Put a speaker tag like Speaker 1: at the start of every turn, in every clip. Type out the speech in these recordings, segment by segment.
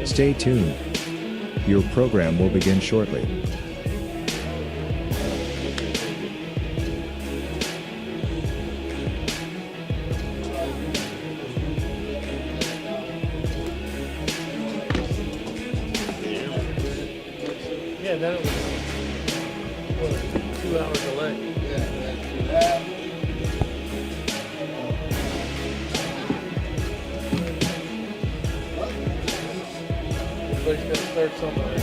Speaker 1: Stay tuned. Your program will begin shortly.
Speaker 2: Yeah, then it was what, a 2-hour delay. Everybody's got to start somewhere.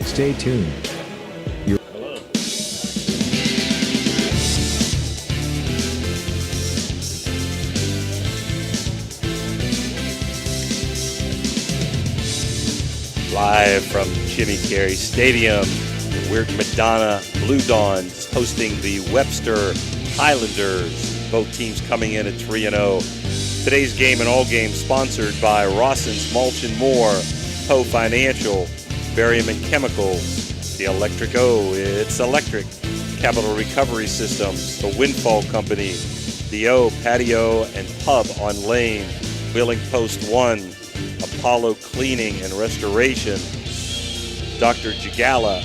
Speaker 1: Stay tuned.
Speaker 3: Live from Jimmy Carey Stadium, we're Madonna Blue Dawns hosting the Webster Highlanders. Both teams coming in at 3-0. Today's game and all games sponsored by Rawson's Mulch and More, Poe Financial, Barium and Chemicals, the Electric O, it's electric, Capital Recovery Systems, the Windfall Company, the O Patio and Pub on Lane, Wheeling Post 1, Apollo Cleaning and Restoration, Dr. Jagala,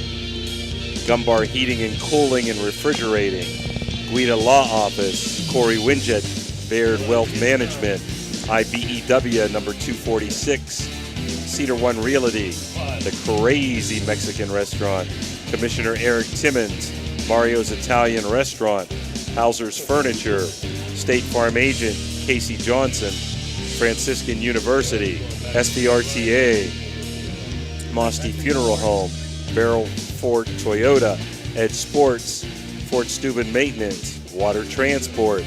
Speaker 3: Gumbar Heating and Cooling and Refrigerating, Guida Law Office, Corey Winget, Baird Wealth Management, IBEW number 246, Cedar One Realty, the Crazy Mexican Restaurant, Commissioner Eric Timmons, Mario's Italian Restaurant, Hauser's Furniture, State Farm Agent Casey Johnson, Franciscan University, SVRTA, Mosty Funeral Home, Barrel Ford Toyota, Edge Sports, Fort Steuben Maintenance, Water Transport,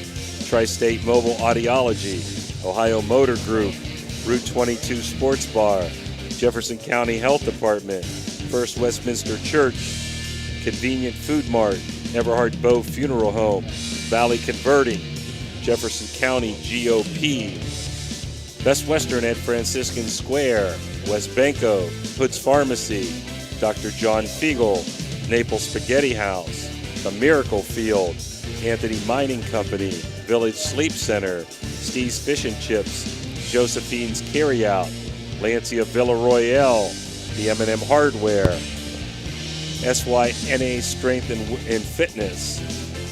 Speaker 3: Tri-State Mobile Audiology, Ohio Motor Group, Route 22 Sports Bar, Jefferson County Health Department, First Westminster Church, Convenient Food Mart, Everhard Bow Funeral Home, Valley Converting, Jefferson County GOP, Best Western at Franciscan Square, West Banco, Hood's Pharmacy, Dr. John Fiegel, Naples Spaghetti House, The Miracle Field, Anthony Mining Company, Village Sleep Center, Steve's Fish and Chips, Josephine's Carryout, Lancia Villa Royale, the M&M Hardware, SYNA Strength and Fitness,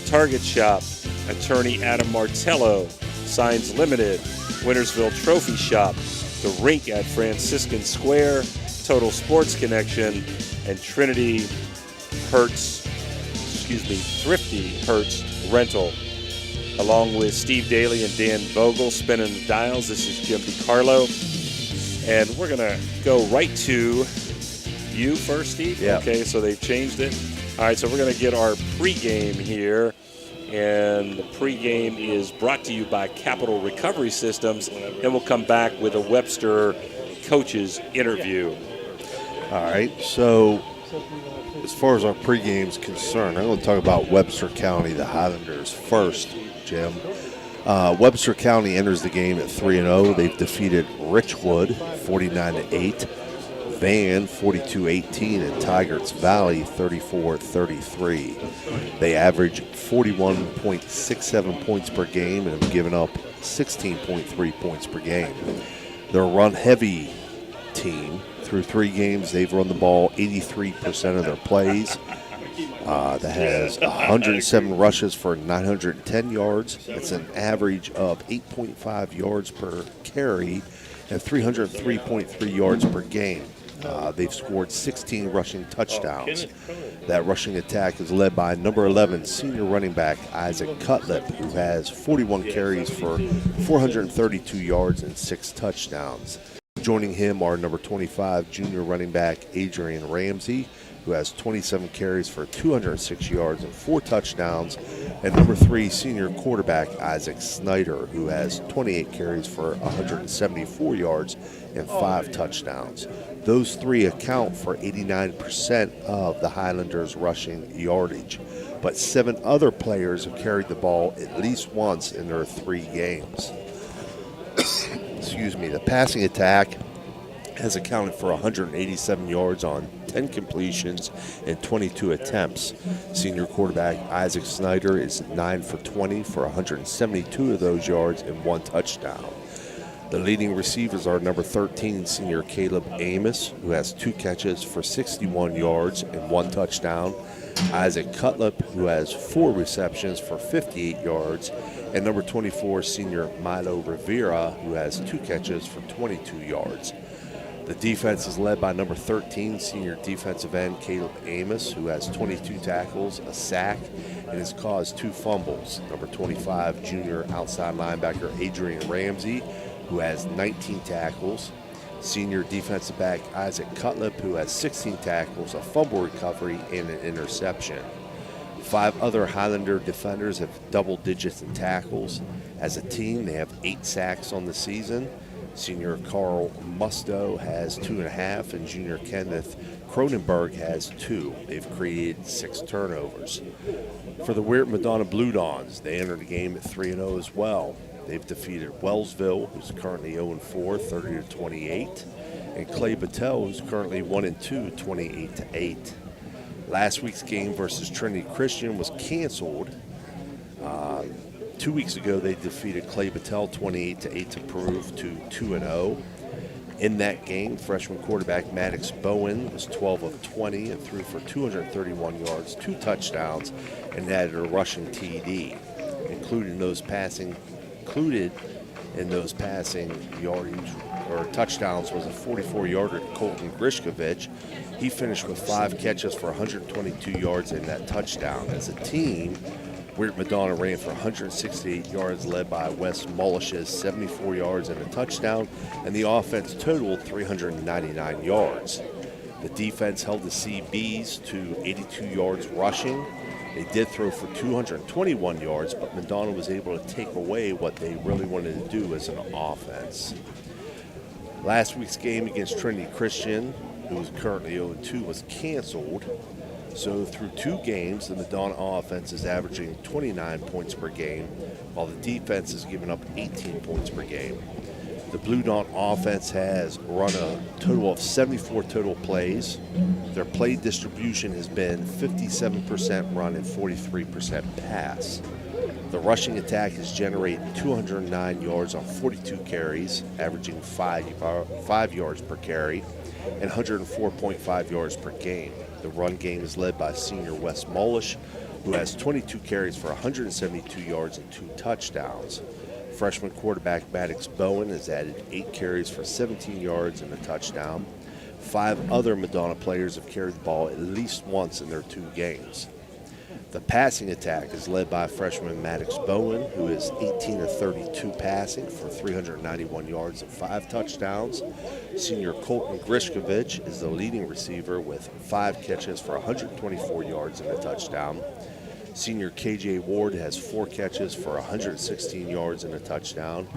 Speaker 3: Target Shop, Attorney Adam Martello, Signs Limited, Wintersville Trophy Shop, The Rink at Franciscan Square, Total Sports Connection, and Thrifty Hertz Rental. Along with Steve Daly and Dan Vogel spinning the dials, this is Jim DiCarlo. And we're going to go right to you first, Steve.
Speaker 4: Yeah. Okay,
Speaker 3: so they've changed it. All right, so we're going to get our pregame here. And the pregame is brought to you by Capital Recovery Systems. Then we'll come back with a Webster coaches interview.
Speaker 4: All right, so as far as our pregame is concerned, I'm going to talk about Webster County, the Highlanders first, Jim. Webster County enters the game at 3-0. They've defeated Richwood 49-8, Van 42-18, and Tigers Valley 34-33. They average 41.67 points per game and have given up 16.3 points per game. They're a run-heavy team, Through 3 games, they've run the ball 83% of their plays. That has 107 rushes for 910 yards. It's an average of 8.5 yards per carry and 303.3 yards per game. They've scored 16 rushing touchdowns. That rushing attack is led by number 11 senior running back Isaac Cutlip, who has 41 carries for 432 yards and 6 touchdowns. Joining him are number 25 junior running back Adrian Ramsey, who has 27 carries for 206 yards and 4 touchdowns, and number 3 senior quarterback Isaac Snyder, who has 28 carries for 174 yards and 5 touchdowns. Those 3 account for 89% of the Highlanders' rushing yardage, but 7 other players have carried the ball at least once in their 3 games. Excuse me. The passing attack has accounted for 187 yards on 10 completions and 22 attempts. Senior quarterback Isaac Snyder is 9 for 20 for 172 of those yards and 1 touchdown. The leading receivers are number 13 senior Caleb Amos, who has 2 catches for 61 yards and 1 touchdown. Isaac Cutlip, who has 4 receptions for 58 yards, and number 24 senior Milo Rivera, who has 2 catches for 22 yards. The defense is led by number 13 senior defensive end Caleb Amos, who has 22 tackles, a sack, and has caused 2 fumbles. Number 25 junior outside linebacker Adrian Ramsey, who has 19 tackles. Senior defensive back Isaac Cutlip, who has 16 tackles, a fumble recovery, and an interception. 5 other Highlander defenders have double digits in tackles. As a team, they have 8 sacks on the season. Senior Carl Musto has 2.5, and junior Kenneth Cronenberg has 2. They've created 6 turnovers. For the Weird Madonna Blue Dons, they entered the game at 3-0 as well. They've defeated Wellsville, who's currently 0-4, 30-28, and Clay Battelle, who's currently 1-2, 28-8. Last week's game versus Trinity Christian was canceled. 2 weeks ago, they defeated Clay Battelle 28-8 to improve to 2-0. In that game, freshman quarterback Maddox Bowen was 12 of 20 and threw for 231 yards, 2 touchdowns, and added a rushing TD. Included in those passing yardage or touchdowns was a 44-yarder to Colton Grishkovich. He finished with 5 catches for 122 yards in that touchdown. As a team, Weird Madonna ran for 168 yards, led by Wes Mullish's 74 yards and a touchdown, and the offense totaled 399 yards. The defense held the CBs to 82 yards rushing. They did throw for 221 yards, but Madonna was able to take away what they really wanted to do as an offense. Last week's game against Trinity Christian, who is currently 0-2, was canceled. So through 2 games, the Madonna offense is averaging 29 points per game, while the defense is giving up 18 points per game. The Blue Dawn offense has run a total of 74 total plays. Their play distribution has been 57% run and 43% pass. The rushing attack has generated 209 yards on 42 carries, averaging 5 yards per carry, and 104.5 yards per game. The run game is led by senior Wes Mullish, who has 22 carries for 172 yards and 2 touchdowns. Freshman quarterback Maddox Bowen has added 8 carries for 17 yards and a touchdown. 5 other Madonna players have carried the ball at least once in their 2 games. The passing attack is led by freshman Maddox Bowen, who is 18 of 32 passing for 391 yards and 5 touchdowns. Senior Colton Grishkovich is the leading receiver with 5 catches for 124 yards and a touchdown. Senior KJ Ward has 4 catches for 116 yards and a touchdown.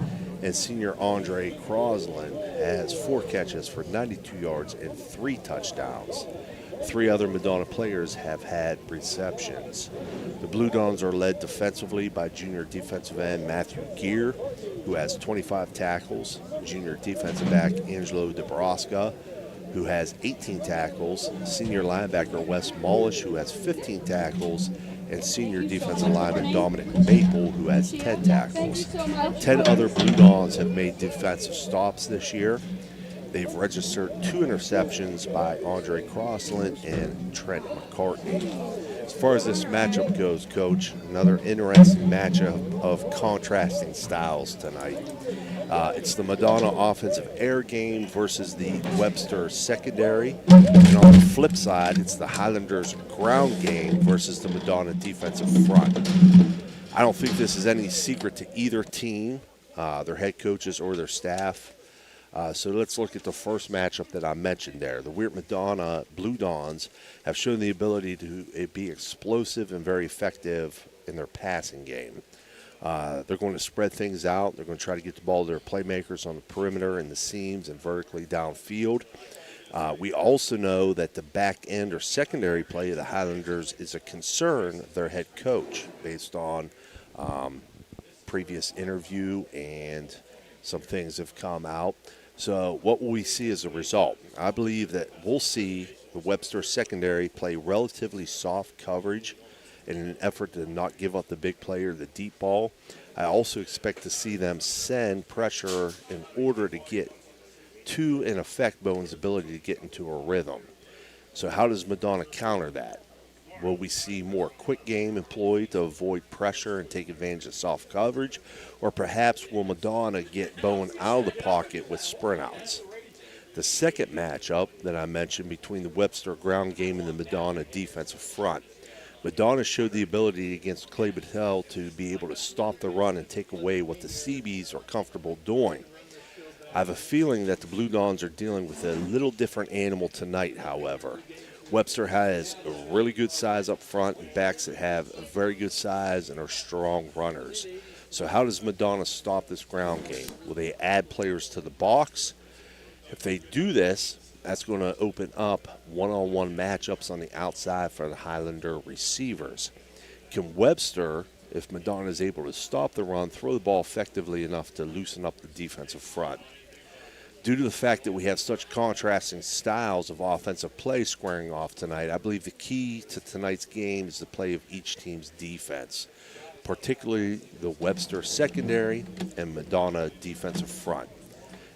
Speaker 4: And senior Andre Crosland has 4 catches for 92 yards and 3 touchdowns. 3 other Madonna players have had receptions. The Blue Dons are led defensively by junior defensive end Matthew Gear, who has 25 tackles, junior defensive back Angelo DeBrosca, who has 18 tackles, senior linebacker Wes Mullish, who has 15 tackles, and senior defensive lineman Dominic Maple, who has 10 tackles. 10 other Blue Dons have made defensive stops this year. They've registered 2 interceptions by Andre Crossland and Trent McCartney. As far as this matchup goes, Coach, another interesting matchup of contrasting styles tonight. It's the Madonna offensive air game versus the Webster secondary. And on the flip side, it's the Highlanders ground game versus the Madonna defensive front. I don't think this is any secret to either team, their head coaches or their staff. So let's look at the first matchup that I mentioned there. The Weird Madonna Blue Dons have shown the ability to be explosive and very effective in their passing game. They're going to spread things out. They're going to try to get the ball to their playmakers on the perimeter, in the seams, and vertically downfield. We also know that the back end or secondary play of the Highlanders is a concern of their head coach based on previous interview and some things have come out. So what will we see as a result? I believe that we'll see the Webster secondary play relatively soft coverage in an effort to not give up the big play or the deep ball. I also expect to see them send pressure in order to get to and affect Bowen's ability to get into a rhythm. So how does Madonna counter that? Will we see more quick game employed to avoid pressure and take advantage of soft coverage? Or perhaps will Madonna get Bowen out of the pocket with sprint outs? The second matchup that I mentioned between the Webster ground game and the Madonna defensive front. Madonna showed the ability against Clay Battelle to be able to stop the run and take away what the Seabees are comfortable doing. I have a feeling that the Blue Dons are dealing with a little different animal tonight, however. Webster has a really good size up front and backs that have a very good size and are strong runners. So how does Madonna stop this ground game? Will they add players to the box? If they do this, that's going to open up one-on-one matchups on the outside for the Highlander receivers. Can Webster, if Madonna is able to stop the run, throw the ball effectively enough to loosen up the defensive front? Due to the fact that we have such contrasting styles of offensive play squaring off tonight, I believe the key to tonight's game is the play of each team's defense, particularly the Webster secondary and Madonna defensive front.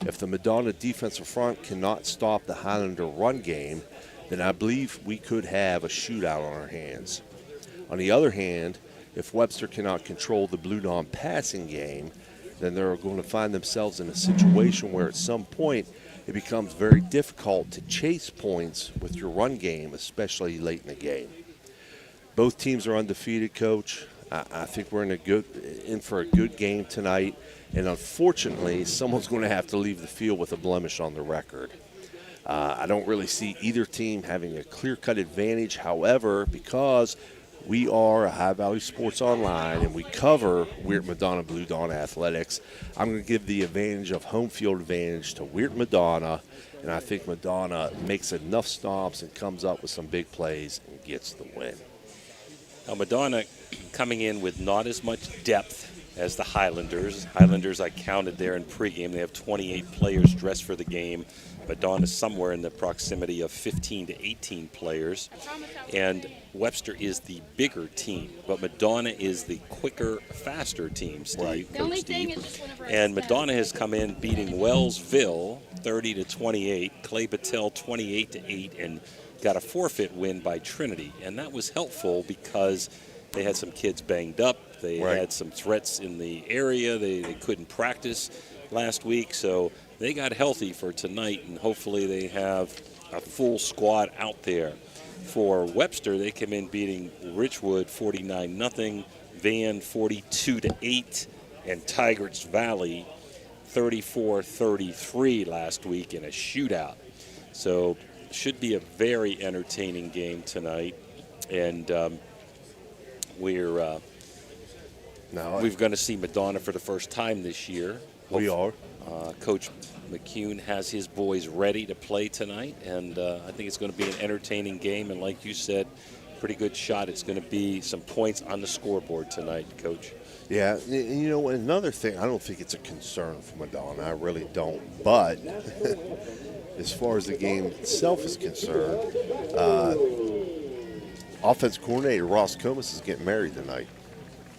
Speaker 4: If the Madonna defensive front cannot stop the Highlander run game, then I believe we could have a shootout on our hands. On the other hand, if Webster cannot control the Blue Dawn passing game, then they're going to find themselves in a situation where at some point it becomes very difficult to chase points with your run game, especially late in the game. Both teams are undefeated, Coach. I think we're in for a good game tonight, and unfortunately, someone's going to have to leave the field with a blemish on the record. I don't really see either team having a clear-cut advantage. However, because we are a High Valley Sports Online and we cover Weird Madonna Blue Dawn athletics, I'm going to give the advantage of home field advantage to Weird Madonna, and I think Madonna makes enough stops and comes up with some big plays and gets the win.
Speaker 3: Now, Madonna coming in with not as much depth as the Highlanders. Highlanders, I counted there in pregame. They have 28 players dressed for the game. Madonna somewhere in the proximity of 15 to 18 players. And Webster is the bigger team, but Madonna is the quicker, faster team, Steve.
Speaker 4: Right.
Speaker 3: Coach Steve. And Madonna has come in beating Wellsville 30-28, Clay Battelle 28-8, and got a forfeit win by Trinity. And that was helpful because they had some kids banged up. They had some threats in the area. They couldn't practice last week, so they got healthy for tonight, and hopefully they have a full squad out there. For Webster, they came in beating Richwood 49-0, Van 42-8, and Tigers Valley 34-33 last week in a shootout. So should be a very entertaining game tonight, and we're going to see Madonna for the first time this year.
Speaker 4: We are.
Speaker 3: Coach McCune has his boys ready to play tonight, and I think it's going to be an entertaining game. And like you said, pretty good shot. It's going to be some points on the scoreboard tonight, Coach.
Speaker 4: Yeah, you know, another thing, I don't think it's a concern for Madonna. I really don't. But as far as the game itself is concerned, offense coordinator Ross Comas is getting married tonight.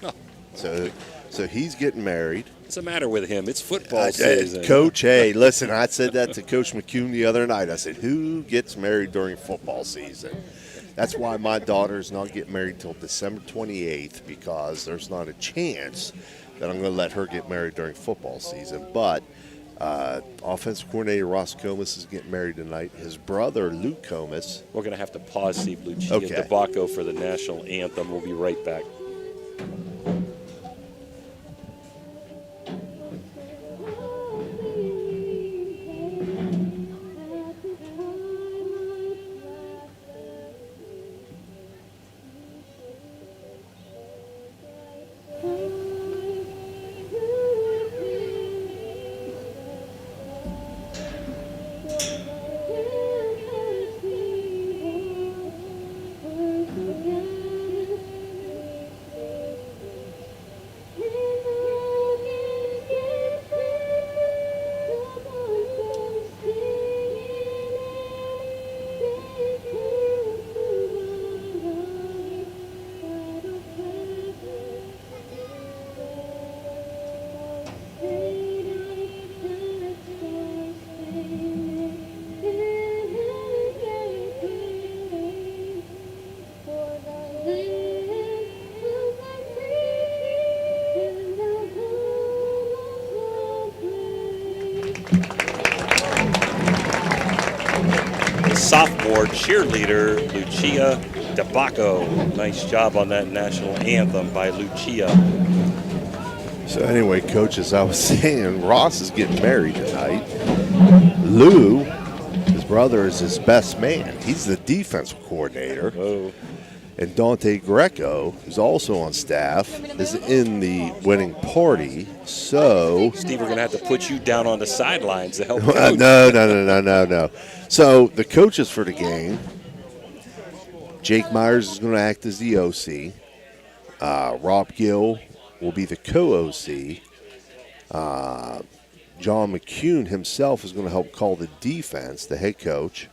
Speaker 3: Oh.
Speaker 4: So So he's getting married.
Speaker 3: What's the matter with him? It's football season.
Speaker 4: Coach, hey, listen, I said that to Coach McCune the other night. I said, who gets married during football season? That's why my daughter's not getting married till December 28th, because there's not a chance that I'm going to let her get married during football season. But offensive coordinator Ross Comas is getting married tonight. His brother, Luke Comas.
Speaker 3: We're going to have to pause Steve Lucia
Speaker 4: Okay.
Speaker 3: and DeBacco for the national anthem. We'll be right back. Sophomore cheerleader Lucia DeBacco. Nice job on that national anthem by Lucia.
Speaker 4: So anyway, Coach, as I was saying, Ross is getting married tonight. Lou, his brother, is his best man. He's the defensive coordinator.
Speaker 3: Oh.
Speaker 4: And Dante Greco, who's also on staff, is in the wedding party. So
Speaker 3: Steve, we're going to have to put you down on the sidelines to help
Speaker 4: no,
Speaker 3: coach.
Speaker 4: no. So the coaches for the game, Jake Myers is going to act as the OC. Rob Gill will be the co-OC. John McCune himself is going to help call the defense, the head coach.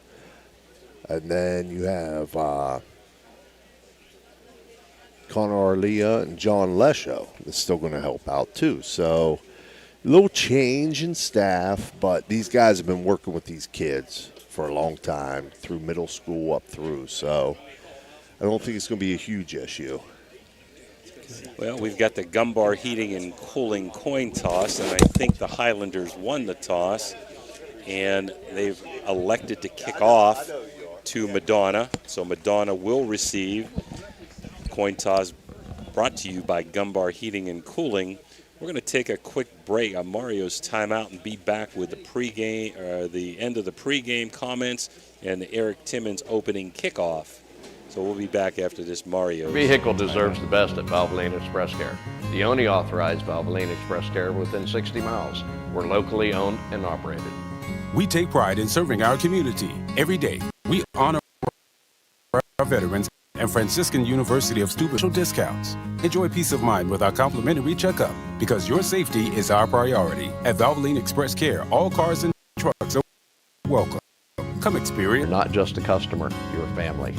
Speaker 4: And then you have Connor Arlia and John Lesho is still going to help out too. So a little change in staff, but these guys have been working with these kids for a long time, through middle school up through. So I don't think it's going to be a huge issue.
Speaker 3: Well, we've got the Gumbar Heating and Cooling coin toss, and I think the Highlanders won the toss, and they've elected to kick off to Madonna. So Madonna will receive. Coin toss brought to you by Gumbar Heating and Cooling. We're going to take a quick break on Mario's timeout and be back with the pregame, the end of the pregame comments and Eric Timmons opening kickoff. So we'll be back after this, Mario.
Speaker 5: Your vehicle deserves the best at Valvoline Express Care, the only authorized Valvoline Express Care within 60 miles. We're locally owned and operated.
Speaker 6: We take pride in serving our community. Every day, we honor our veterans and Franciscan University of special discounts. Enjoy peace of mind with our complimentary checkup, because your safety is our priority. At Valvoline Express Care, all cars and trucks are welcome. Come experience.
Speaker 5: You're not just a customer, you're a family.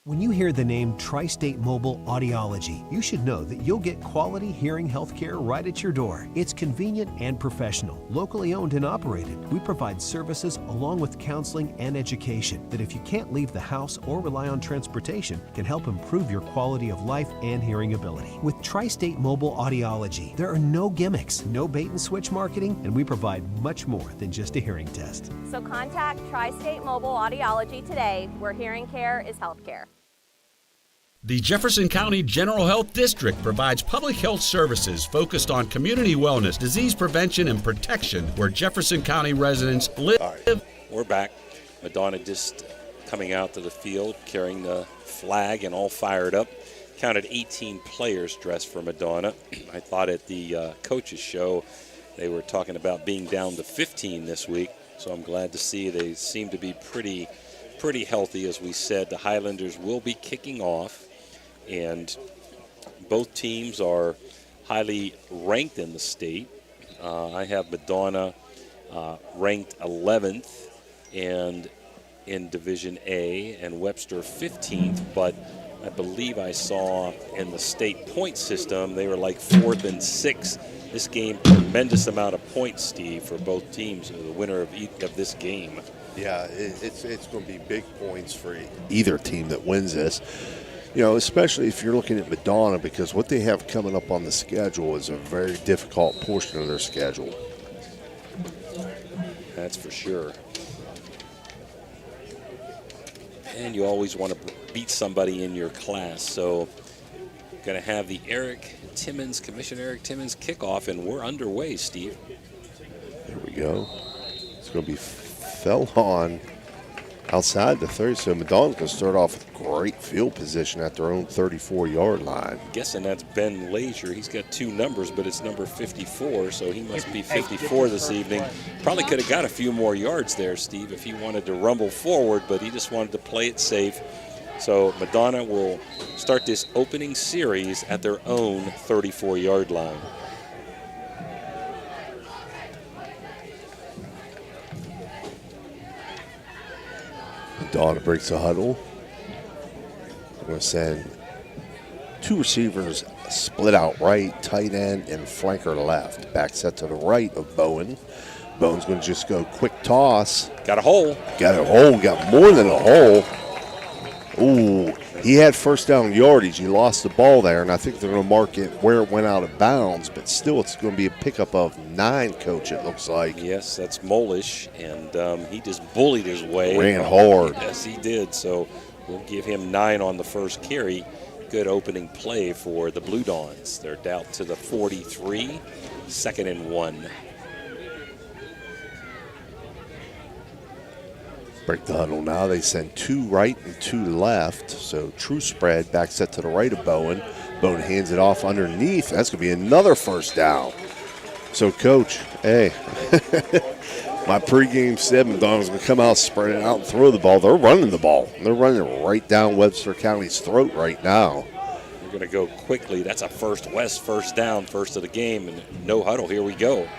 Speaker 7: When you hear the name Tri-State Mobile Audiology, you should know that you'll get quality hearing health care right at your door. It's convenient and professional, locally owned and operated. We provide services along with counseling and education that, if you can't leave the house or rely on transportation, can help improve your quality of life and hearing ability. With Tri-State Mobile Audiology, there are no gimmicks, no bait and switch marketing, and we provide much more than just a hearing test.
Speaker 8: So contact Tri-State Mobile Audiology today, where hearing care is health care.
Speaker 9: The Jefferson County General Health District provides public health services focused on community wellness, disease prevention, and protection where Jefferson County residents live.
Speaker 3: All right, we're back. Madonna just coming out to the field carrying the flag and all fired up. Counted 18 players dressed for Madonna. I thought at the coaches show they were talking about being down to 15 this week, so I'm glad to see they seem to be pretty healthy. As we said, the Highlanders will be kicking off, and both teams are highly ranked in the state. I have Madonna ranked 11th and in Division A, and Webster 15th, but I believe I saw in the state point system, they were like 4th and 6th. This game, tremendous amount of points, Steve, for both teams. The winner of each of this game.
Speaker 4: Yeah, it's going to be big points for either team that wins this. You know, especially if you're looking at Madonna, because what they have coming up on the schedule is a very difficult portion of their schedule.
Speaker 3: That's for sure. And you always want to beat somebody in your class. So going to have the Commissioner Eric Timmons kickoff, and we're underway, Steve.
Speaker 4: There we go. It's going to be fell on outside the 30, so Madonna's going to start off with great field position at their own 34-yard line.
Speaker 3: Guessing that's Ben Lazier. He's got 2 numbers, but it's number 54, so he must be 54 this evening. Probably could have got a few more yards there, Steve, if he wanted to rumble forward, but he just wanted to play it safe. So Madonna will start this opening series at their own 34-yard line.
Speaker 4: Madonna breaks the huddle. We're going to send 2 receivers split out right, tight end, and flanker left. Back set to the right of Bowen. Bowen's going to just go quick toss.
Speaker 3: Got a hole.
Speaker 4: Got a hole. Got more than a hole. Ooh, he had first down yardage. He lost the ball there, and I think they're going to mark it where it went out of bounds. But still, it's going to be a pickup of 9, Coach, it looks like.
Speaker 3: Yes, that's Molish, and he just bullied his way.
Speaker 4: Ran hard.
Speaker 3: Yes, he did. So we'll give him 9 on the first carry. Good opening play for the Blue Dons. They're down to the 43, 2nd and 1.
Speaker 4: Break the huddle now. They send 2 right and 2 left. So true spread. Back set to the right of Bowen. Bowen hands it off underneath. That's going to be another first down. So, Coach, hey, my pregame said Madonna's going to come out, spread it out, and throw the ball. They're running the ball. They're running it right down Webster County's throat right now.
Speaker 3: We're going to go quickly. That's a first down, first of the game, and no huddle. Here we go.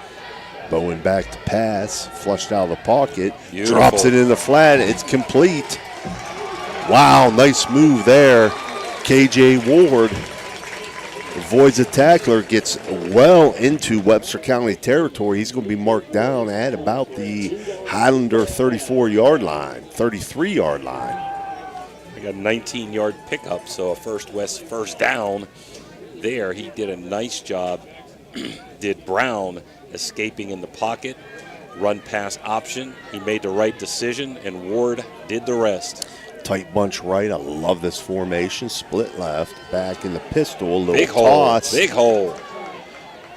Speaker 4: Bowen back to pass, flushed out of the pocket,
Speaker 3: Beautiful.
Speaker 4: Drops it in the flat. It's complete. Wow, nice move there. KJ Ward avoids a tackler, gets well into Webster County territory. He's going to be marked down at about the Highlander 34-yard line, 33-yard line.
Speaker 3: I got a 19-yard pickup, so a first down there. He did a nice job. Did Brown escaping in the pocket, run pass option. He made the right decision, and Ward did the rest.
Speaker 4: Tight bunch right. I love this formation. Split left, back in the pistol, a little
Speaker 3: big
Speaker 4: toss.
Speaker 3: Big hole.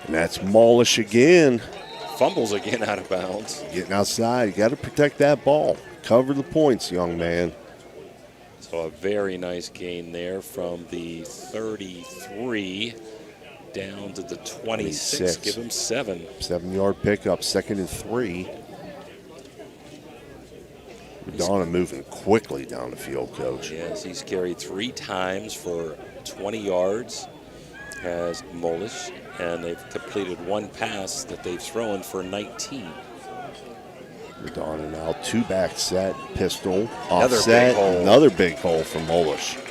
Speaker 4: And that's Molish again.
Speaker 3: Fumbles again out of bounds.
Speaker 4: Getting outside. You got to protect that ball. Cover the points, young man.
Speaker 3: So a very nice gain there from the 33 down to the 26. Give him 7.
Speaker 4: 7-yard pickup, 2nd and 3. Madonna moving quickly down the field, Coach.
Speaker 3: Yes, he's carried 3 times for 20 yards, has Molish, and they've completed 1 pass that they've thrown for 19.
Speaker 4: Madonna now 2 back set, pistol,
Speaker 3: Another
Speaker 4: offset,
Speaker 3: big hole.
Speaker 4: another big hole for Molish.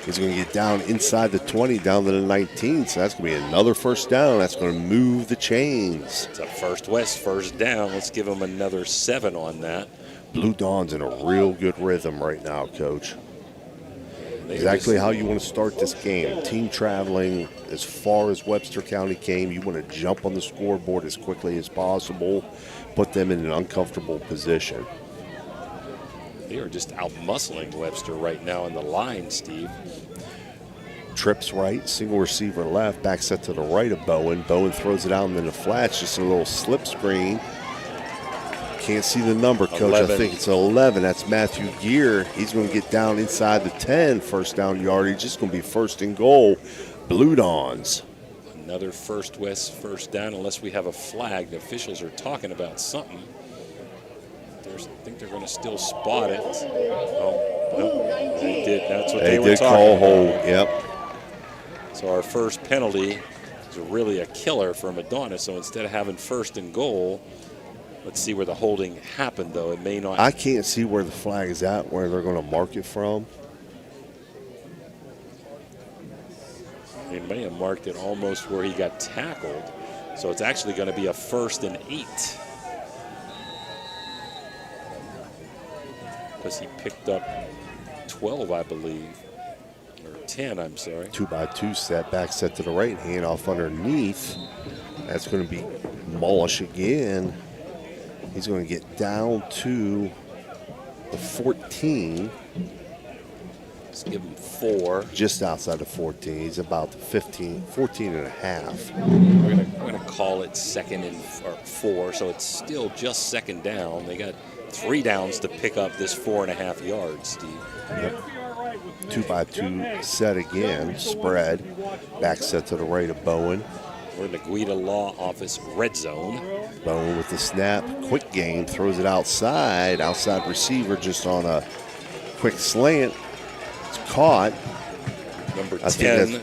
Speaker 4: He's going to get down inside the 20, down to the 19, so that's going to be another first down. That's going to move the chains.
Speaker 3: It's a first down. Let's give him another 7 on that.
Speaker 4: Blue Dawn's in a real good rhythm right now, Coach. Exactly how you want to start this game. Team traveling as far as Webster County came. You want to jump on the scoreboard as quickly as possible, put them in an uncomfortable position.
Speaker 3: They are just out-muscling Webster right now in the line, Steve.
Speaker 4: Trips right, single receiver left, back set to the right of Bowen. Bowen throws it out in the flats, just a little slip screen. Can't see the number, Coach.
Speaker 3: 11.
Speaker 4: I think it's 11. That's Matthew Gear. He's going to get down inside the 10, first down yardage. It's going to be 1st and goal. Blue Dons.
Speaker 3: Another first down, unless we have a flag. The officials are talking about something. I think they're going to still spot it. Oh, no, they did. That's what they were talking
Speaker 4: call
Speaker 3: about.
Speaker 4: hold, yep.
Speaker 3: So our first penalty is really a killer for Madonna. So instead of having 1st and goal, let's see where the holding happened, though. It may not.
Speaker 4: I can't see where the flag is at, where they're going to mark it from.
Speaker 3: He may have marked it almost where he got tackled. So it's actually going to be a 1st and 8. Because he picked up 12, I believe. Or 10, I'm sorry.
Speaker 4: 2-by-2 set, back set to the right, hand off underneath. That's going to be Mullish again. He's going to get down to the 14.
Speaker 3: Let's give him 4.
Speaker 4: Just outside of 14. He's about the 15, 14 and a half.
Speaker 3: We're gonna call it 2nd and 4, so it's still just 2nd down. They got 3 downs to pick up this 4.5 yards, Steve.
Speaker 4: Yep. 2-by-2 set again, spread. Back set to the right of Bowen.
Speaker 3: We're in the Guida Law Office red zone.
Speaker 4: Bowen with the snap, quick game, throws it outside. Outside receiver just on a quick slant. It's caught.
Speaker 3: Number 10,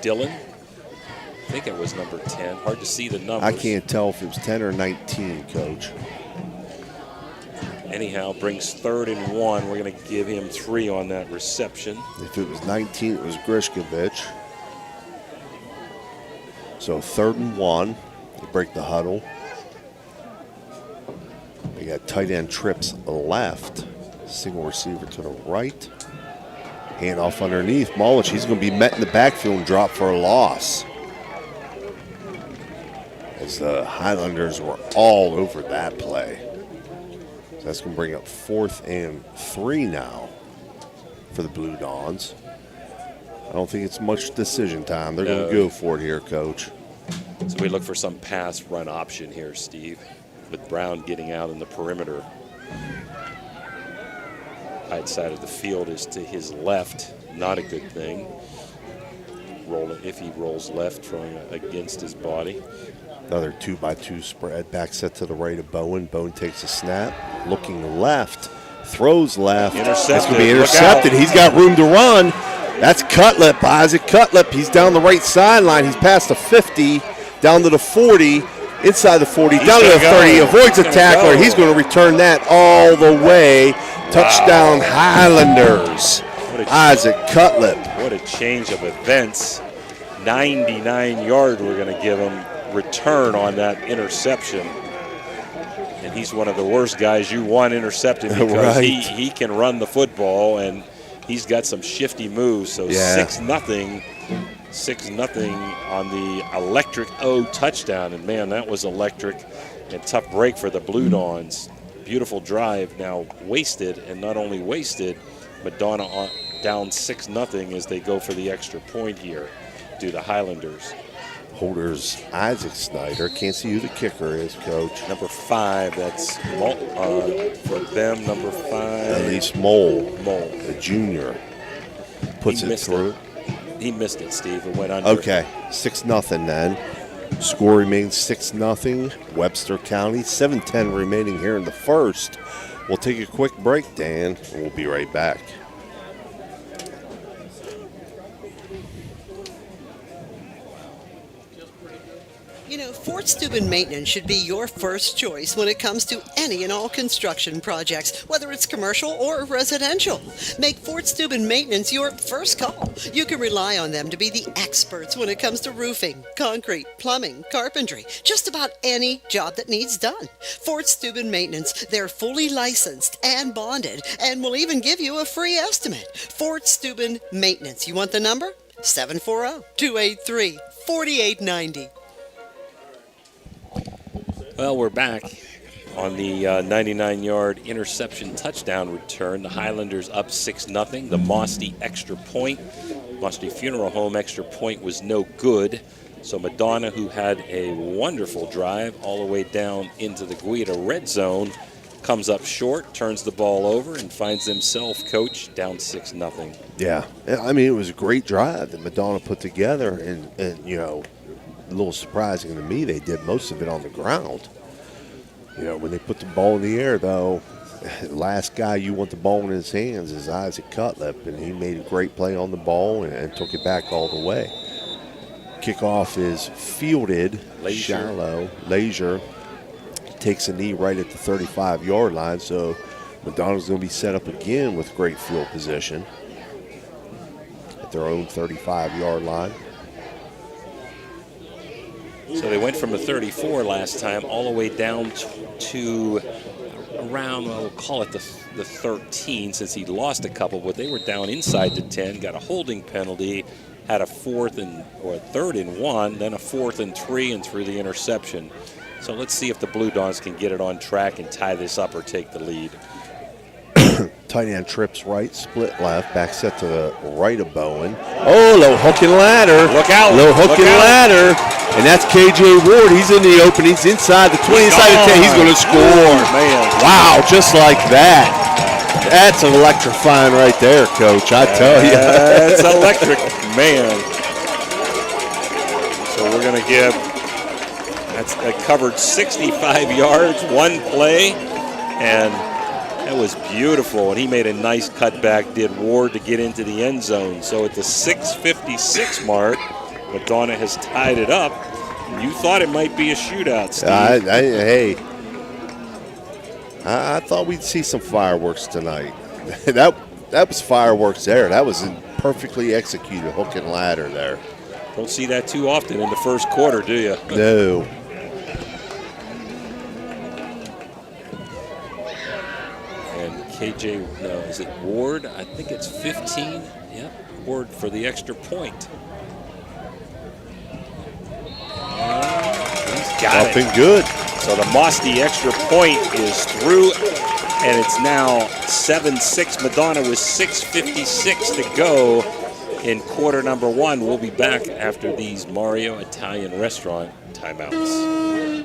Speaker 3: Dylan. I think it was number 10. Hard to see the numbers.
Speaker 4: I can't tell if it was 10 or 19, Coach.
Speaker 3: Anyhow, brings 3rd and 1. We're going to give him 3 on that reception.
Speaker 4: If it was 19, it was Grishkovich. So 3rd and 1. They break the huddle. They got tight end trips left. Single receiver to the right. Hand off underneath. Mullich, he's going to be met in the backfield and drop for a loss. As the Highlanders were all over that play. So that's going to bring up 4th and 3 now for the Blue Dons. I don't think it's much decision time. They're going to go for it here, Coach.
Speaker 3: So we look for some pass run option here, Steve, with Brown getting out in the perimeter. Right side of the field is to his left. Not a good thing. If he rolls left, throwing against his body.
Speaker 4: Another 2-by-2 spread. Back set to the right of Bowen. Bowen takes a snap. Looking left. Throws left.
Speaker 3: Intercepted.
Speaker 4: That's going to be intercepted. He's got room to run. That's Cutlip. Isaac Cutlip. He's down the right sideline. He's past the 50. Down to the 40. Inside the 40. Down to the 30. Avoids a tackler. He's going to return that all the way. Touchdown Highlanders. Isaac Cutlip.
Speaker 3: What a change of events. 99-yard we're going to give him return on that interception. And he's one of the worst guys you want intercepted because
Speaker 4: right.
Speaker 3: he can run the football and he's got some shifty moves. So 6-0. 6-0 on the electric O touchdown. And man, that was electric and tough break for the Blue Dons. Beautiful drive now wasted, and not only wasted, Madonna down 6-0 as they go for the extra point here to the Highlanders.
Speaker 4: Holders Isaac Snyder. Can't see who the kicker is, Coach.
Speaker 3: Number 5, that's for them, number 5.
Speaker 4: Elise Mole, the junior, puts it through.
Speaker 3: He missed it, Steve. It went under.
Speaker 4: Okay, 6-0 then. Score remains 6-0. Webster County, 7:10 remaining here in the first. We'll take a quick break, Dan, and we'll be right back.
Speaker 10: You know, Fort Steuben Maintenance should be your first choice when it comes to any and all construction projects, whether it's commercial or residential. Make Fort Steuben Maintenance your first call. You can rely on them to be the experts when it comes to roofing, concrete, plumbing, carpentry, just about any job that needs done. Fort Steuben Maintenance, they're fully licensed and bonded and will even give you a free estimate. Fort Steuben Maintenance. You want the number? 740-283-4890.
Speaker 3: Well, we're back on the 99-yard interception touchdown return. The Highlanders up 6-0. The Mosty extra point, Mosty Funeral Home extra point was no good. So Madonna, who had a wonderful drive all the way down into the Guida red zone, comes up short, turns the ball over, and finds himself, Coach, down 6-0.
Speaker 4: Yeah, I mean, it was a great drive that Madonna put together, and you know, a little surprising to me, they did most of it on the ground. You know, when they put the ball in the air, though, the last guy you want the ball in his hands is Isaac Cutlip, and he made a great play on the ball and took it back all the way. Kickoff is fielded, shallow. Leisure takes a knee right at the 35-yard line, so Madonna's going to be set up again with great field position at their own 35-yard line.
Speaker 3: So they went from a 34 last time all the way down to around, well, we'll call it the 13, since he lost a couple, but they were down inside the 10, got a holding penalty, had a third and 1, then a 4th and 3, and threw the interception. So let's see if the Blue Dons can get it on track and tie this up or take the lead.
Speaker 4: Tight end trips right, split left, back set to the right of Bowen. Oh, low hook and ladder.
Speaker 3: Look out.
Speaker 4: Low hook and ladder. And that's KJ Ward. He's in the open. He's inside the 20, inside the 10. He's going to score.
Speaker 3: Man.
Speaker 4: Wow, just like that. That's electrifying right there, Coach. I tell you.
Speaker 3: That's electric, man. So we're going to give, that covered 65 yards, one play, and that was beautiful. And he made a nice cutback, did Ward, to get into the end zone. So at the 6:56 mark, Madonna has tied it up. You thought it might be a shootout, Steve.
Speaker 4: I thought we'd see some fireworks tonight. that was fireworks there. That was perfectly executed hook and ladder there.
Speaker 3: Don't see that too often in the first quarter, do you?
Speaker 4: No.
Speaker 3: And KJ, no, is it Ward? I think it's 15. Yep, Ward for the extra point. He's got
Speaker 4: Up
Speaker 3: it.
Speaker 4: and good.
Speaker 3: So the Mosty extra point is through, and it's now 7-6. Madonna with 6:56 to go in quarter number 1. We'll be back after these Mario Italian Restaurant timeouts.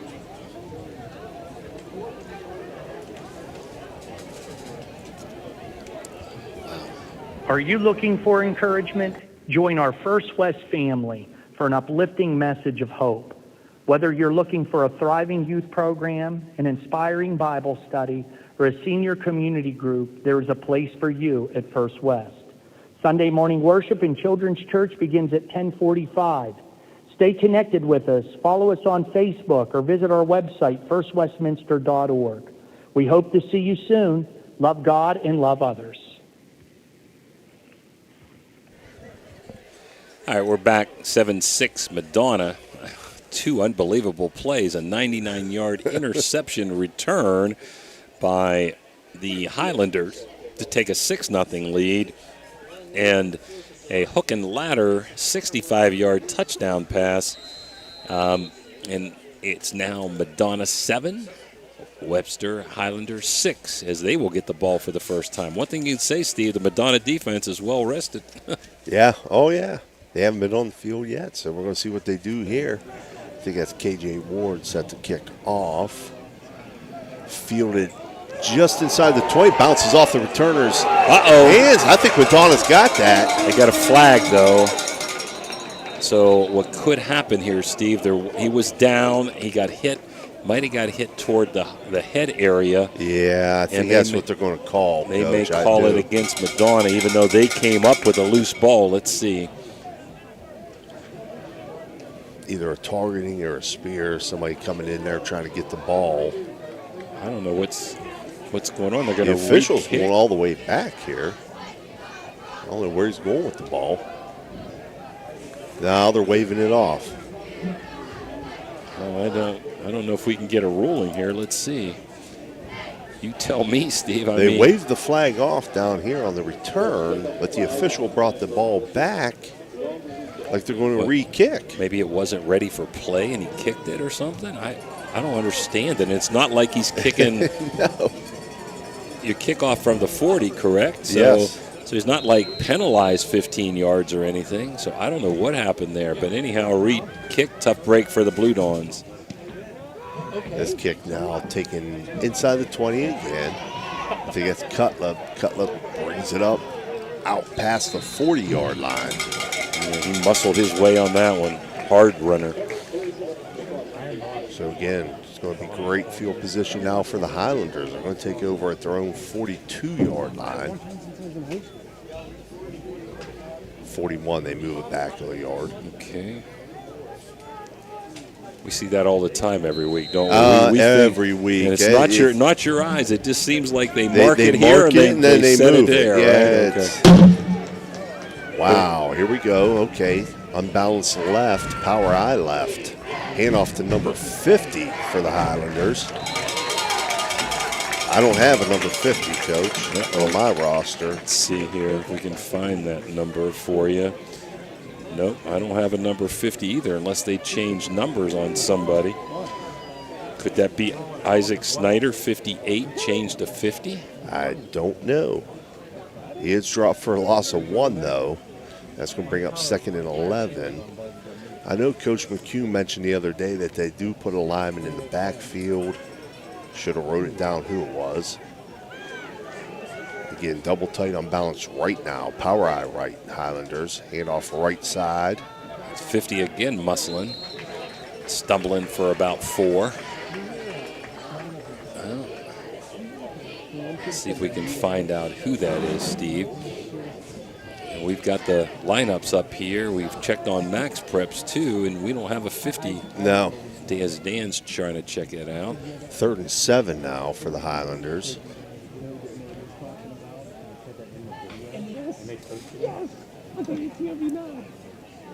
Speaker 11: Are you looking for encouragement? Join our First West family for an uplifting message of hope. Whether you're looking for a thriving youth program, an inspiring Bible study, or a senior community group, there is a place for you at First West. Sunday morning worship in Children's Church begins at 10:45. Stay connected with us. Follow us on Facebook or visit our website, firstwestminster.org. We hope to see you soon. Love God and love others.
Speaker 3: All right, we're back. 7-6 Madonna. 2 unbelievable plays. A 99-yard interception return by the Highlanders to take a 6-0 lead. And a hook and ladder 65-yard touchdown pass. And it's now Madonna 7, Webster Highlanders 6, as they will get the ball for the first time. One thing you'd say, Steve, the Madonna defense is well rested.
Speaker 4: Yeah, oh yeah. They haven't been on the field yet, so we're going to see what they do here. I think that's KJ Ward set to kick off. Fielded just inside the 20, bounces off the returner's hands. I think Madonna's got that.
Speaker 3: They got a flag, though. So what could happen here, Steve, he was down, he got hit, might have got hit toward the head area.
Speaker 4: Yeah, I think that's what they're going to call.
Speaker 3: They may call it against Madonna, even though they came up with a loose ball. Let's see.
Speaker 4: Either a targeting or a spear, somebody coming in there trying to get the ball.
Speaker 3: I don't know what's going on. They're going
Speaker 4: The
Speaker 3: to
Speaker 4: official's going all the way back here. I don't know where he's going with the ball. Now they're waving it off.
Speaker 3: Oh, I don't know if we can get a ruling here. Let's see. You tell me, Steve.
Speaker 4: They waved the flag off down here on the return, but the official brought the ball back like they're going to re-kick.
Speaker 3: Maybe it wasn't ready for play and he kicked it or something. I don't understand it. It's not like he's kicking.
Speaker 4: No.
Speaker 3: You kick off from the 40, correct? So,
Speaker 4: yes.
Speaker 3: So he's not like penalized 15 yards or anything. So I don't know what happened there. But anyhow, Reed kick, tough break for the Blue Dons.
Speaker 4: This kick now taken inside the 20 again. I think it's Cutlip. Cutlip brings it up out past the 40-yard line.
Speaker 3: Yeah, he muscled his way on that one. Hard runner.
Speaker 4: So again, it's going to be great field position now for the Highlanders. They're going to take over at their own 42-yard line. 41, they move it back a yard.
Speaker 3: Okay. We see that all the time every week, don't we?
Speaker 4: Every week.
Speaker 3: And it's not your eyes. It just seems like they mark it here and then they set
Speaker 4: move
Speaker 3: it there.
Speaker 4: Yeah,
Speaker 3: right? Okay.
Speaker 4: Wow, here we go. Okay, unbalanced left, power eye left. Handoff to number 50 for the Highlanders. I don't have a number 50, Coach, on my roster.
Speaker 3: Let's see here if we can find that number for you. Nope, I don't have a number 50 either unless they change numbers on somebody. Could that be Isaac Snyder, 58, changed to 50?
Speaker 4: I don't know. He is dropped for a loss of 1, though. That's going to bring up 2nd and 11. I know Coach McHugh mentioned the other day that they do put a lineman in the backfield. Should have wrote it down who it was. Again, double tight unbalanced right now. Power eye right, Highlanders. Handoff right side.
Speaker 3: 50 again, muscling. Stumbling for about 4. Well, let's see if we can find out who that is, Steve. And we've got the lineups up here. We've checked on Max Preps too, and we don't have a 50.
Speaker 4: No.
Speaker 3: As Dan's trying to check it out.
Speaker 4: 3rd and 7 now for the Highlanders.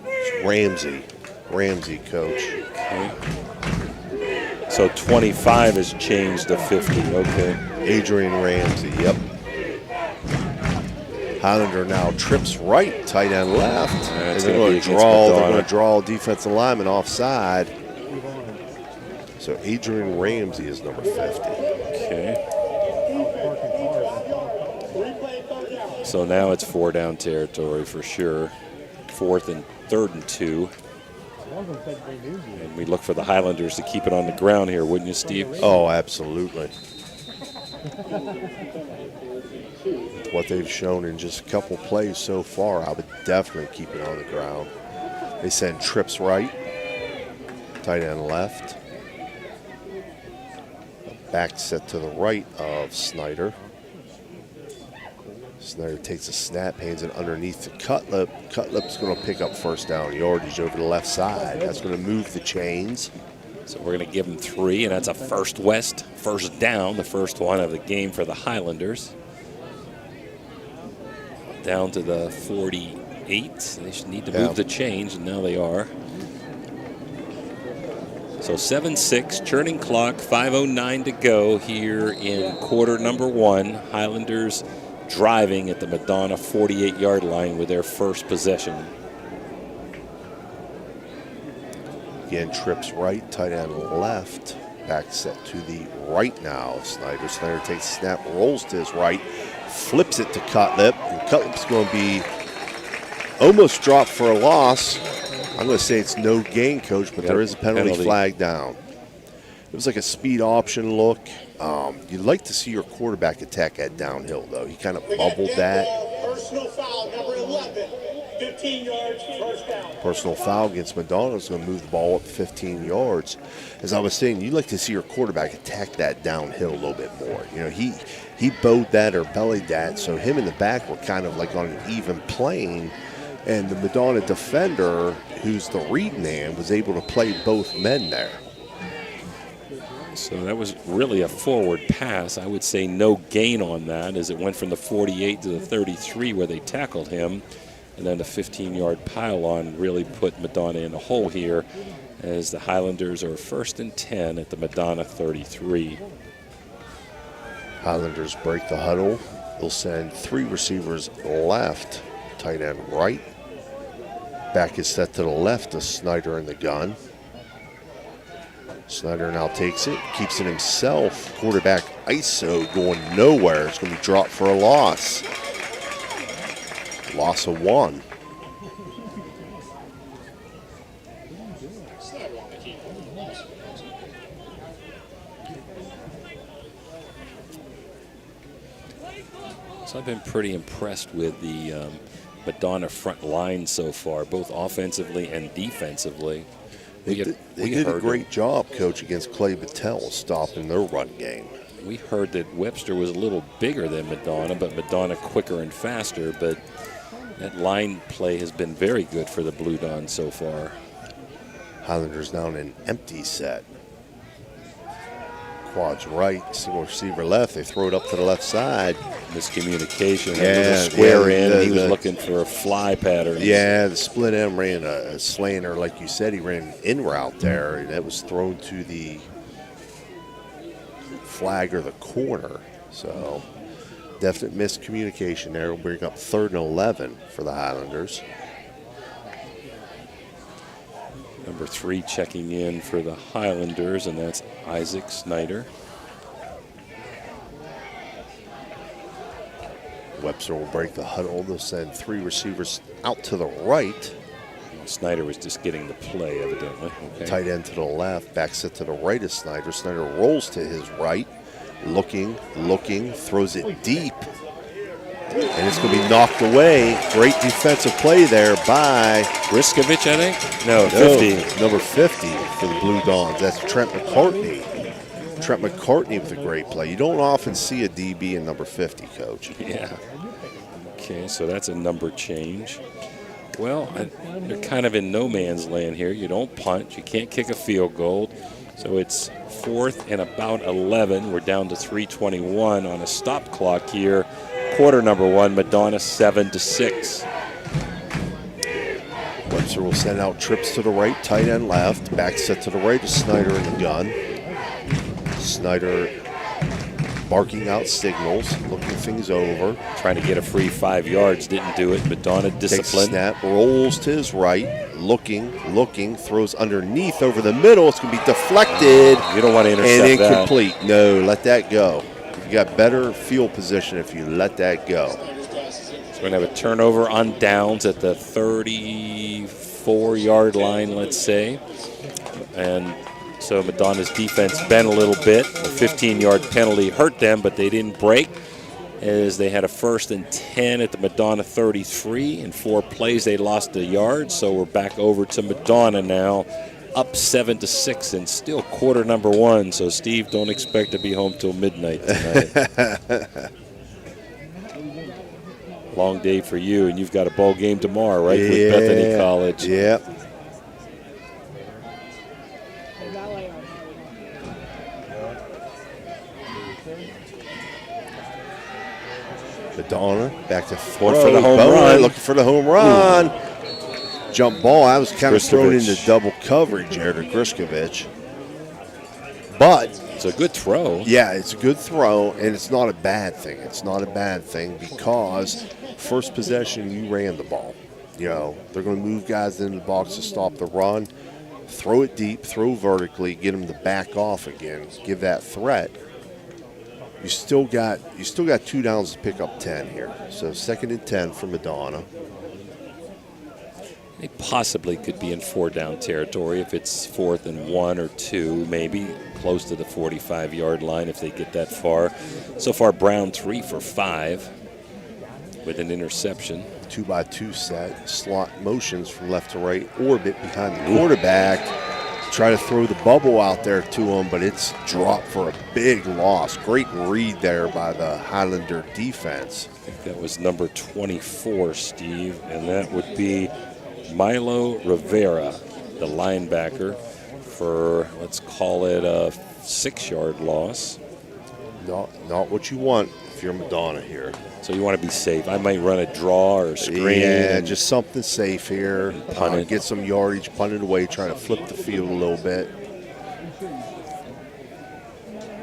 Speaker 4: It's Ramsey, Coach.
Speaker 3: Okay. So 25 has changed to 50. Okay.
Speaker 4: Adrian Ramsey, yep. Highlander now trips right, tight end left. And they're going to draw defensive lineman offside. So Adrian Ramsey is number 50.
Speaker 3: Okay. So now it's 4 down territory for sure. 4th and 3rd and 2. And we look for the Highlanders to keep it on the ground here, wouldn't you, Steve?
Speaker 4: Oh, absolutely. What they've shown in just a couple plays so far, I would definitely keep it on the ground. They send trips right, tight end left. Back set to the right of Snyder. Snyder takes a snap, hands it underneath to Cutlip. Cutlip's going to pick up 1st down yardage over the left side. That's going to move the chains.
Speaker 3: So we're going to give them 3, and that's a first down, the first one of the game for the Highlanders. Down to the 48. They should need to move the chains, and now they are. So 7-6, churning clock, 5:09 to go here in quarter number 1. Highlanders driving at the Madonna 48-yard line with their first possession.
Speaker 4: Again, trips right, tight end left. Back set to the right now. Snyder takes a snap, rolls to his right, flips it to Cutlip, and Cutlip's going to be almost dropped for a loss. I'm going to say it's no gain, Coach, but there is a penalty flag down. It was like a speed option look. You'd like to see your quarterback attack that downhill, though. He kind of bubbled that.
Speaker 12: Personal foul, number 11, 15 yards, first down.
Speaker 4: Personal foul against Madonna is going to move the ball up 15 yards. As I was saying, you'd like to see your quarterback attack that downhill a little bit more. You know, he bowed that or bellied that, so him in the back were kind of like on an even plane. And the Madonna defender, who's the read man, was able to play both men there.
Speaker 3: So that was really a forward pass. I would say no gain on that as it went from the 48 to the 33 where they tackled him. And then the 15-yard pile-on really put Madonna in a hole here as the Highlanders are 1st and 10 at the Madonna 33.
Speaker 4: Highlanders break the huddle. They'll send 3 receivers left, tight end right. Back is set to the left of Snyder in the gun. Snyder now takes it, keeps it himself. Quarterback ISO going nowhere. It's going to be dropped for a loss. Loss of 1.
Speaker 3: So I've been pretty impressed with the Madonna front line so far, both offensively and defensively.
Speaker 4: They did a great job, Coach, against Clay Battelle, stopping their run game.
Speaker 3: We heard that Webster was a little bigger than Madonna, but Madonna quicker and faster. But that line play has been very good for the Blue Dons so far.
Speaker 4: Highlanders now in an empty set. quads right, single receiver left. They throw it up to the left side.
Speaker 3: Miscommunication. A little square in, and he was looking for a fly pattern.
Speaker 4: Yeah, the split end ran a slanter, like you said. He ran an in route there, and that was thrown to the flag or the corner. So definite miscommunication there. We'll bring up 3rd and 11 for the Highlanders.
Speaker 3: Number 3 checking in for the Highlanders, and that's Isaac Snyder.
Speaker 4: Webster will break the huddle. They'll send 3 receivers out to the right.
Speaker 3: Snyder was just getting the play, evidently. Okay.
Speaker 4: Tight end to the left, back set to the right of Snyder. Snyder rolls to his right, looking, throws it deep. And it's going to be knocked away. Great defensive play there by
Speaker 3: Briskovich, I think? No, 50.
Speaker 4: Number 50 for the Blue Dons. That's Trent McCartney. Trent McCartney with a great play. You don't often see a DB in number 50, Coach.
Speaker 3: Yeah. Okay, so that's a number change. Well, they're kind of in no man's land here. You don't punt. You can't kick a field goal. So it's 4th and about 11. We're down to 3:21 on a stop clock here. Quarter number 1, Madonna 7-6.
Speaker 4: Webster will send out trips to the right, tight end left, back set to the right of Snyder in the gun. Snyder barking out signals, looking things over.
Speaker 3: Trying to get a free 5 yards, didn't do it. Madonna discipline.
Speaker 4: Takes a snap, rolls to his right, looking, throws underneath over the middle. It's going to be deflected.
Speaker 3: You don't want to intercept
Speaker 4: and
Speaker 3: that.
Speaker 4: incomplete. No, let that go. You got better field position if you let that go.
Speaker 3: So we're going to have a turnover on downs at the 34-yard line, let's say. And so Madonna's defense bent a little bit. The 15-yard penalty hurt them, but they didn't break, as they had a 1st and 10 at the Madonna 33. In 4 plays, they lost a yard. So we're back over to Madonna now, up 7-6, and still quarter number 1. So, Steve, don't expect to be home till midnight tonight. Long day for you, and you've got a ball game tomorrow, right, with Bethany College.
Speaker 4: Yep. Madonna back to throw.
Speaker 3: For the home run.
Speaker 4: Looking for the home run. Ooh. Jump ball. I was kind of thrown into double coverage there to Griskovich. But
Speaker 3: it's a good throw.
Speaker 4: Yeah, it's a good throw, and it's not a bad thing. It's not a bad thing because first possession, you ran the ball. You know, they're going to move guys into the box to stop the run. Throw it deep, throw vertically, get them to back off again, give that threat. You still got 2 downs to pick up 10 here. So 2nd and 10 for Madonna.
Speaker 3: They possibly could be in 4-down territory if it's 4th and 1 or 2, maybe close to the 45-yard line if they get that far. So far, Brown 3 for 5 with an interception.
Speaker 4: 2x2 set, slot motions from left to right, orbit behind the quarterback. Try to throw the bubble out there to him, but it's dropped for a big loss. Great read there by the Highlander defense.
Speaker 3: I think that was number 24, Steve, and that would be Milo Rivera, the linebacker, for, let's call it a 6-yard loss.
Speaker 4: Not what you want if you're Madonna here.
Speaker 3: So you want to be safe. I might run a draw or a screen.
Speaker 4: Yeah, just something safe here. Get some yardage, punt it away, try to flip the field a little bit.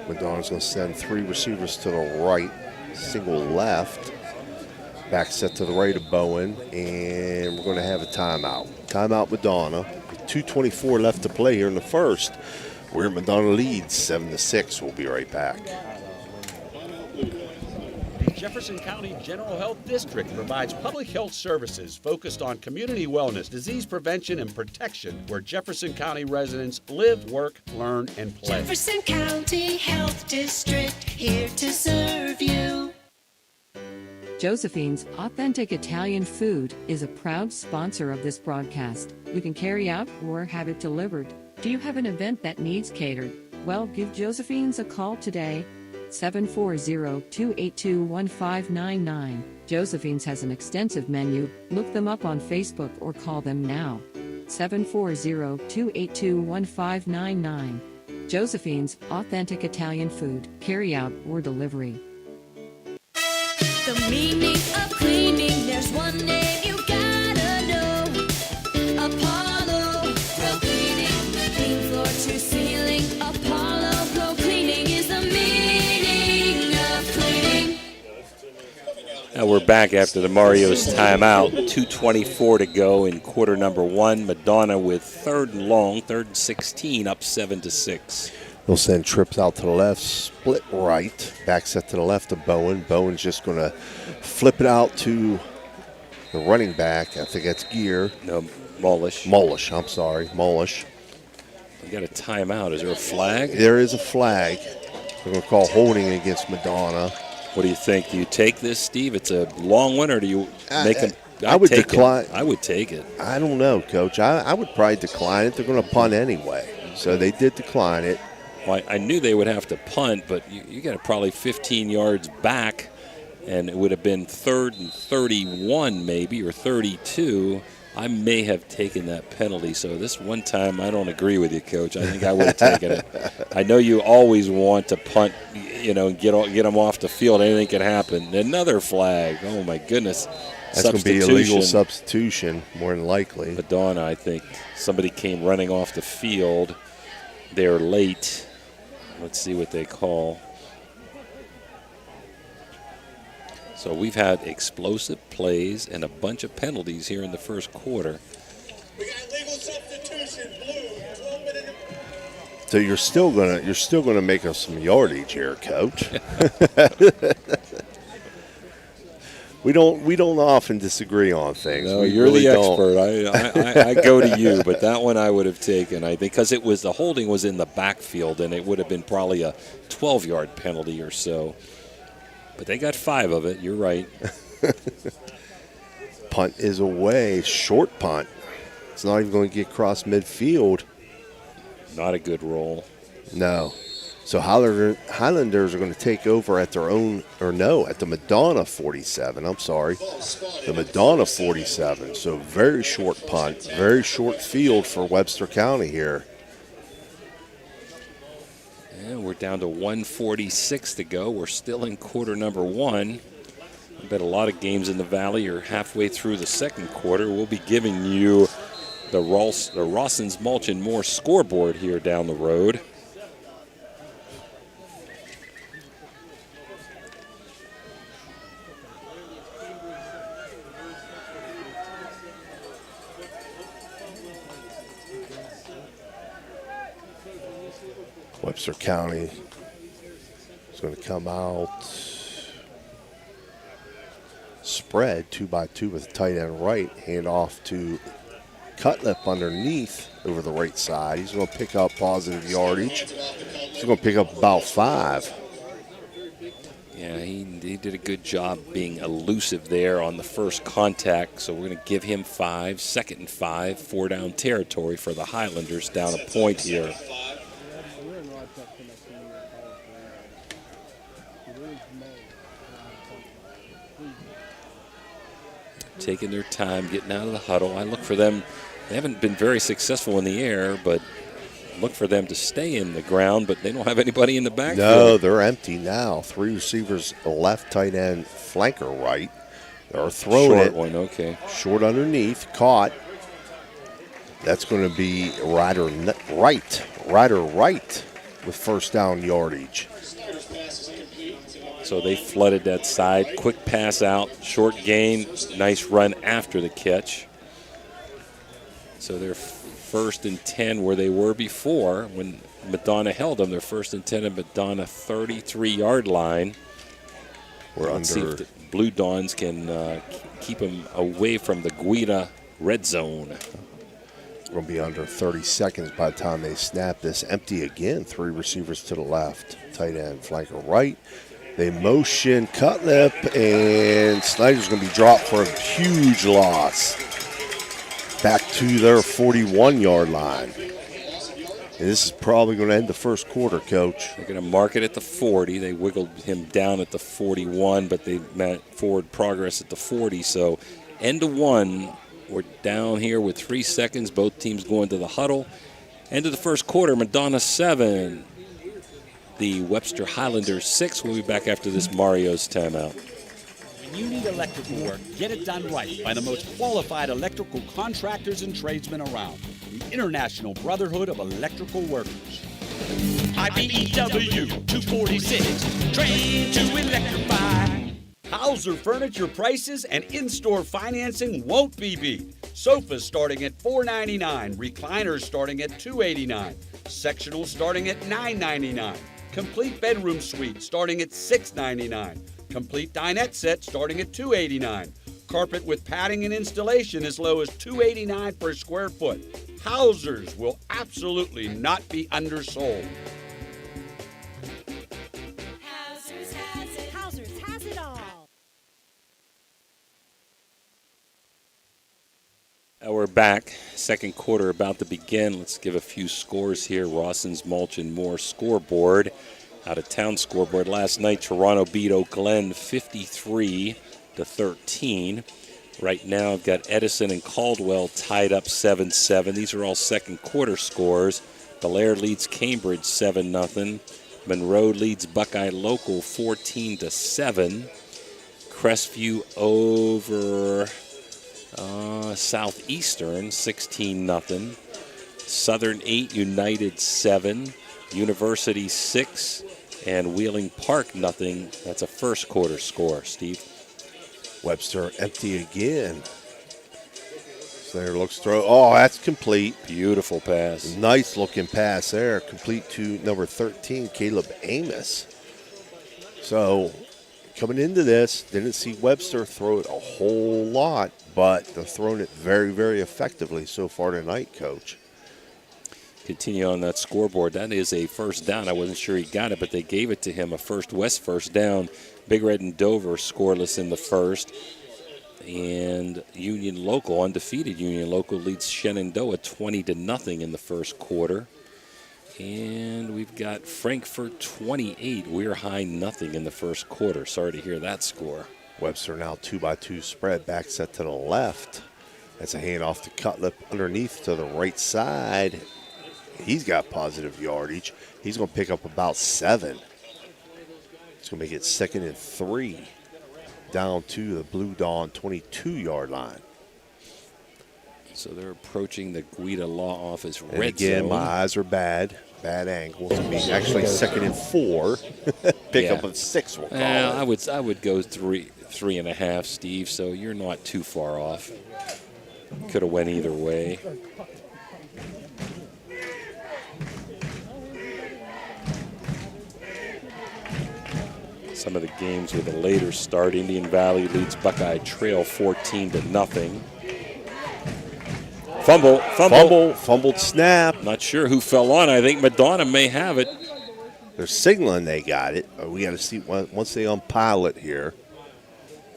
Speaker 4: Madonna's going to send 3 receivers to the right, single left. Back set to the right of Bowen, and we're going to have a timeout. Timeout Madonna. 2:24 left to play here in the first. Where Madonna leads 7-6. We'll be right back.
Speaker 9: The Jefferson County General Health District provides public health services focused on community wellness, disease prevention, and protection, where Jefferson County residents live, work, learn, and play.
Speaker 13: Jefferson County Health District, here to serve you.
Speaker 14: Josephine's Authentic Italian Food is a proud sponsor of this broadcast. You can carry out or have it delivered. Do you have an event that needs catered? Well, give Josephine's a call today. 740-282-1599. Josephine's has an extensive menu. Look them up on Facebook or call them now. 740-282-1599. Josephine's authentic Italian food, carry out or delivery.
Speaker 13: The meaning of cleaning, there's one name you gotta know. Apollo Pro Cleaning. Clean floor to ceiling. Apollo Pro Cleaning is the meaning of cleaning.
Speaker 3: Now we're back after the Mario's timeout. 2:24 to go in quarter number one. Madonna with third and long, 3rd and 16, up 7-6.
Speaker 4: They'll send trips out to the left, split right, back set to the left of Bowen. Bowen's just going to flip it out to the running back. I think that's Gear.
Speaker 3: No, Mullish.
Speaker 4: Mullish, I'm sorry, Mullish.
Speaker 3: We got a timeout. Is there a flag?
Speaker 4: There is a flag. We're going to call holding against Madonna.
Speaker 3: What do you think? Do you take this, Steve? It's a long one, or do you make him?
Speaker 4: I would decline.
Speaker 3: I would take it.
Speaker 4: I don't know, Coach. I would probably decline it. They're going to punt anyway. So they did decline it.
Speaker 3: Well, I knew they would have to punt, but you got probably 15 yards back, and it would have been 3rd and 31 maybe, or 32. I may have taken that penalty. So this one time, I don't agree with you, Coach. I think I would have taken it. I know you always want to punt, and get them off the field. Anything can happen. Another flag. Oh, my goodness.
Speaker 4: That's going to be illegal substitution, more than likely.
Speaker 3: Madonna, I think somebody came running off the field. They're late. Let's see what they call. So we've had explosive plays and a bunch of penalties here in the first quarter.
Speaker 12: We got legal substitution, blue, 12 minutes.
Speaker 4: So you're still gonna make us some yardage here, Coach. We don't often disagree on things.
Speaker 3: No,
Speaker 4: we
Speaker 3: you're
Speaker 4: really
Speaker 3: the
Speaker 4: don't.
Speaker 3: expert. I go to you, but that one I would have taken. I think because the holding was in the backfield, and it would have been probably a 12-yard penalty or so. But they got 5 of it. You're right.
Speaker 4: Punt is away. Short punt. It's not even going to get across midfield.
Speaker 3: Not a good roll.
Speaker 4: No. So Highlanders are going to take over at their own, at the Madonna 47. I'm sorry. The Madonna 47. So very short punt, very short field for Webster County here.
Speaker 3: And we're down to 1:46 to go. We're still in quarter number one. I bet a lot of games in the Valley are halfway through the second quarter. We'll be giving you the Rawson's Mulch and More scoreboard here down the road.
Speaker 4: Webster County is going to come out spread 2-by-2 with tight end right, hand off to Cutlip underneath over the right side. He's going to pick up positive yardage. He's going to pick up about 5.
Speaker 3: Yeah, he did a good job being elusive there on the first contact. So we're going to give him 5, 2nd and 5, 4-down territory for the Highlanders down a point here. Taking their time, getting out of the huddle. I look for them. They haven't been very successful in the air, but look for them to stay in the ground, but they don't have anybody in the backfield.
Speaker 4: No, they're empty now. 3 receivers left, tight end, flanker right. They're throwing
Speaker 3: Short
Speaker 4: it.
Speaker 3: one, okay.
Speaker 4: Short underneath, caught. That's going to be Ryder right with first down yardage.
Speaker 3: So they flooded that side. Quick pass out, short gain, nice run after the catch. So they're 1st and 10 where they were before when Madonna held them. They're 1st and 10 at Madonna 33-yard line. Let's see if the Blue Dawns can keep them away from the Guida red zone.
Speaker 4: Going to be under 30 seconds by the time they snap this. Empty again, 3 receivers to the left. Tight end, flanker right. They motion Cutlip, and Snyder's going to be dropped for a huge loss. Back to their 41-yard line. And this is probably going to end the first quarter, Coach.
Speaker 3: They're going to mark it at the 40. They wiggled him down at the 41, but they made forward progress at the 40. So end of one. We're down here with 3 seconds. Both teams going to the huddle. End of the first quarter, Madonna 7. The Webster Highlanders 6. We'll be back after this Mario's timeout.
Speaker 9: When you need electrical work, get it done right by the most qualified electrical contractors and tradesmen around. The International Brotherhood of Electrical Workers. IBEW 246, trained to electrify. Hauser Furniture prices and in-store financing won't be beat. Sofas starting at $4.99, recliners starting at $2.89, sectionals starting at $9.99, complete bedroom suite starting at $6.99, complete dinette set starting at $2.89, carpet with padding and installation as low as $2.89 per square foot. Hausers will absolutely not be undersold.
Speaker 13: Hauser's has it. Hauser's has it all.
Speaker 3: We're back. Second quarter about to begin. Let's give a few scores here. Rawson's Mulch and Moore scoreboard. Out of town scoreboard. Last night, Toronto beat Oak Glen 53-13. Right now, I've got Edison and Caldwell tied up 7-7. These are all second quarter scores. Belair leads Cambridge 7-0. Monroe leads Buckeye Local 14-7. Crestview over Southeastern 16-0. Southern 8, United 7, University 6, and Wheeling Park 0. That's a first quarter score, Steve.
Speaker 4: Webster empty again. Center looks throw. Oh, that's complete.
Speaker 3: Beautiful pass.
Speaker 4: Nice looking pass there. Complete to number 13, Caleb Amos. So coming into this, didn't see Webster throw it a whole lot, but they're throwing it very, very effectively so far tonight, Coach.
Speaker 3: Continue on that scoreboard. That is a first down. I wasn't sure he got it, but they gave it to him. A West first down. Big Red and Dover scoreless in the first. And Union Local, undefeated Union Local, leads Shenandoah 20-0 in the first quarter. And we've got Frankfurt 28, Weir High 0 in the first quarter. Sorry to hear that score.
Speaker 4: Webster now 2-by-2 spread, back set to the left. That's a handoff to Cutlip underneath to the right side. He's got positive yardage. He's going to pick up about 7. It's going to make it 2nd and 3. Down to the Blue Dawn 22-yard line.
Speaker 3: So they're approaching the Guida Law Office
Speaker 4: And
Speaker 3: red
Speaker 4: again,
Speaker 3: zone.
Speaker 4: my eyes are bad. Bad angle. It's going to be actually 2nd and 4. Pick up of 6, we'll call it.
Speaker 3: I would go 3.5, Steve, so you're not too far off. Could have went either way. Some of the games with a later start. Indian Valley leads Buckeye Trail 14-0. Fumbled
Speaker 4: snap.
Speaker 3: Not sure who fell on. I think Madonna may have it.
Speaker 4: They're signaling they got it. We got to see once they unpile it here.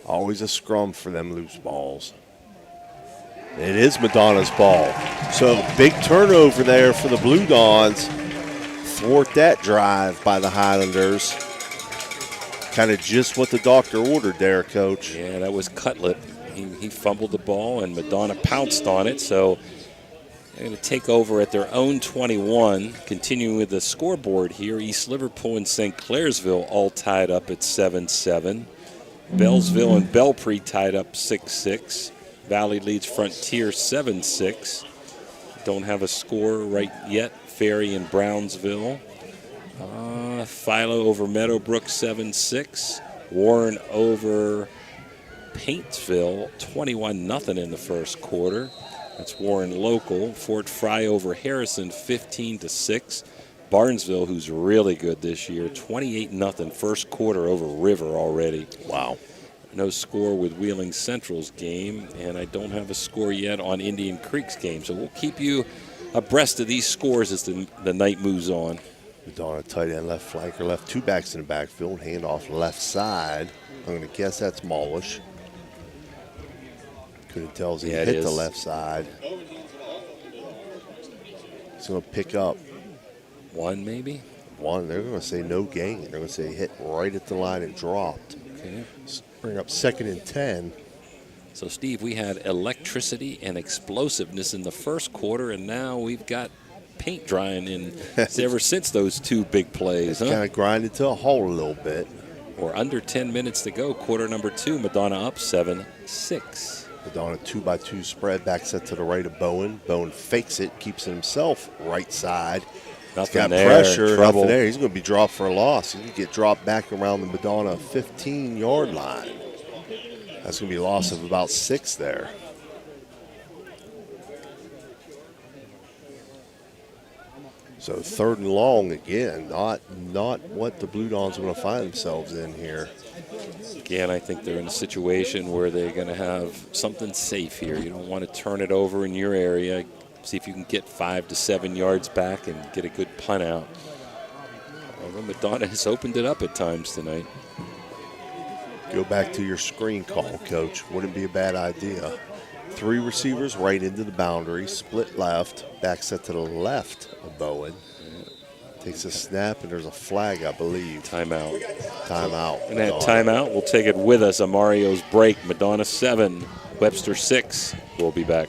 Speaker 4: Always a scrum for them loose balls. It is Madonna's ball. So big turnover there for the Blue Dawns. Thwart that drive by the Highlanders. Kind of just what the doctor ordered there, Coach.
Speaker 3: Yeah, that was Cutlip. He fumbled the ball, and Madonna pounced on it. So they're going to take over at their own 21. Continuing with the scoreboard here, East Liverpool and St. Clairsville all tied up at 7-7. Bellsville and Belpre tied up 6-6. Valley leads Frontier 7-6. Don't have a score right yet. Ferry and Brownsville. Philo over Meadowbrook 7-6. Warren over Paintsville 21-0 in the first quarter. That's Warren local. Fort Fry over Harrison 15-6. Barnesville, who's really good this year, 28-0 first quarter over River already.
Speaker 4: Wow.
Speaker 3: No score with Wheeling Central's game, and I don't have a score yet on Indian Creek's game. So we'll keep you abreast of these scores as the night moves on.
Speaker 4: Madonna tight end, left flanker, left 2 backs in the backfield, handoff left side. I'm going to guess that's Malish. Couldn't tell as he hit the left side. He's going to pick up
Speaker 3: 1 maybe?
Speaker 4: 1. They're going to say no gain. They're going to say hit right at the line and dropped.
Speaker 3: Okay.
Speaker 4: Bring up 2nd and 10.
Speaker 3: So, Steve, we had electricity and explosiveness in the first quarter, and now we've got paint drying in ever since those two big plays.
Speaker 4: It's kind of grinded to a halt a little bit.
Speaker 3: Or under 10 minutes to go, quarter number 2, Madonna up 7-6.
Speaker 4: Madonna 2x2 spread, back set to the right of Bowen. Bowen fakes it, keeps it himself right side.
Speaker 3: Nothing
Speaker 4: He's got
Speaker 3: there,
Speaker 4: pressure,
Speaker 3: trouble.
Speaker 4: nothing there. He's going to be dropped for a loss. He's going to get dropped back around the Madonna 15-yard line. That's going to be a loss of about 6 there. So 3rd and long again, not what the Blue Dons are going to find themselves in here.
Speaker 3: Again, I think they're in a situation where they're going to have something safe here. You don't want to turn it over in your area. See if you can get 5 to 7 yards back and get a good punt out. Although Madonna has opened it up at times tonight.
Speaker 4: Go back to your screen call, Coach. Wouldn't be a bad idea. 3 receivers right into the boundary, split left, back set to the left of Bowen. Takes a snap, and there's a flag, I believe.
Speaker 3: Timeout.
Speaker 4: Timeout.
Speaker 3: And that timeout, we'll take it with us. Mario's break. Madonna 7, Webster 6. We'll be back.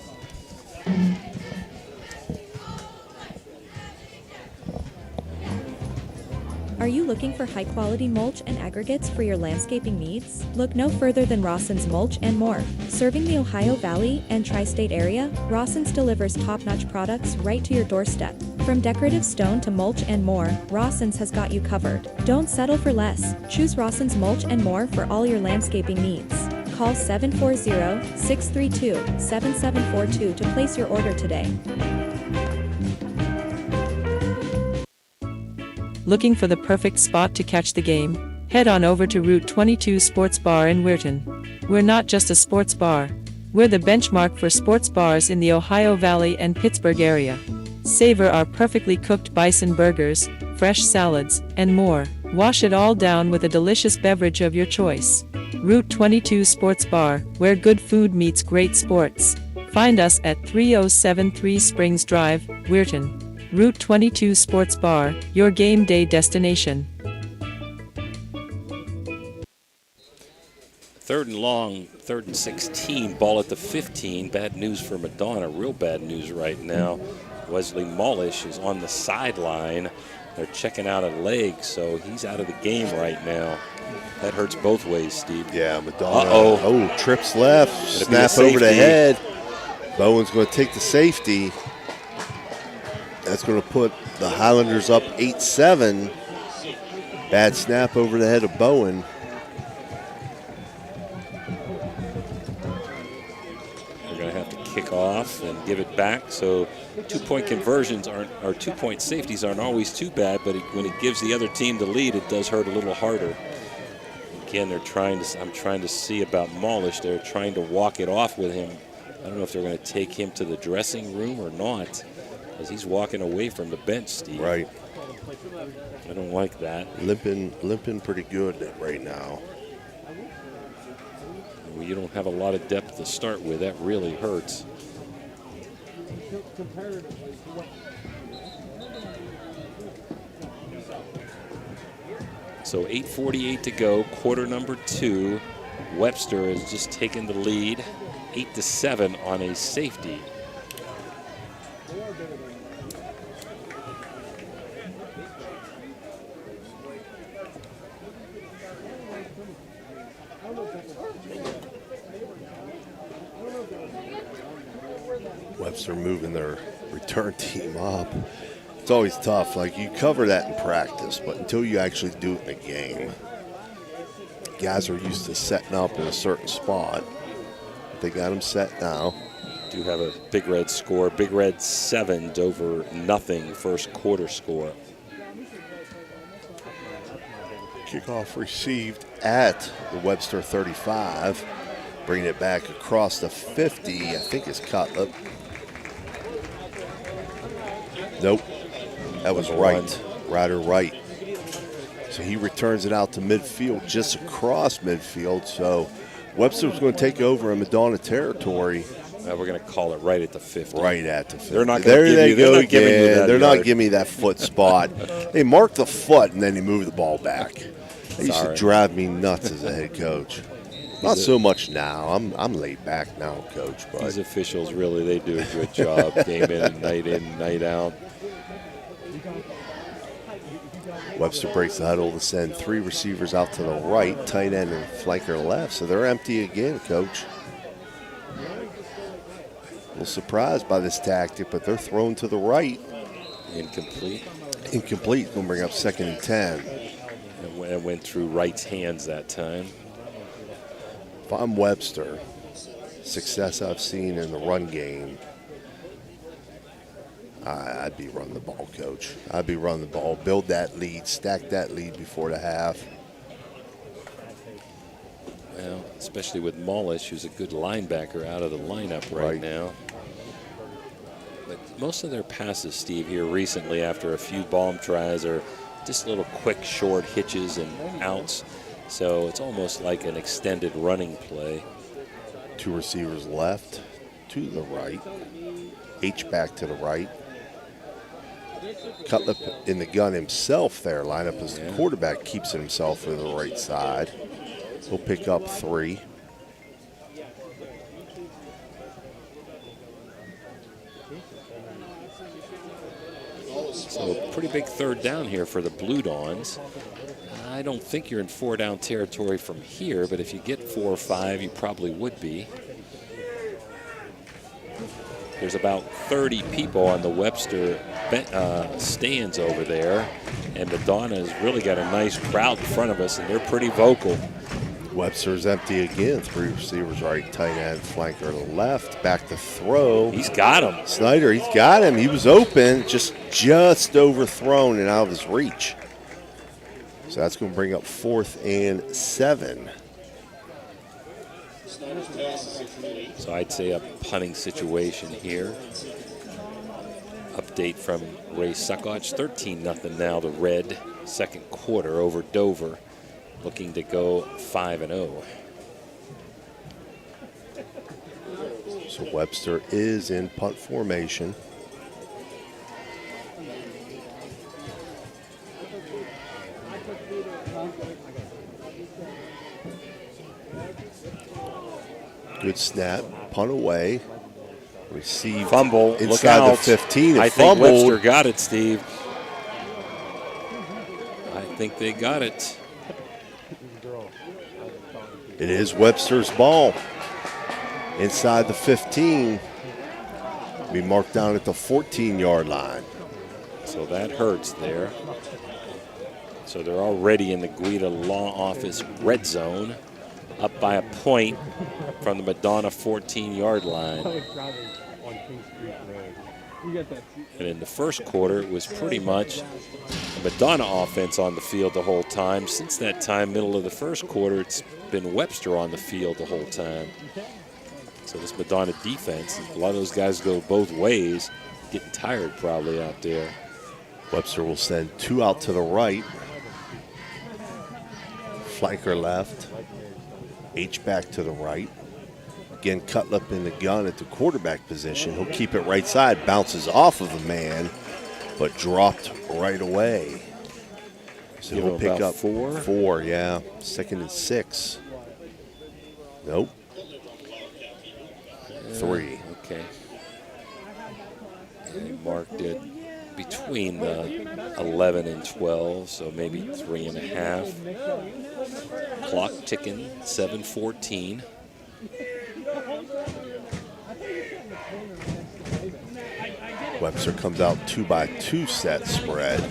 Speaker 15: Are you looking for high-quality mulch and aggregates for your landscaping needs? Look no further than Rawson's Mulch and More. Serving the Ohio Valley and Tri-State area, Rawson's delivers top-notch products right to your doorstep. From decorative stone to mulch and more, Rawson's has got you covered. Don't settle for less. Choose Rawson's Mulch and More for all your landscaping needs. Call 740-632-7742 to place your order today.
Speaker 16: Looking for the perfect spot to catch the game? Head on over to Route 22 Sports Bar in Weirton. We're not just a sports bar. We're the benchmark for sports bars in the Ohio Valley and Pittsburgh area. Savor our perfectly cooked bison burgers, fresh salads, and more. Wash it all down with a delicious beverage of your choice. Route 22 Sports Bar, where good food meets great sports. Find us at 3073 Springs Drive, Weirton. Route 22 Sports Bar, your game day destination.
Speaker 3: 3rd and long, 3rd and 16, ball at the 15. Bad news for Madonna, real bad news right now. Wesley Molish is on the sideline. They're checking out a leg, so he's out of the game right now. That hurts both ways, Steve.
Speaker 4: Yeah, Madonna. Oh, trips left, snap over the head. Bowen's going to take the safety. That's going to put the Highlanders up 8-7. Bad snap over the head of Bowen.
Speaker 3: They're going to have to kick off and give it back. So 2-point conversions aren't, or 2-point safeties aren't always too bad, but when it gives the other team the lead, it does hurt a little harder. Again, I'm trying to see about Molish. They're trying to walk it off with him. I don't know if they're going to take him to the dressing room or not, because he's walking away from the bench, Steve.
Speaker 4: Right.
Speaker 3: I don't like that.
Speaker 4: Limping pretty good right now.
Speaker 3: Well, you don't have a lot of depth to start with. That really hurts. So 8:48 to go, quarter number 2. Webster has just taken the lead, 8-7 on a safety.
Speaker 4: Webster moving their return team up. It's always tough. Like, you cover that in practice, but until you actually do it in a game, guys are used to setting up in a certain spot. They got them set now.
Speaker 3: Do have a Big Red score. Big Red 7 over nothing, first quarter score.
Speaker 4: Kickoff received at the Webster 35. Bringing it back across the 50. I think it's caught up. Nope. That was right. Ryder Wright. So he returns it out to midfield, just across midfield. So Webster's going to take over in Madonna territory.
Speaker 3: Now we're going to call it right at the 50.
Speaker 4: Right at the 50.
Speaker 3: They're not going to give you, they're not giving you that
Speaker 4: They're
Speaker 3: yard.
Speaker 4: not giving me that foot spot. They mark the foot, and then they move the ball back. They used to drive me nuts as a head coach. Not so much now. I'm laid back now, Coach. But
Speaker 3: these officials, really, they do a good job. Game in, night out.
Speaker 4: Webster breaks the huddle to send 3 receivers out to the right, tight end and flanker left. So they're empty again, Coach. A little surprised by this tactic, but they're thrown to the right.
Speaker 3: Incomplete.
Speaker 4: Incomplete. Going to bring up 2nd and 10.
Speaker 3: And it went through Wright's hands that time.
Speaker 4: If I'm Webster, success I've seen in the run game, I'd be running the ball, Coach. I'd be running the ball, build that lead, stack that lead before the half.
Speaker 3: Well, especially with Mullish, who's a good linebacker out of the lineup right now. But most of their passes, Steve, here recently after a few bomb tries are just little quick, short hitches and outs. So it's almost like an extended running play.
Speaker 4: 2 receivers left, to the right. H back to the right. Cutlip in the gun himself there. Line up as the quarterback, keeps it himself to the right side. He'll pick up 3.
Speaker 3: So pretty big 3rd down here for the Blue Dawns. I don't think you're in 4-down territory from here, but if you get 4 or 5, you probably would be. There's about 30 people on the Webster stands over there, and Madonna has really got a nice crowd in front of us, and they're pretty vocal.
Speaker 4: Webster's empty again. 3 receivers right, tight end, flanker to the left, back to throw.
Speaker 3: He's got him.
Speaker 4: Snyder, he's got him. He was open, just overthrown and out of his reach. So that's going to bring up 4th and 7.
Speaker 3: So I'd say a punting situation here. Update from Ray Suckoch, 13-0 now the Red, 2nd quarter over Dover, looking to go 5-0.
Speaker 4: So Webster is in punt formation. Good snap, punt away. Receive
Speaker 3: fumble
Speaker 4: inside the 15.
Speaker 3: I think Webster got it, Steve. I think they got it.
Speaker 4: It is Webster's ball. Inside the 15. Be marked down at the 14-yard line.
Speaker 3: So that hurts there. So they're already in the Guida Law Office red zone, up by a point from the Madonna 14-yard line. And in the first quarter, it was pretty much the Madonna offense on the field the whole time. Since that time, middle of the first quarter, it's been Webster on the field the whole time. So this Madonna defense, a lot of those guys go both ways, getting tired probably out there.
Speaker 4: Webster will send 2 out to the right. Flanker left. H back to the right. Again, Cutlip in the gun at the quarterback position. He'll keep it right side. Bounces off of a man, but dropped right away. So he'll pick up
Speaker 3: 4.
Speaker 4: 4, yeah. 2nd and 6. Nope. 3.
Speaker 3: Okay. And he marked it between the 11 and 12, so maybe 3.5. Clock ticking, 7:14.
Speaker 4: Webster comes out 2-by-2 set spread.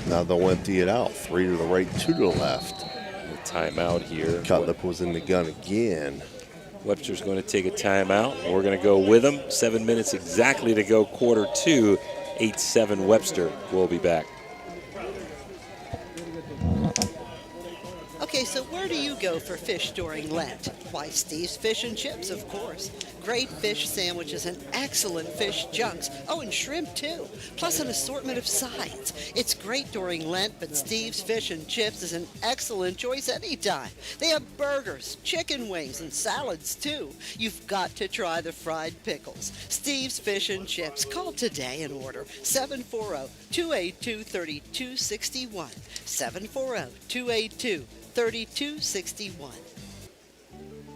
Speaker 4: Now they'll empty it out. 3 to the right, 2 to the left.
Speaker 3: Timeout here.
Speaker 4: Cutlip was in the gun again.
Speaker 3: Webster's going to take a timeout. We're going to go with him. 7 minutes exactly to go, quarter 2. 8-7 Webster. We'll be back.
Speaker 10: Okay, so where do you go for fish during Lent? Why, Steve's Fish and Chips, of course. Great fish sandwiches and excellent fish junks. Oh, and shrimp, too. Plus an assortment of sides. It's great during Lent, but Steve's Fish and Chips is an excellent choice anytime. They have burgers, chicken wings, and salads, too. You've got to try the fried pickles. Steve's Fish and Chips. Call today and order 740-282-3261. 740-282-3261.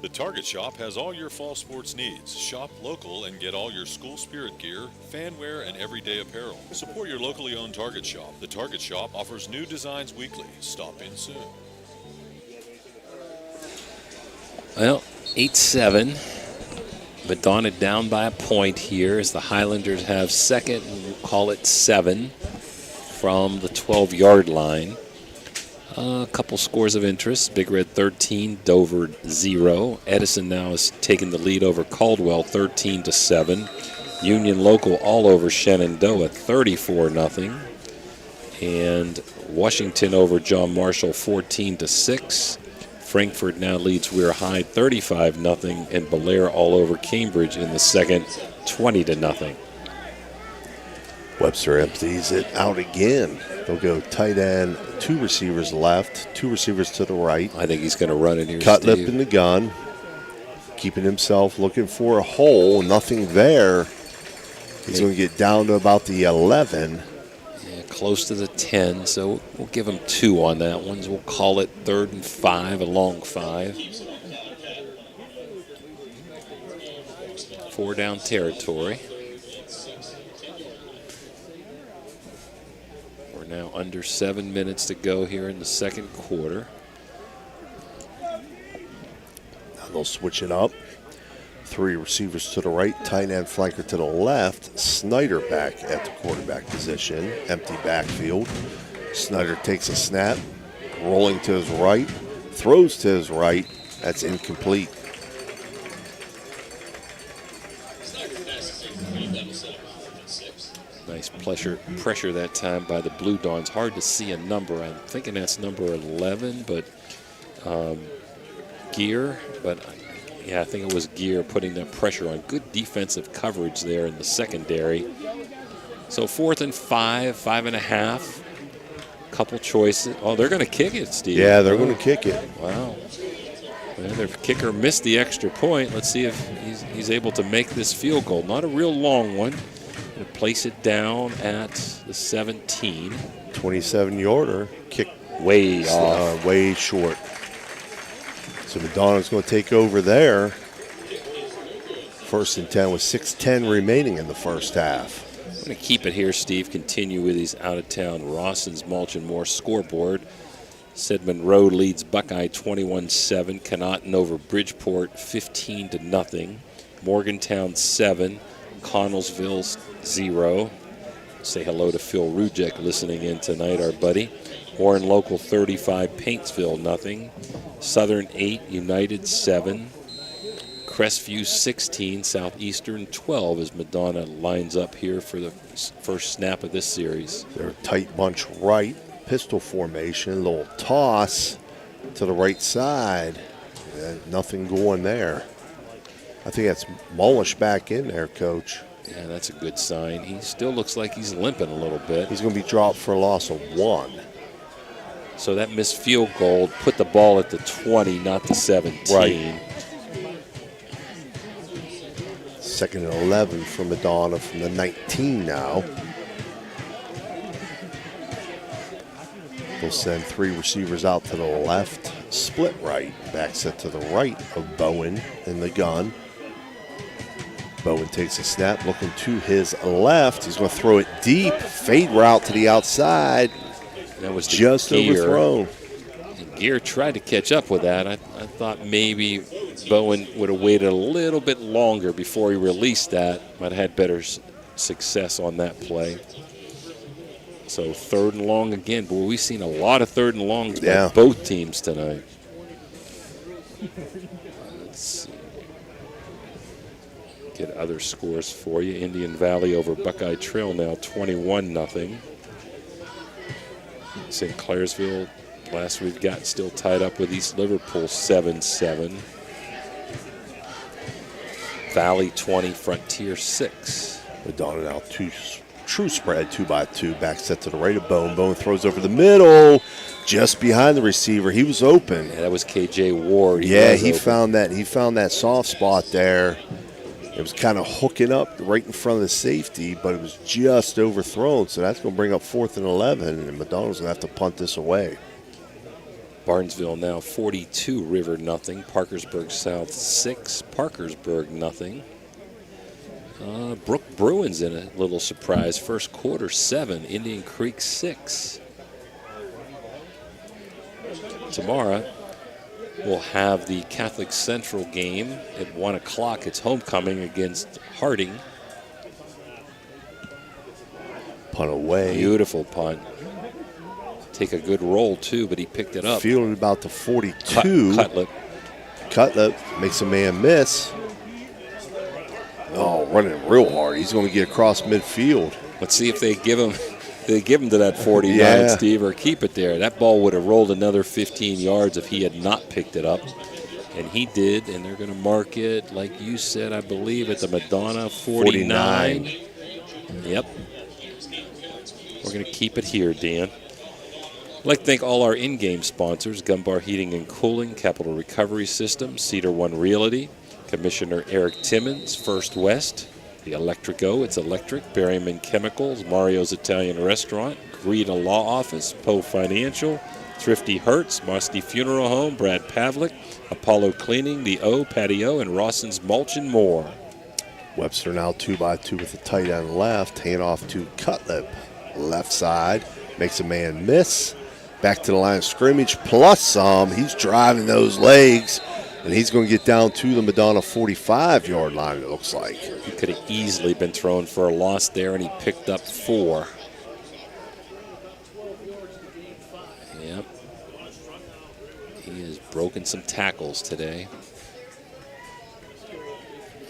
Speaker 17: The Target Shop has all your fall sports needs. Shop local and get all your school spirit gear, fan wear, and everyday apparel. Support your locally owned Target Shop. The Target Shop offers new designs weekly. Stop in soon.
Speaker 3: Well, 8-7. Madonna down by a point here as the Highlanders have second, and we'll call it 7 from the 12-yard line. A couple scores of interest. Big Red 13, Dover 0. Edison now has taken the lead over Caldwell 13-7. Union Local all over Shenandoah 34-0. And Washington over John Marshall 14-6. Frankfurt now leads Weir High 35-0, and Belair all over Cambridge in the second 20-0.
Speaker 4: Webster empties it out again. They'll go tight end, 2 receivers left, 2 receivers to the right.
Speaker 3: I think he's going to run it here,
Speaker 4: Cutlip
Speaker 3: Steve.
Speaker 4: in the gun, keeping himself looking for a hole. Nothing there. He's going to get down to about the 11.
Speaker 3: Close to the 10, so we'll give him 2 on that one. We'll call it 3rd and 5, a long 5. 4 down territory. We're now under 7 minutes to go here in the second quarter.
Speaker 4: Now they'll switch it up. 3 receivers to the right, tight end flanker to the left. Snyder back at the quarterback position. Empty backfield. Snyder takes a snap, rolling to his right, throws to his right. That's incomplete.
Speaker 3: Nice pressure that time by the Blue Dawns. Hard to see a number. I'm thinking that's number 11, but Gear. But yeah, I think it was Gear putting that pressure on. Good defensive coverage there in the secondary. So 4th and 5, 5.5. Couple choices. Oh, they're going to kick it, Steve.
Speaker 4: Yeah, they're going to kick it.
Speaker 3: Wow. Well, their kicker missed the extra point. Let's see if he's able to make this field goal. Not a real long one. Going to place it down at the 17.
Speaker 4: 27-yarder. Kick
Speaker 3: way off.
Speaker 4: Way short. So Madonna's going to take over there. 1st and 10 with 6:10 remaining in the first half.
Speaker 3: I'm going to keep it here, Steve. Continue with these out-of-town Rawson's Mulch and More scoreboard. Sedmond Road leads Buckeye 21-7. Connaughton over Bridgeport 15-0. Morgantown 7. Connellsville 0. Say hello to Phil Rujek listening in tonight, our buddy. Warren Local 35, Paintsville 0. Southern 8, United 7. Crestview 16, Southeastern 12 as Madonna lines up here for the first snap of this series.
Speaker 4: They're a tight bunch right, pistol formation, little toss to the right side. Nothing going there. I think that's Mullish back in there, Coach.
Speaker 3: Yeah, that's a good sign. He still looks like he's limping a little bit.
Speaker 4: He's going to be dropped for a loss of 1.
Speaker 3: So that missed field goal put the ball at the 20, not the 17.
Speaker 4: Right. 2nd and 11 for Madonna from the 19 now. They'll send 3 receivers out to the left, split right, back set to the right of Bowen in the gun. Bowen takes a snap, looking to his left. He's going to throw it deep, fade route to the outside.
Speaker 3: That was
Speaker 4: just overthrown.
Speaker 3: Gear tried to catch up with that. I thought maybe Bowen would have waited a little bit longer before he released that. Might have had better success on that play. So 3rd and long again. Boy, we've seen a lot of 3rd and longs by both teams tonight. Let's see. Get other scores for you. Indian Valley over Buckeye Trail now 21-0. St. Clairsville, last we've got still tied up with East Liverpool 7-7. Valley 20, Frontier 6.
Speaker 4: Madonna now true spread, 2x2, back set to the right of Bone. Bone throws over the middle, just behind the receiver. He was open.
Speaker 3: Yeah, that was KJ Ward.
Speaker 4: He found that. He found that soft spot there. It was kind of hooking up right in front of the safety, but it was just overthrown. So that's going to bring up 4th and 11, and Madonna's going to have to punt this away.
Speaker 3: Barnesville now 42, River nothing. Parkersburg South 6, Parkersburg nothing. Brook Bruins in a little surprise. First quarter 7, Indian Creek 6. Tomorrow we'll have the Catholic Central game at 1 o'clock. It's homecoming against Harding.
Speaker 4: Punt away.
Speaker 3: Beautiful punt. Take a good roll, too, but he picked it up.
Speaker 4: Fielded about the 42. Cutlip makes a man miss. Oh, running real hard. He's going to get across midfield.
Speaker 3: Let's see if they give him to that 49,
Speaker 4: Yeah.
Speaker 3: Steve, or keep it there. That ball would have rolled another 15 yards if he had not picked it up. And he did, and they're going to mark it, like you said, I believe, at the Madonna 49. Yep. We're going to keep it here, Dan. I'd like to thank all our in-game sponsors, Gumbar Heating and Cooling, Capital Recovery System, Cedar One Realty, Commissioner Eric Timmons, First West, the Electrico, it's electric, Berryman Chemicals, Mario's Italian Restaurant, Greta Law Office, Poe Financial, Thrifty Hertz, Musty Funeral Home, Brad Pavlik, Apollo Cleaning, The O, Patio, and Rawson's Mulch and more.
Speaker 4: Webster now 2x2 with the tight end left. Hand off to Cutlip. Left side. Makes a man miss. Back to the line of scrimmage plus some. He's driving those legs. And he's going to get down to the Madonna 45-yard line, it looks like.
Speaker 3: He could have easily been thrown for a loss there, and he picked up 4. Yep. He has broken some tackles today.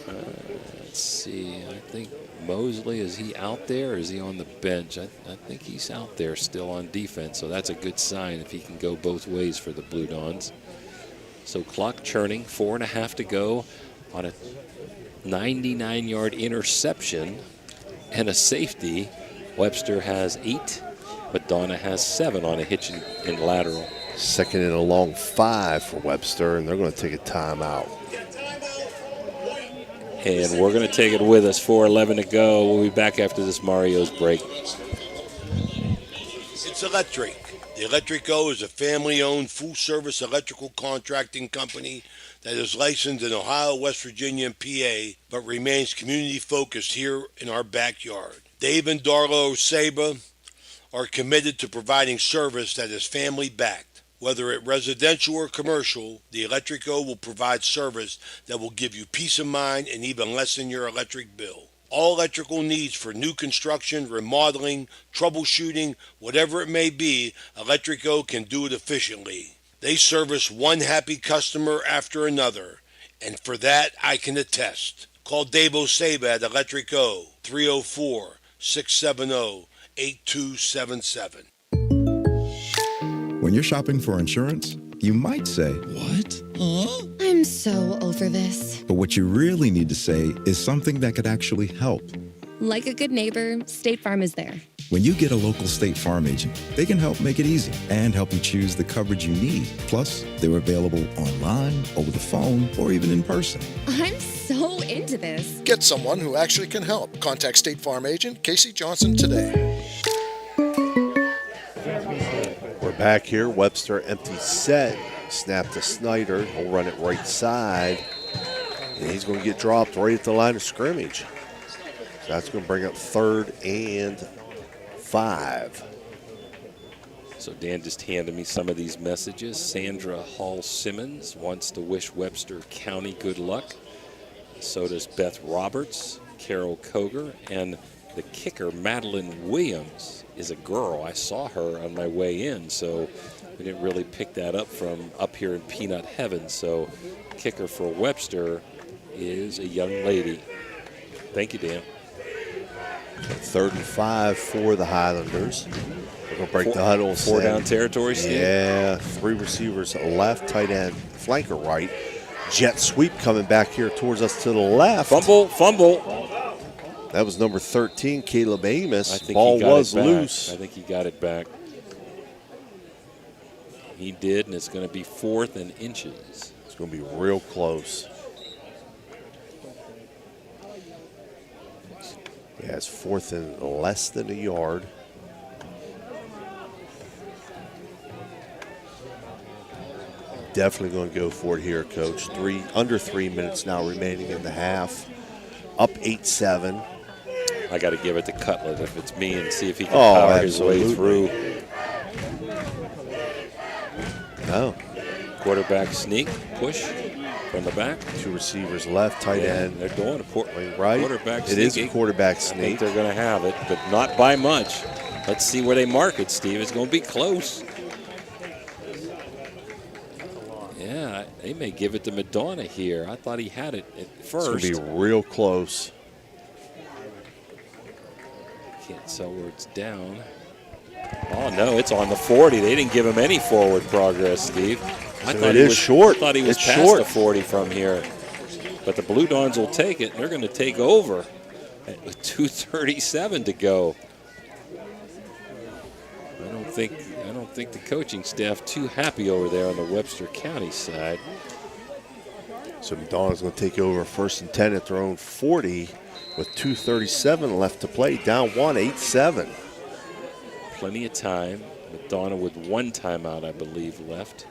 Speaker 3: Let's see. I think Mosley, is he out there or is he on the bench? I think he's out there still on defense, so that's a good sign if he can go both ways for the Blue Dons. So clock churning, 4.5 to go on a 99-yard interception and a safety. Webster has 8, Madonna has 7 on a hitch and lateral.
Speaker 4: Second and a long 5 for Webster, and they're going to take a timeout.
Speaker 3: And we're going to take it with us, 4:11 to go. We'll be back after this Mario's break.
Speaker 18: It's electric. The Electrico is a family-owned, full-service electrical contracting company that is licensed in Ohio, West Virginia, and PA, but remains community-focused here in our backyard. Dave and Darlo Saba are committed to providing service that is family-backed. Whether it residential or commercial, the Electrico will provide service that will give you peace of mind and even lessen your electric bill. All electrical needs for new construction, remodeling, troubleshooting, whatever it may be, Electrico can do it efficiently. They service one happy customer after another, and for that I can attest. Call Dave Osaba at Electrico, 304-670-8277.
Speaker 19: When you're shopping for insurance, you might say, "What? Huh?"
Speaker 20: I'm so over this.
Speaker 19: But what you really need to say is something that could actually help.
Speaker 20: Like a good neighbor, State Farm is there.
Speaker 19: When you get a local State Farm agent, they can help make it easy and help you choose the coverage you need. Plus, they're available online, over the phone, or even in person.
Speaker 20: I'm so into this.
Speaker 21: Get someone who actually can help. Contact State Farm agent Casey Johnson today.
Speaker 4: We're back here. Webster empty set. Snap to Snyder. He'll run it right side. And he's going to get dropped right at the line of scrimmage. So that's going to bring up 3rd and 5.
Speaker 3: So Dan just handed me some of these messages. Sandra Hall Simmons wants to wish Webster County good luck. So does Beth Roberts, Carol Koger, and the kicker, Madeline Williams, is a girl. I saw her on my way in, so we didn't really pick that up from up here in Peanut Heaven. So kicker for Webster is a young lady. Thank you, Dan.
Speaker 4: 3rd and 5 for the Highlanders. They're going to break the huddle.
Speaker 3: 4 down territory, Steve.
Speaker 4: Yeah, 3 receivers left, tight end, flanker right. Jet sweep coming back here towards us to the left.
Speaker 3: Fumble.
Speaker 4: That was number 13, Caleb Amos.
Speaker 3: I think
Speaker 4: Ball
Speaker 3: he got
Speaker 4: was
Speaker 3: it back.
Speaker 4: loose.
Speaker 3: I think he got it back. He did, and it's going to be 4th and inches.
Speaker 4: It's going to be real close. Yeah, it's 4th and less than a yard. Definitely going to go for it here, Coach. Under 3 minutes now remaining in the half. Up 8-7.
Speaker 3: I got to give it to Cutlet if it's me and see if he can power his way through.
Speaker 4: No.
Speaker 3: Quarterback sneak, push from the back.
Speaker 4: 2 receivers left, tight end.
Speaker 3: They're going to
Speaker 4: right.
Speaker 3: quarterback sneak.
Speaker 4: It is a quarterback
Speaker 3: I
Speaker 4: sneak.
Speaker 3: think they're going to have it, but not by much. Let's see where they mark it, Steve. It's going to be close. Yeah, they may give it to Madonna here. I thought he had it at first.
Speaker 4: It's going to be real close.
Speaker 3: Can't tell where it's down. Oh, no, it's on the 40. They didn't give him any forward progress, Steve.
Speaker 4: I thought it is short.
Speaker 3: I thought he was past the 40 from here. But the Blue Dons will take it. They're going to take over with 2:37 to go. I don't think the coaching staff too happy over there on the Webster County side.
Speaker 4: So Madonna's going to take over 1st and 10 at their own 40 with 2:37 left to play. Down 8-7.
Speaker 3: Plenty of time. Madonna with 1 timeout, I believe, left.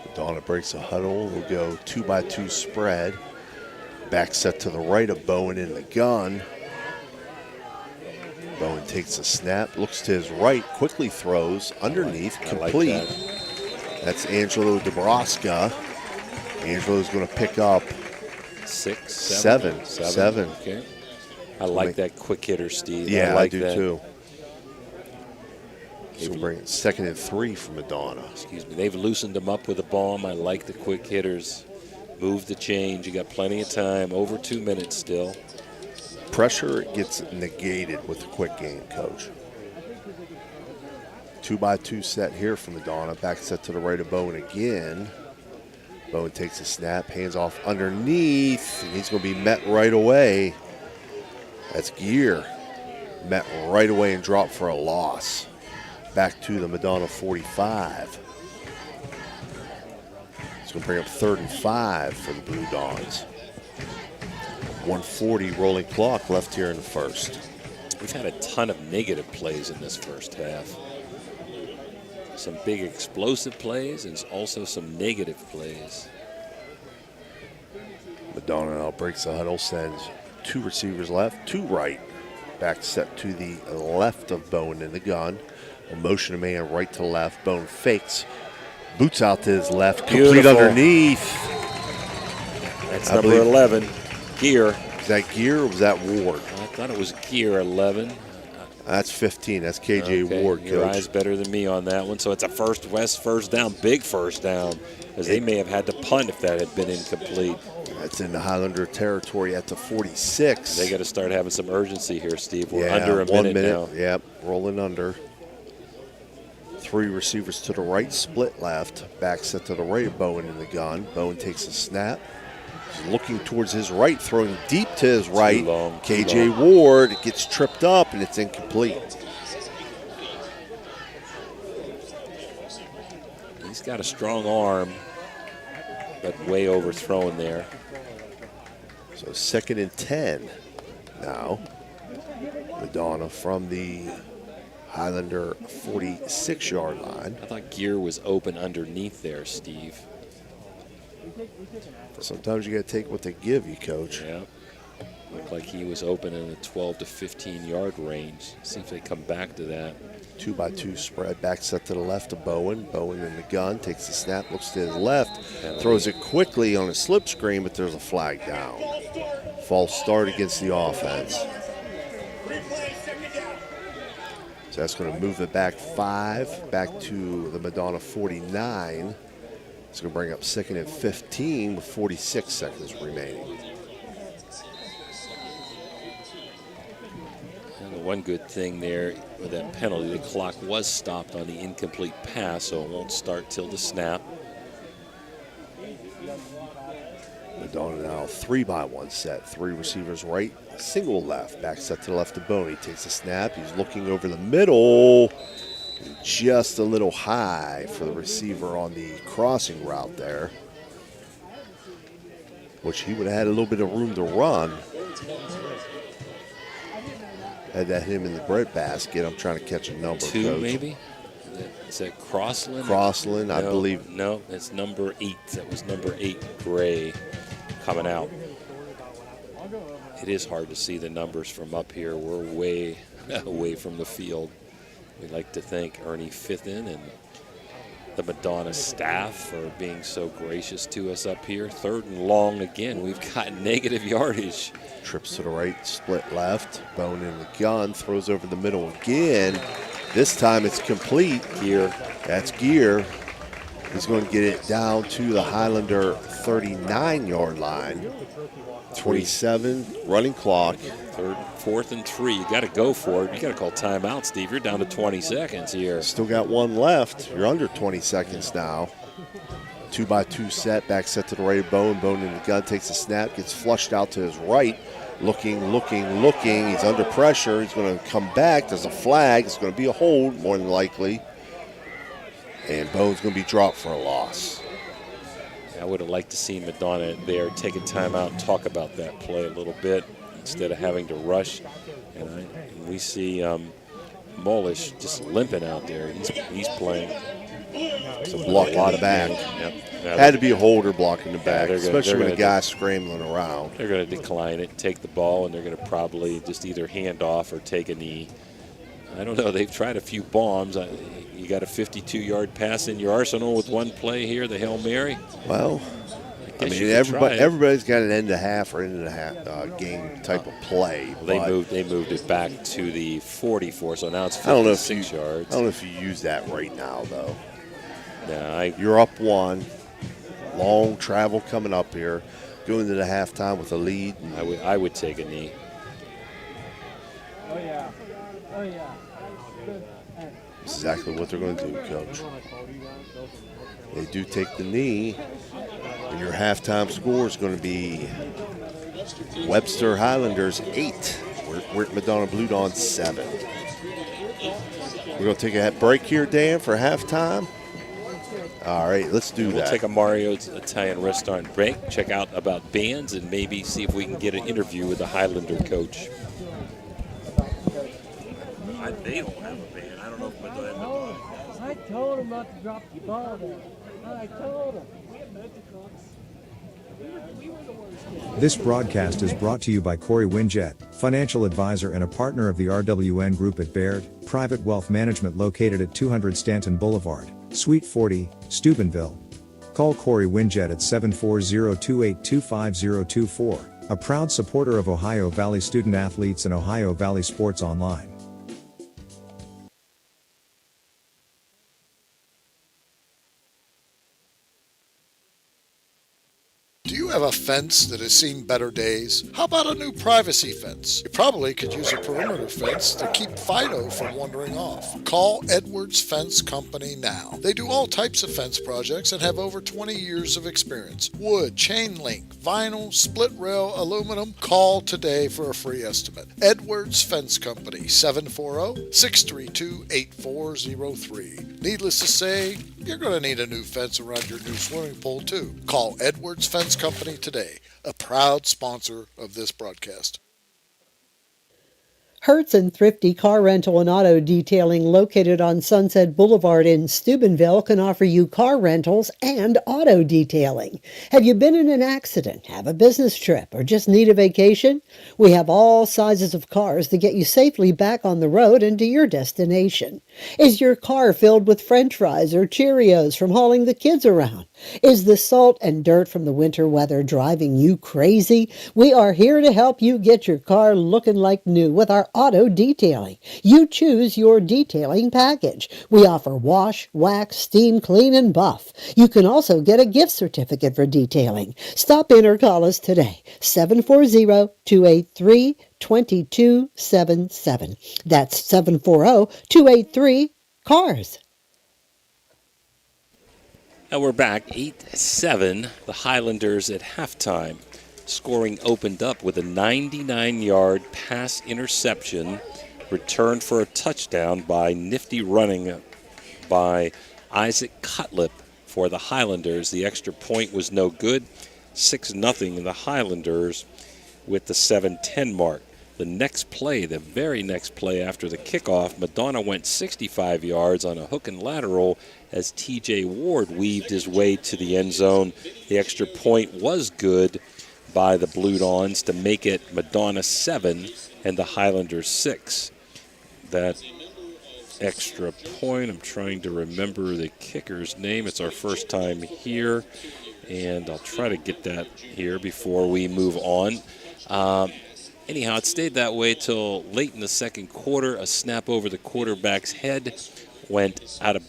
Speaker 4: Madonna breaks a huddle. We'll go 2-by-2 spread. Back set to the right of Bowen in the gun. Bowen takes a snap, looks to his right, quickly throws underneath, complete. That's Angelo DeBrosca. Angelo's going to pick up 7.
Speaker 3: Okay. I like that quick hitter, Steve.
Speaker 4: Yeah,
Speaker 3: I
Speaker 4: do
Speaker 3: that.
Speaker 4: too. So we'll bring it 2nd and 3 for Madonna.
Speaker 3: Excuse me. They've loosened them up with a bomb. I like the quick hitters. Move the change. You got plenty of time. Over 2 minutes still.
Speaker 4: Pressure gets negated with the quick game, Coach. 2-by-2 set here for Madonna. Back set to the right of Bowen again. Bowen takes a snap, hands off underneath, and he's going to be met right away. That's Gear. Met right away and dropped for a loss. Back to the Madonna 45. It's going to bring up 3rd and 5 for the Blue Dons. 1:40 rolling clock left here in the first.
Speaker 3: We've had a ton of negative plays in this first half. Some big explosive plays and also some negative plays.
Speaker 4: Madonna now breaks the huddle, sends 2 receivers left, 2 right. Back set to the left of Bowen in the gun. A motion a man right to left. Bowen fakes, boots out to his left, complete underneath.
Speaker 3: That's number 11, Gear.
Speaker 4: Was that Gear or was that Ward?
Speaker 3: I thought it was Gear 11.
Speaker 4: That's 15. That's KJ Ward, Coach.
Speaker 3: Your eyes better than me on that one. So it's a first down, big first down, as they may have had to punt if that had been incomplete.
Speaker 4: That's in the Highlander territory at the 46.
Speaker 3: They got to start having some urgency here, Steve. We're under a minute now.
Speaker 4: Yep, rolling under. 3 receivers to the right, split left. Back set to the right of Bowen in the gun. Bowen takes a snap. He's looking towards his right, throwing deep to his right. KJ Ward gets tripped up, and it's incomplete.
Speaker 3: He's got a strong arm, but way overthrown there.
Speaker 4: So 2nd and 10 now. Madonna from the Highlander 46-yard line.
Speaker 3: I thought Gear was open underneath there, Steve.
Speaker 4: Sometimes you got to take what they give you, Coach.
Speaker 3: Yeah. Looked like he was open in the 12 to 15-yard range. See if they come back to that.
Speaker 4: 2-by-2 spread, back set to the left of Bowen. Bowen in the gun, takes the snap, looks to his left, throws it quickly on a slip screen, but there's a flag down. False start against the offense. So that's going to move it back 5, back to the Madonna 49. It's going to bring up 2nd and 15 with 46 seconds remaining.
Speaker 3: And the one good thing there with that penalty, the clock was stopped on the incomplete pass, so it won't start till the snap.
Speaker 4: Madonna now 3-by-1 set. 3 receivers right, single left. Back set to the left of Boney. Takes a snap. He's looking over the middle. Just a little high for the receiver on the crossing route there, which he would have had a little bit of room to run. Had that him in the bread basket. I'm trying to catch a number,
Speaker 3: 2
Speaker 4: Coach.
Speaker 3: maybe? Is that Crossland?
Speaker 4: Crossland, I
Speaker 3: No,
Speaker 4: believe.
Speaker 3: No, it's number 8. That was number 8, Gray, coming out. It is hard to see the numbers from up here. We're way away from the field. We'd like to thank Ernie Fithen and the Madonna staff for being so gracious to us up here. 3rd and long again. We've got negative yardage.
Speaker 4: Trips to the right, split left. Bone in the gun, throws over the middle again. This time it's complete.
Speaker 3: Gear.
Speaker 4: That's Gear. He's going to get it down to the Highlander 39-yard line. 27, running clock.
Speaker 3: 4th and 3. You got to go for it. You got to call timeout, Steve. You're down to 20 seconds here.
Speaker 4: Still got one left. You're under 20 seconds now. 2-by-2 set, back set to the right of Bone. Bone in the gun, takes a snap, gets flushed out to his right. Looking. He's under pressure. He's going to come back. There's a flag. It's going to be a hold, more than likely. And Bone's going to be dropped for a loss.
Speaker 3: I would have liked to see Madonna there take a timeout and talk about that play a little bit instead of having to rush. And we see Mullish just limping out there. He's playing.
Speaker 4: So blocking the back.
Speaker 3: Yep.
Speaker 4: Had to be a holder blocking the back,
Speaker 3: they're
Speaker 4: especially when
Speaker 3: gonna
Speaker 4: a guy's scrambling around.
Speaker 3: They're going to decline it, take the ball, and they're going to probably just either hand off or take a knee. I don't know. They've tried a few bombs. You got a 52-yard pass in your arsenal with one play here, the Hail Mary.
Speaker 4: Well, I mean, everybody's got an end of half or end of the half game type of play.
Speaker 3: Well, they moved it back to the 44, so now it's 56 yards.
Speaker 4: I don't know if you use that right now, though.
Speaker 3: No,
Speaker 4: you're up 1. Long travel coming up here. Going to the halftime with a lead.
Speaker 3: I would take a knee.
Speaker 12: Oh, yeah.
Speaker 4: That's exactly what they're going to do, Coach. They do take the knee. And your halftime score is going to be Webster Highlanders 8. We're at Madonna Blue Dawn 7. We're going to take a break here, Dan, for halftime. All right, let's do that.
Speaker 3: We'll take a Mario's Italian restaurant break, check out about bands, and maybe see if we can get an interview with the Highlander coach. They don't have a band. I don't know if Madonna.
Speaker 12: I told him not to drop the ball there. I told him.
Speaker 1: This broadcast is brought to you by Corey Winjet, financial advisor and a partner of the RWN Group at Baird, private wealth management located at 200 Stanton Boulevard, Suite 40, Steubenville. Call Corey Winjet at 740-282-5024, a proud supporter of Ohio Valley student athletes and Ohio Valley Sports Online.
Speaker 21: Do you have a fence that has seen better days? How about a new privacy fence? You probably could use a perimeter fence to keep Fido from wandering off. Call Edwards Fence Company now. They do all types of fence projects and have over 20 years of experience. Wood, chain link, vinyl, split rail, aluminum. Call today for a free estimate. Edwards Fence Company, 740-632-8403. Needless to say, you're going to need a new fence around your new swimming pool too. Call Edwards Fence Company today, a proud sponsor of this broadcast.
Speaker 10: Hertz and Thrifty Car Rental and Auto Detailing located on Sunset Boulevard in Steubenville can offer you car rentals and auto detailing. Have you been in an accident, have a business trip, or just need a vacation? We have all sizes of cars to get you safely back on the road and to your destination. Is your car filled with French fries or Cheerios from hauling the kids around? Is the salt and dirt from the winter weather driving you crazy? We are here to help you get your car looking like new with our auto detailing. You choose your detailing package. We offer wash, wax, steam, clean, and buff. You can also get a gift certificate for detailing. Stop in or call us today, 740-283-2277. That's 740-283-CARS.
Speaker 3: Now we're back, 8-7, the Highlanders at halftime. Scoring opened up with a 99-yard pass interception, returned for a touchdown by nifty running by Isaac Cutlip for the Highlanders. The extra point was no good, 6-0 the Highlanders with the 7:10 mark. The next play, the very next play after the kickoff, Madonna went 65 yards on a hook and lateral as T.J. Ward weaved his way to the end zone. The extra point was good by the Blue Dons to make it Madonna 7 and the Highlanders 6. That extra point, I'm trying to remember the kicker's name. It's our first time here, and I'll try to get that here before we move on. Anyhow, it stayed that way till late in the second quarter. A snap over the quarterback's head went out of,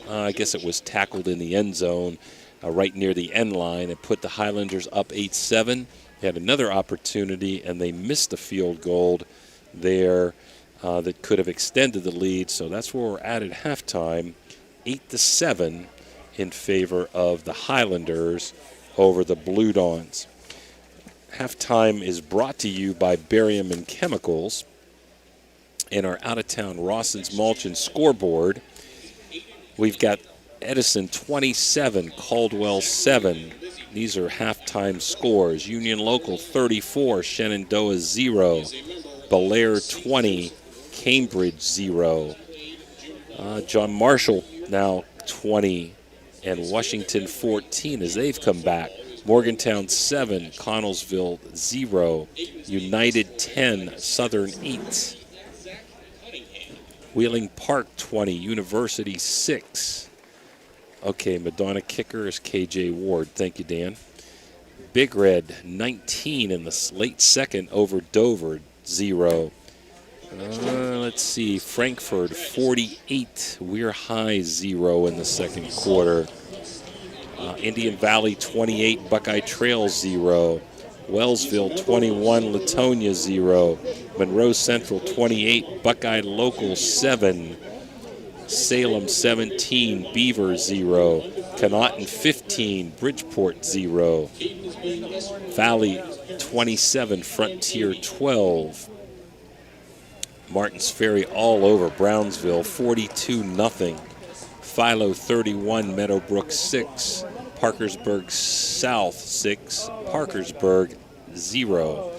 Speaker 3: I guess it was tackled in the end zone right near the end line. It put the Highlanders up 8-7. They had another opportunity, and they missed the field goal there that could have extended the lead. So that's where we're at halftime, 8-7 in favor of the Highlanders over the Blue Dons. Halftime is brought to you by Barium and Chemicals and our out-of-town Rawson's Mulch and Scoreboard. We've got Edison 27, Caldwell 7. These are halftime scores. Union Local 34, Shenandoah 0. Belair 20, Cambridge 0. John Marshall now 20 and Washington 14 as they've come back. Morgantown 7, Connellsville 0, United 10, Southern 8. Wheeling Park 20, University 6. Okay, Madonna kicker is KJ Ward. Thank you, Dan. Big Red 19 in the late second over Dover 0. Let's see, Frankfurt 48, Weir High 0 in the second quarter. Indian Valley 28, Buckeye Trail 0. Wellsville 21, Latonia 0. Monroe Central 28, Buckeye Local 7. Salem 17, Beaver 0. Connaughton 15, Bridgeport 0. Valley 27, Frontier 12. Martins Ferry all over Brownsville 42-0. Philo 31, Meadowbrook 6, Parkersburg South 6, Parkersburg 0.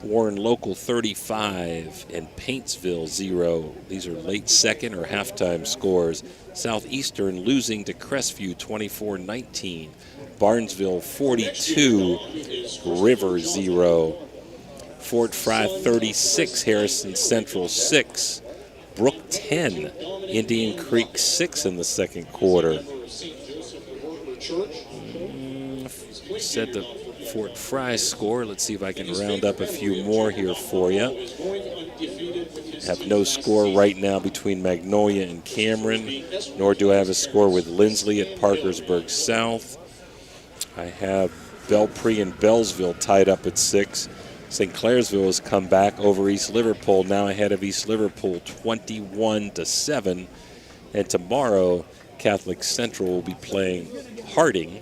Speaker 3: Warren Local 35 and Paintsville 0. These are late second or halftime scores. Southeastern losing to Crestview 24-19. Barnesville 42, River 0. Fort Fry 36, Harrison Central 6. Brook 10, Indian Creek 6 in the second quarter. Said the Fort Fry score. Let's see if I can round up a few more here for you. Have no score right now between Magnolia and Cameron, nor do I have a score with Lindsley at Parkersburg South. I have Belpre and Bellsville tied up at 6. St. Clairsville has come back over East Liverpool, now ahead of East Liverpool 21-7. And tomorrow, Catholic Central will be playing Harding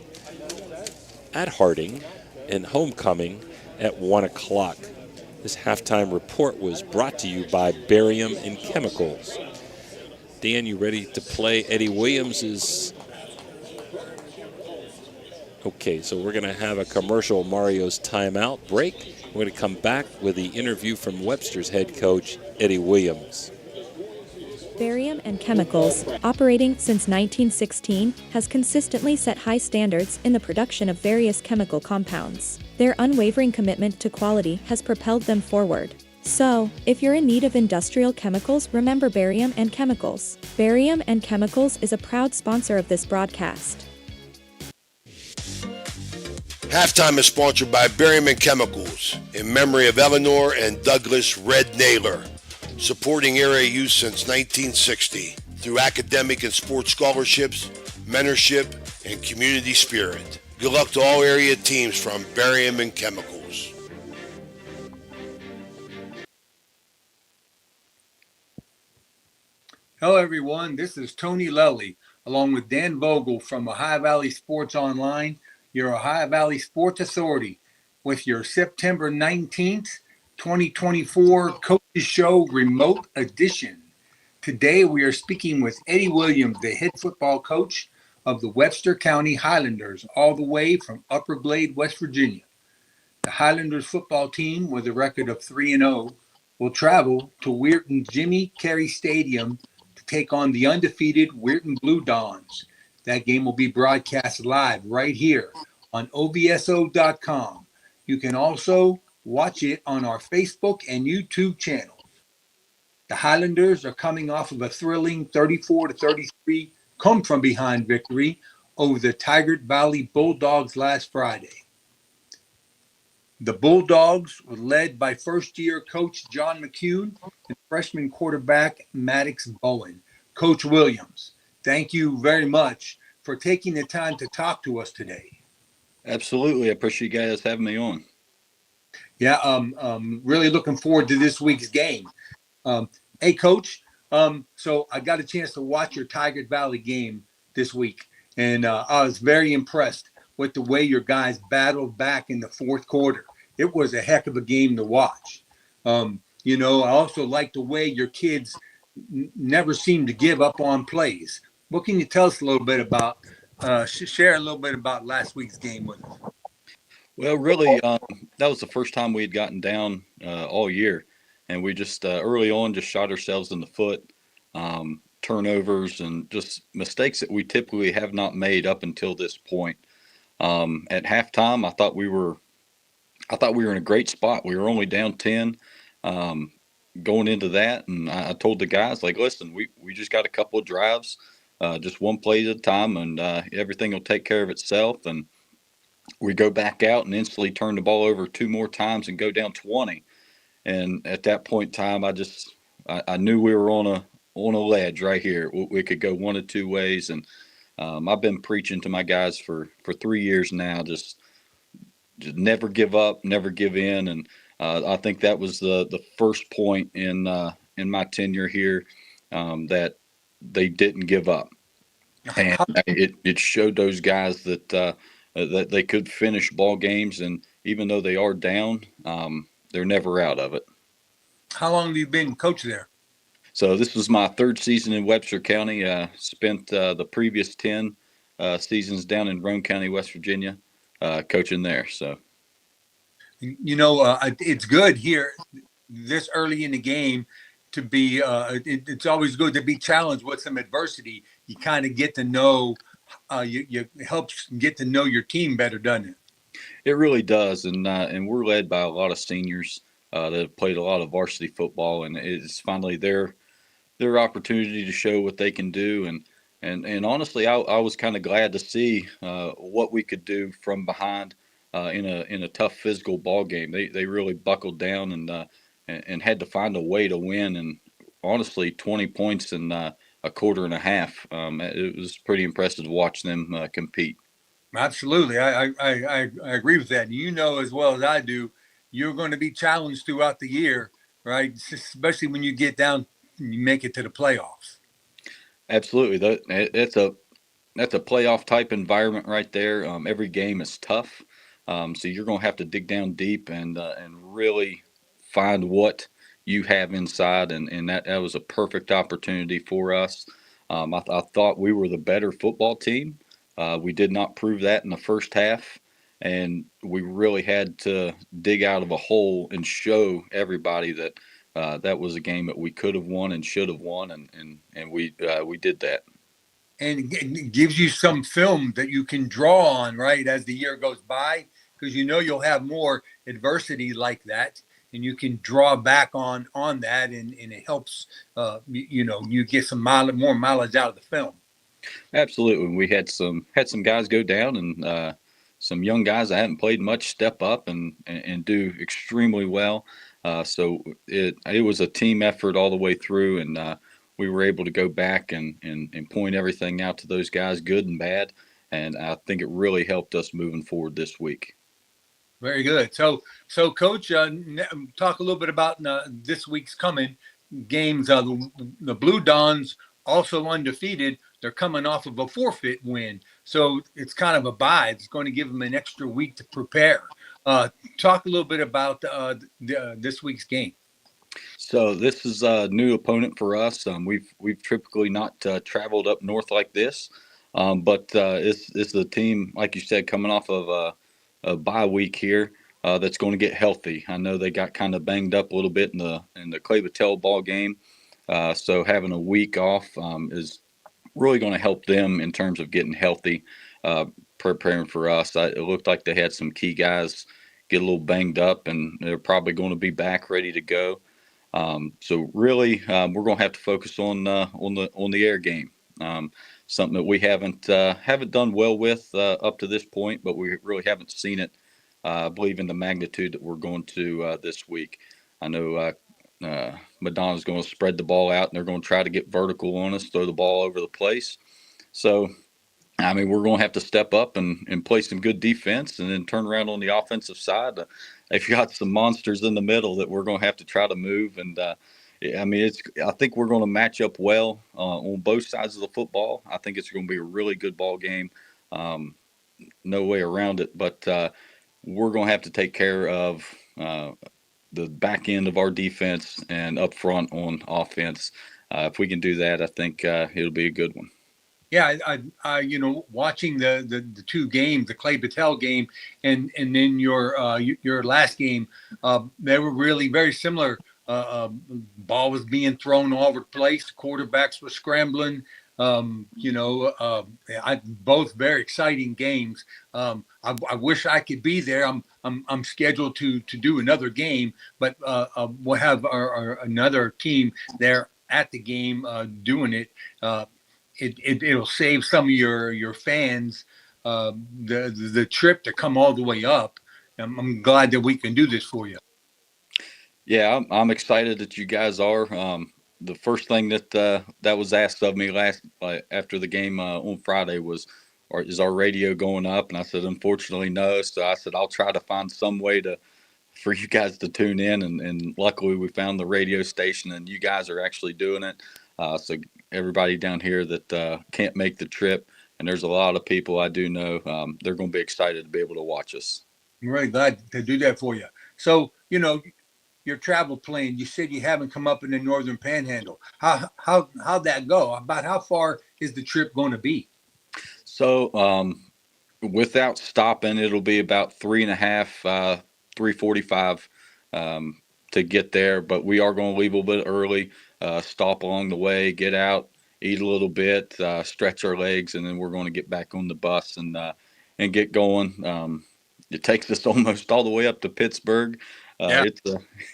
Speaker 3: at Harding and homecoming at 1 o'clock. This halftime report was brought to you by Barium and Chemicals. Dan, you ready to play Eddie Williams's? Okay, so we're going to have a commercial Mario's timeout break. We're going to come back with the interview from Webster's head coach, Eddie Williams.
Speaker 15: Barium and Chemicals, operating since 1916, has consistently set high standards in the production of various chemical compounds. Their unwavering commitment to quality has propelled them forward. So, if you're in need of industrial chemicals, remember Barium and Chemicals. Barium and Chemicals is a proud sponsor of this broadcast.
Speaker 18: Halftime is sponsored by Barium and Chemicals in memory of Eleanor and Douglas Red Naylor, supporting area youth since 1960 through academic and sports scholarships, mentorship, and community spirit. Good luck to all area teams from Barium and Chemicals.
Speaker 2: Hello everyone, this is Tony Lelly, along with Dan Vogel from Ohio Valley Sports Online, your Ohio Valley Sports Authority, with your September 19th, 2024 Coaches Show Remote Edition. Today we are speaking with Eddie Williams, the head football coach of the Webster County Highlanders, all the way from Upper Glade, West Virginia. The Highlanders football team, with a record of 3-0, will travel to Weirton Jimmy Carey Stadium to take on the undefeated Weirton Blue Dons. That game will be broadcast live right here on OVSO.com. You can also watch it on our Facebook and YouTube channels. The Highlanders are coming off of a thrilling 34-33 come-from-behind victory over the Tigard Valley Bulldogs last Friday. The Bulldogs were led by first-year coach John McCune and freshman quarterback Maddox Bowen. Coach Williams, thank you very much for taking the time to talk to us today.
Speaker 6: Absolutely. I appreciate you guys having me on.
Speaker 2: Yeah, really looking forward to this week's game. Hey, Coach, so I got a chance to watch your Tigard Valley game this week, and I was very impressed with the way your guys battled back in the fourth quarter. It was a heck of a game to watch. I also like the way your kids never seem to give up on plays. What can you tell us a little bit about, share a little bit about last week's game with us?
Speaker 6: Well, really, that was the first time we had gotten down all year. And we just early on just shot ourselves in the foot, turnovers and just mistakes that we typically have not made up until this point. At halftime, I thought we were in a great spot. We were only down 10 going into that, and I told the guys, like, listen, we just got a couple of drives, just one play at a time, and everything will take care of itself. And we go back out and instantly turn the ball over 2 more times and go down 20. And at that point in time, I knew we were on a ledge right here. We could go one of 2 ways, and I've been preaching to my guys for 3 years now, just never give up, never give in. And I think that was the first point in my tenure here that they didn't give up, and it showed those guys that that they could finish ball games, and even though they are down, they're never out of it.
Speaker 2: How long have you been coach there?
Speaker 6: So this was my 3rd season in Webster County. Spent the previous 10 seasons down in Roane County, West Virginia, coaching there. So,
Speaker 2: it's good here this early in the game to be. It's always good to be challenged with some adversity. You kind of get to know. It helps get to know your team better, doesn't it?
Speaker 6: It really does, and we're led by a lot of seniors that have played a lot of varsity football, and it's finally their opportunity to show what they can do. And honestly, I was kind of glad to see what we could do from behind in a tough physical ball game. They really buckled down and had to find a way to win. And honestly, 20 points in a quarter and a half. It was pretty impressive to watch them compete.
Speaker 2: Absolutely. I agree with that. You know as well as I do, you're going to be challenged throughout the year, right? Especially when you get down and you make it to the playoffs.
Speaker 6: Absolutely. That's a playoff type environment right there. Every game is tough. So you're going to have to dig down deep and really find what you have inside. And that was a perfect opportunity for us. I thought we were the better football team. We did not prove that in the first half, and we really had to dig out of a hole and show everybody that that was a game that we could have won and should have won, and we did that.
Speaker 2: And it gives you some film that you can draw on, right, as the year goes by, because you'll have more adversity like that, and you can draw back on that, and it helps, you get some more mileage out of the film.
Speaker 6: Absolutely. We had some guys go down, and some young guys that hadn't played much step up and do extremely well. So it was a team effort all the way through, and we were able to go back and point everything out to those guys, good and bad. And I think it really helped us moving forward this week.
Speaker 2: Very good. So Coach, talk a little bit about this week's coming games. The Blue Dons, also undefeated, they're coming off of a forfeit win. So it's kind of a bye. It's going to give them an extra week to prepare. Talk a little bit about this week's game.
Speaker 6: So this is a new opponent for us. We've typically not traveled up north like this, but it's a team, like you said, coming off of a bye week here. that's going to get healthy. I know they got kind of banged up a little bit in the Clay Battelle ball game, so having a week off is really going to help them in terms of getting healthy, preparing for us. It looked like they had some key guys get a little banged up, and they're probably going to be back ready to go. So really, we're going to have to focus on the air game. Something that we haven't done well with up to this point, but we really haven't seen it. I believe in the magnitude that we're going to this week. I know Madonna's going to spread the ball out, and they're going to try to get vertical on us, throw the ball over the place. So, I mean, we're going to have to step up and play some good defense, and then turn around on the offensive side. They've got some monsters in the middle that we're going to have to try to move. And I mean, I think we're going to match up well on both sides of the football. I think it's going to be a really good ball game. No way around it. But we're going to have to take care of the back end of our defense and up front on offense. If we can do that, I think it'll be a good one.
Speaker 2: Yeah, I watching the two games, the Clay Battelle game and then your last game, they were really very similar. Ball was being thrown all over the place. The quarterbacks were scrambling. Both very exciting games. I wish I could be there. I'm scheduled to do another game, but we'll have another team there at the game doing it. It'll save some of your fans the trip to come all the way up. I'm glad that we can do this for you.
Speaker 6: Yeah, I'm excited that you guys are. The first thing that was asked of me after the game on Friday was, is our radio going up? And I said, unfortunately, no. So I said, I'll try to find some way for you guys to tune in. And luckily, we found the radio station, and you guys are actually doing it. So everybody down here that can't make the trip, and there's a lot of people I do know, they're going to be excited to be able to watch us.
Speaker 2: I'm really glad to do that for you. So, your travel plan, you said you haven't come up in the Northern Panhandle. How'd that go? About how far is the trip going to be?
Speaker 6: So without stopping, it'll be about 3.5, 3:45 to get there. But we are going to leave a little bit early, stop along the way, get out, eat a little bit, stretch our legs, and then we're going to get back on the bus and get going. It takes us almost all the way up to Pittsburgh.
Speaker 2: Yeah.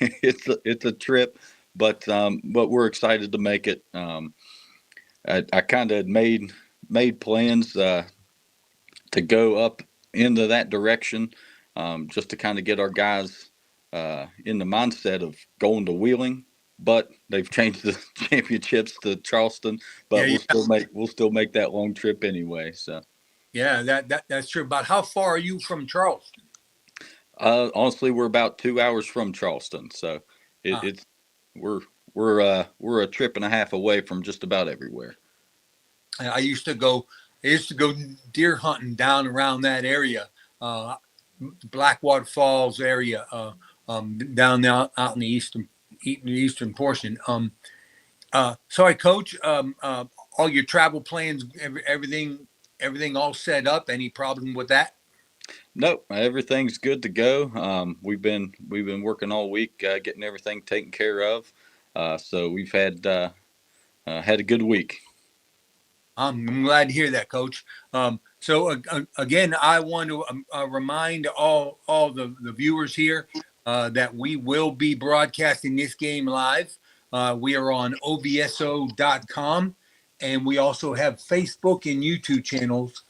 Speaker 6: It's a trip, but we're excited to make it. I kind of made plans to go up into that direction, just to kind of get our guys in the mindset of going to Wheeling. But they've changed the championships to Charleston. But we'll still make that long trip anyway. So
Speaker 2: yeah, that's true. About how far are you from Charleston?
Speaker 6: Honestly, we're about 2 hours from Charleston, so we're a trip and a half away from just about everywhere.
Speaker 2: I used to go deer hunting down around that area, Blackwater Falls area, down there out in the eastern portion. Sorry, Coach. All your travel plans, everything all set up. Any problem with that?
Speaker 6: Nope, everything's good to go. We've been working all week, getting everything taken care of. So we've had a good week.
Speaker 2: I'm glad to hear that, Coach. So again, I want to remind all the viewers here that we will be broadcasting this game live. We are on ovso.com, and we also have Facebook and YouTube channels.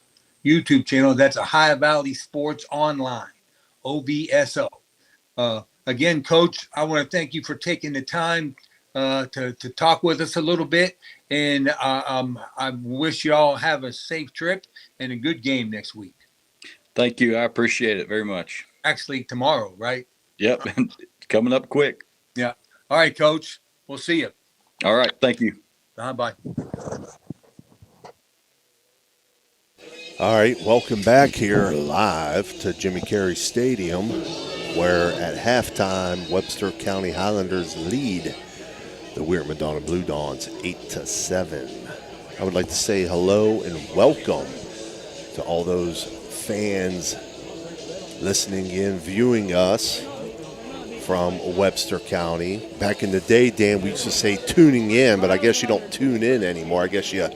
Speaker 2: That's Ohio Valley Sports Online, OVSO. Again, Coach, I want to thank you for taking the time to talk with us a little bit, and I wish you all have a safe trip and a good game next week.
Speaker 6: Thank you. I appreciate it very much.
Speaker 2: Actually, tomorrow, right?
Speaker 6: Yep, coming up quick.
Speaker 2: Yeah. All right, Coach. We'll see you.
Speaker 6: All right. Thank you.
Speaker 2: Bye.
Speaker 4: All right, welcome back here live to Jimmy Carey Stadium, where at halftime, Webster County Highlanders lead the Weird Madonna Blue Dawns 8-7. I would like to say hello and welcome to all those fans listening in, viewing us from Webster County. Back in the day, Dan, we used to say tuning in, but I guess you don't tune in anymore. I guess you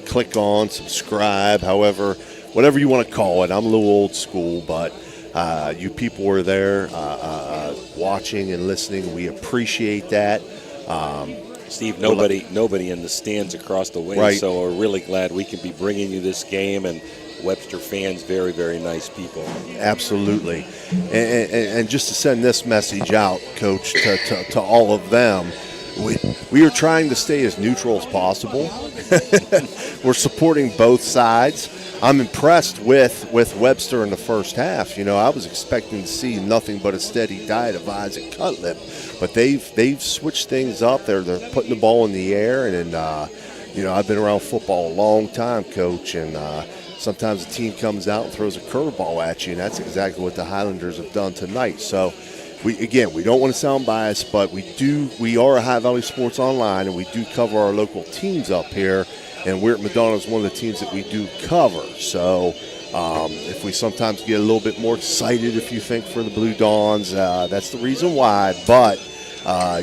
Speaker 4: click on, subscribe, however, whatever you want to call it. I'm a little old school, but you people were there watching and listening. We appreciate that.
Speaker 3: Steve, nobody in the stands across the way,
Speaker 4: right.
Speaker 3: So we're really glad we can be bringing you this game, and Webster fans, very, very nice people.
Speaker 4: Absolutely. And just to send this message out, Coach, to all of them, we are trying to stay as neutral as possible. We're supporting both sides. I'm impressed with Webster in the first half. You know, I was expecting to see nothing but a steady diet of Isaac Cutlip, but they've switched things up. They're putting the ball in the air, and you know, I've been around football a long time, Coach, and sometimes a team comes out and throws a curveball at you, and that's exactly what the Highlanders have done tonight. So, we don't want to sound biased, but we are a High Valley Sports Online, and we do cover our local teams up here. And we're at Madonna is one of the teams that we do cover. So if we sometimes get a little bit more excited, if you think, for the Blue Dawns, that's the reason why. But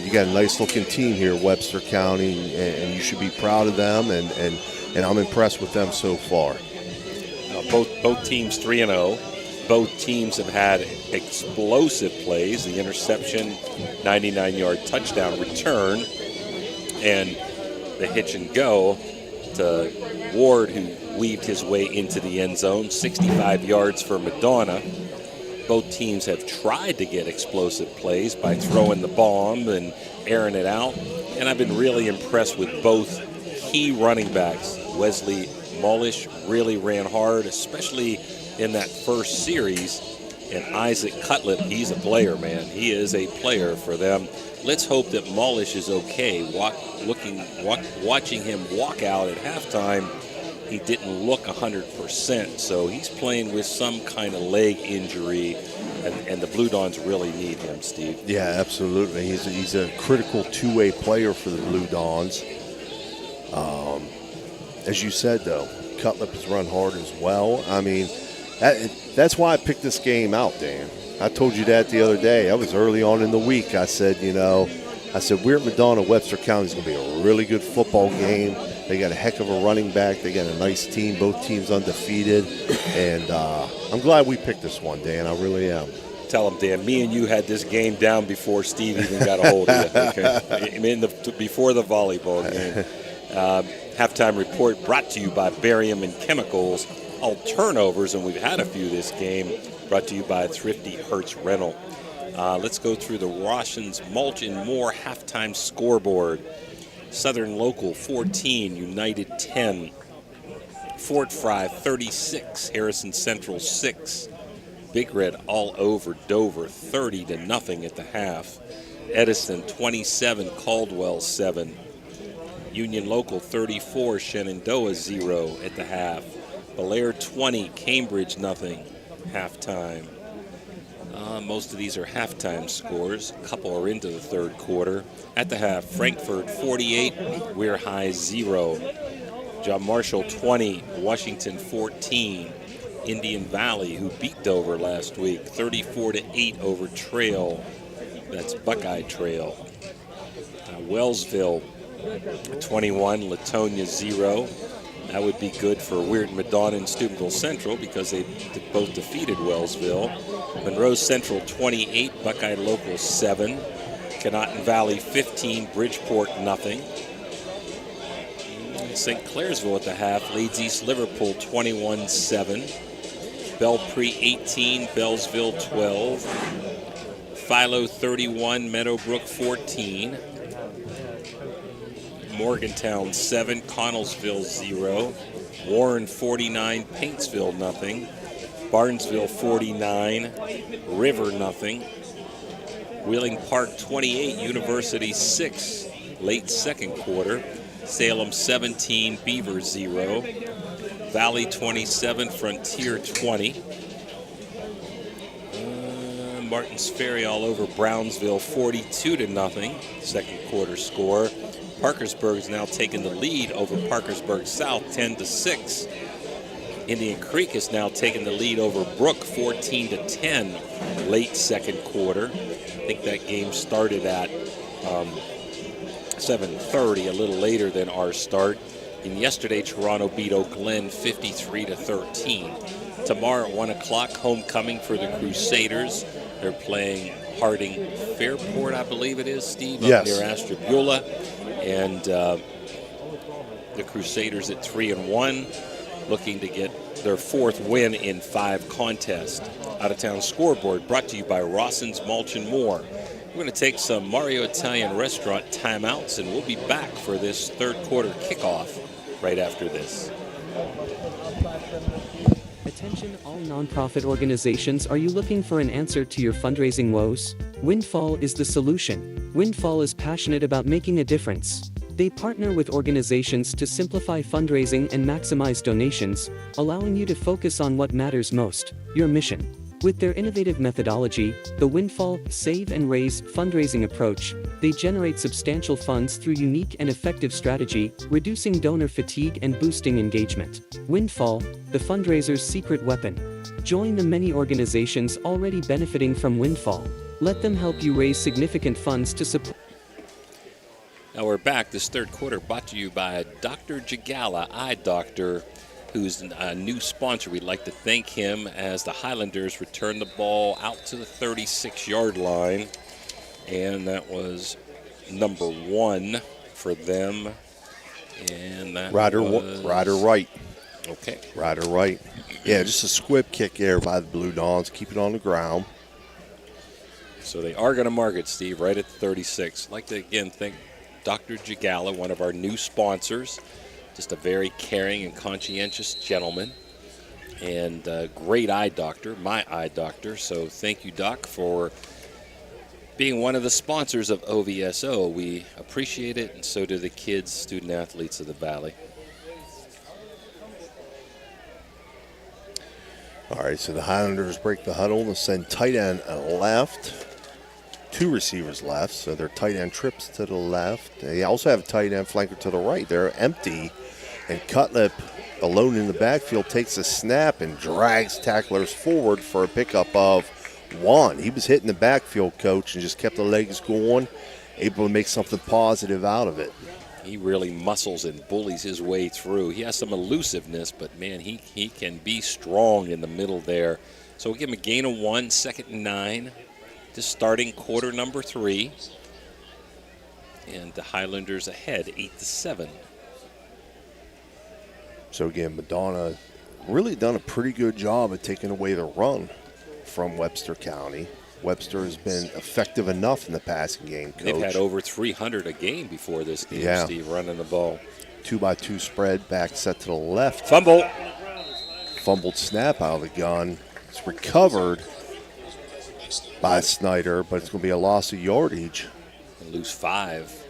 Speaker 4: you got a nice-looking team here, Webster County, and you should be proud of them. And I'm impressed with them so far.
Speaker 3: Both teams 3-0. Both teams have had explosive plays. The interception, 99-yard touchdown return, and the hitch and go to Ward, who weaved his way into the end zone, 65 yards for Madonna. Both teams have tried to get explosive plays by throwing the bomb and airing it out, and I've been really impressed with both key running backs. Wesley Mullish really ran hard, especially in that first series, and Isaac Cutlip, he's a player, man. He is a player for them. Let's hope that Mullish is okay. Watching him walk out at halftime, he didn't look 100%, so he's playing with some kind of leg injury, and the Blue Dawns really need him, Steve.
Speaker 4: Yeah, absolutely. He's a critical two-way player for the Blue Dawns. As you said, though, Cutlip has run hard as well. I mean, that's why I picked this game out, Dan. I told you that the other day. I was early on in the week. I said, we're at Madonna. Webster County is going to be a really good football game. They got a heck of a running back. They got a nice team. Both teams undefeated. And I'm glad we picked this one, Dan. I really am.
Speaker 3: Tell them, Dan, me and you had this game down before Steve even got a hold of it. Okay? Before the volleyball game. Halftime report brought to you by Barium and Chemicals. All turnovers, and we've had a few this game, brought to you by Thrifty Hertz Rental. Let's go through the Rossins Mulch and More halftime scoreboard. Southern Local 14, United 10, Fort Fry 36, Harrison Central 6, Big Red all over Dover 30-0 at the half. Edison 27, Caldwell 7, Union Local 34, Shenandoah 0 at the half. Belair 20, Cambridge 0, halftime. Most of these are halftime scores. A couple are into the third quarter. At the half, Frankfurt 48, Weir High 0. John Marshall 20, Washington 14. Indian Valley, who beat Dover last week, 34-8 over Trail. That's Buckeye Trail. Wellsville 21, Latonia 0. That would be good for Weird Madonna and Steubenville Central because they both defeated Wellsville. Monroe Central 28, Buckeye Local 7. Conotton Valley 15, Bridgeport 0. St. Clairsville at the half leads East Liverpool 21-7. Belpre 18, Bellsville 12. Philo 31, Meadowbrook 14. Morgantown 7, Connellsville 0. Warren 49, Paintsville 0. Barnesville 49, River 0. Wheeling Park 28, University 6, late second quarter. Salem 17, Beaver 0. Valley 27, Frontier 20. Martins Ferry all over Brownsville 42-0, second quarter score. Parkersburg's now taken the lead over Parkersburg South 10-6. Indian Creek has now taken the lead over Brook 14-10 late second quarter. I think that game started at 7:30, a little later than our start. And yesterday, Toronto beat Oak Glen 53-13. Tomorrow at 1 o'clock, homecoming for the Crusaders. They're playing Harding Fairport, I believe it is, Steve,
Speaker 4: Yes.
Speaker 3: up near Ashtabula. And the Crusaders at 3-1, looking to get their 4th win in 5 contests. Out-of-town scoreboard brought to you by Rawson's Mulch and More. We're going to take some Mario Italian restaurant timeouts, and we'll be back for this third quarter kickoff right after this.
Speaker 5: Attention all nonprofit organizations, are you looking for an answer to your fundraising woes? Windfall is the solution. Windfall is passionate about making a difference. They partner with organizations to simplify fundraising and maximize donations, allowing you to focus on what matters most, your mission. With their innovative methodology, the Windfall Save and Raise fundraising approach, they generate substantial funds through unique and effective strategy, reducing donor fatigue and boosting engagement. Windfall, the fundraiser's secret weapon. Join the many organizations already benefiting from Windfall. Let them help you raise significant funds to support.
Speaker 3: Now we're back. This third quarter brought to you by Dr. Jagala, Eye Doctor, who's a new sponsor. We'd like to thank him as the Highlanders return the ball out to the 36-yard line. And that was number 1 for them. And that was...
Speaker 4: Ryder Wright.
Speaker 3: Okay.
Speaker 4: Ryder Wright. Yeah, just a squib kick there by the Blue Dons. Keep it on the ground.
Speaker 3: So they are going to mark it, Steve, right at the 36. I'd like to, again, thank Dr. Jagala, one of our new sponsors. Just a very caring and conscientious gentleman. And a great eye doctor, my eye doctor. So thank you, Doc, for being one of the sponsors of OVSO. We appreciate it, and so do the kids, student athletes of the Valley.
Speaker 4: All right, so the Highlanders break the huddle and send tight end left. 2 receivers left, so their tight end trips to the left. They also have a tight end flanker to the right. They're empty, and Cutlip, alone in the backfield, takes a snap and drags tacklers forward for a pickup of 1. He was hitting the backfield, Coach, and just kept the legs going, able to make something positive out of it.
Speaker 3: He really muscles and bullies his way through. He has some elusiveness, but, man, he can be strong in the middle there. So we'll give him a gain of 1, 2nd and 9. Just starting quarter number 3. And the Highlanders ahead 8-7.
Speaker 4: So again, Madonna really done a pretty good job at taking away the run from Webster County. Webster has been effective enough in the passing game, Coach.
Speaker 3: They've had over 300 a game before this game, Steve, running the ball.
Speaker 4: 2-by-2 spread, back set to the left.
Speaker 3: Fumble.
Speaker 4: Fumbled snap out of the gun. It's recovered by Snyder, but it's going to be a loss of yardage.
Speaker 3: And lose 5.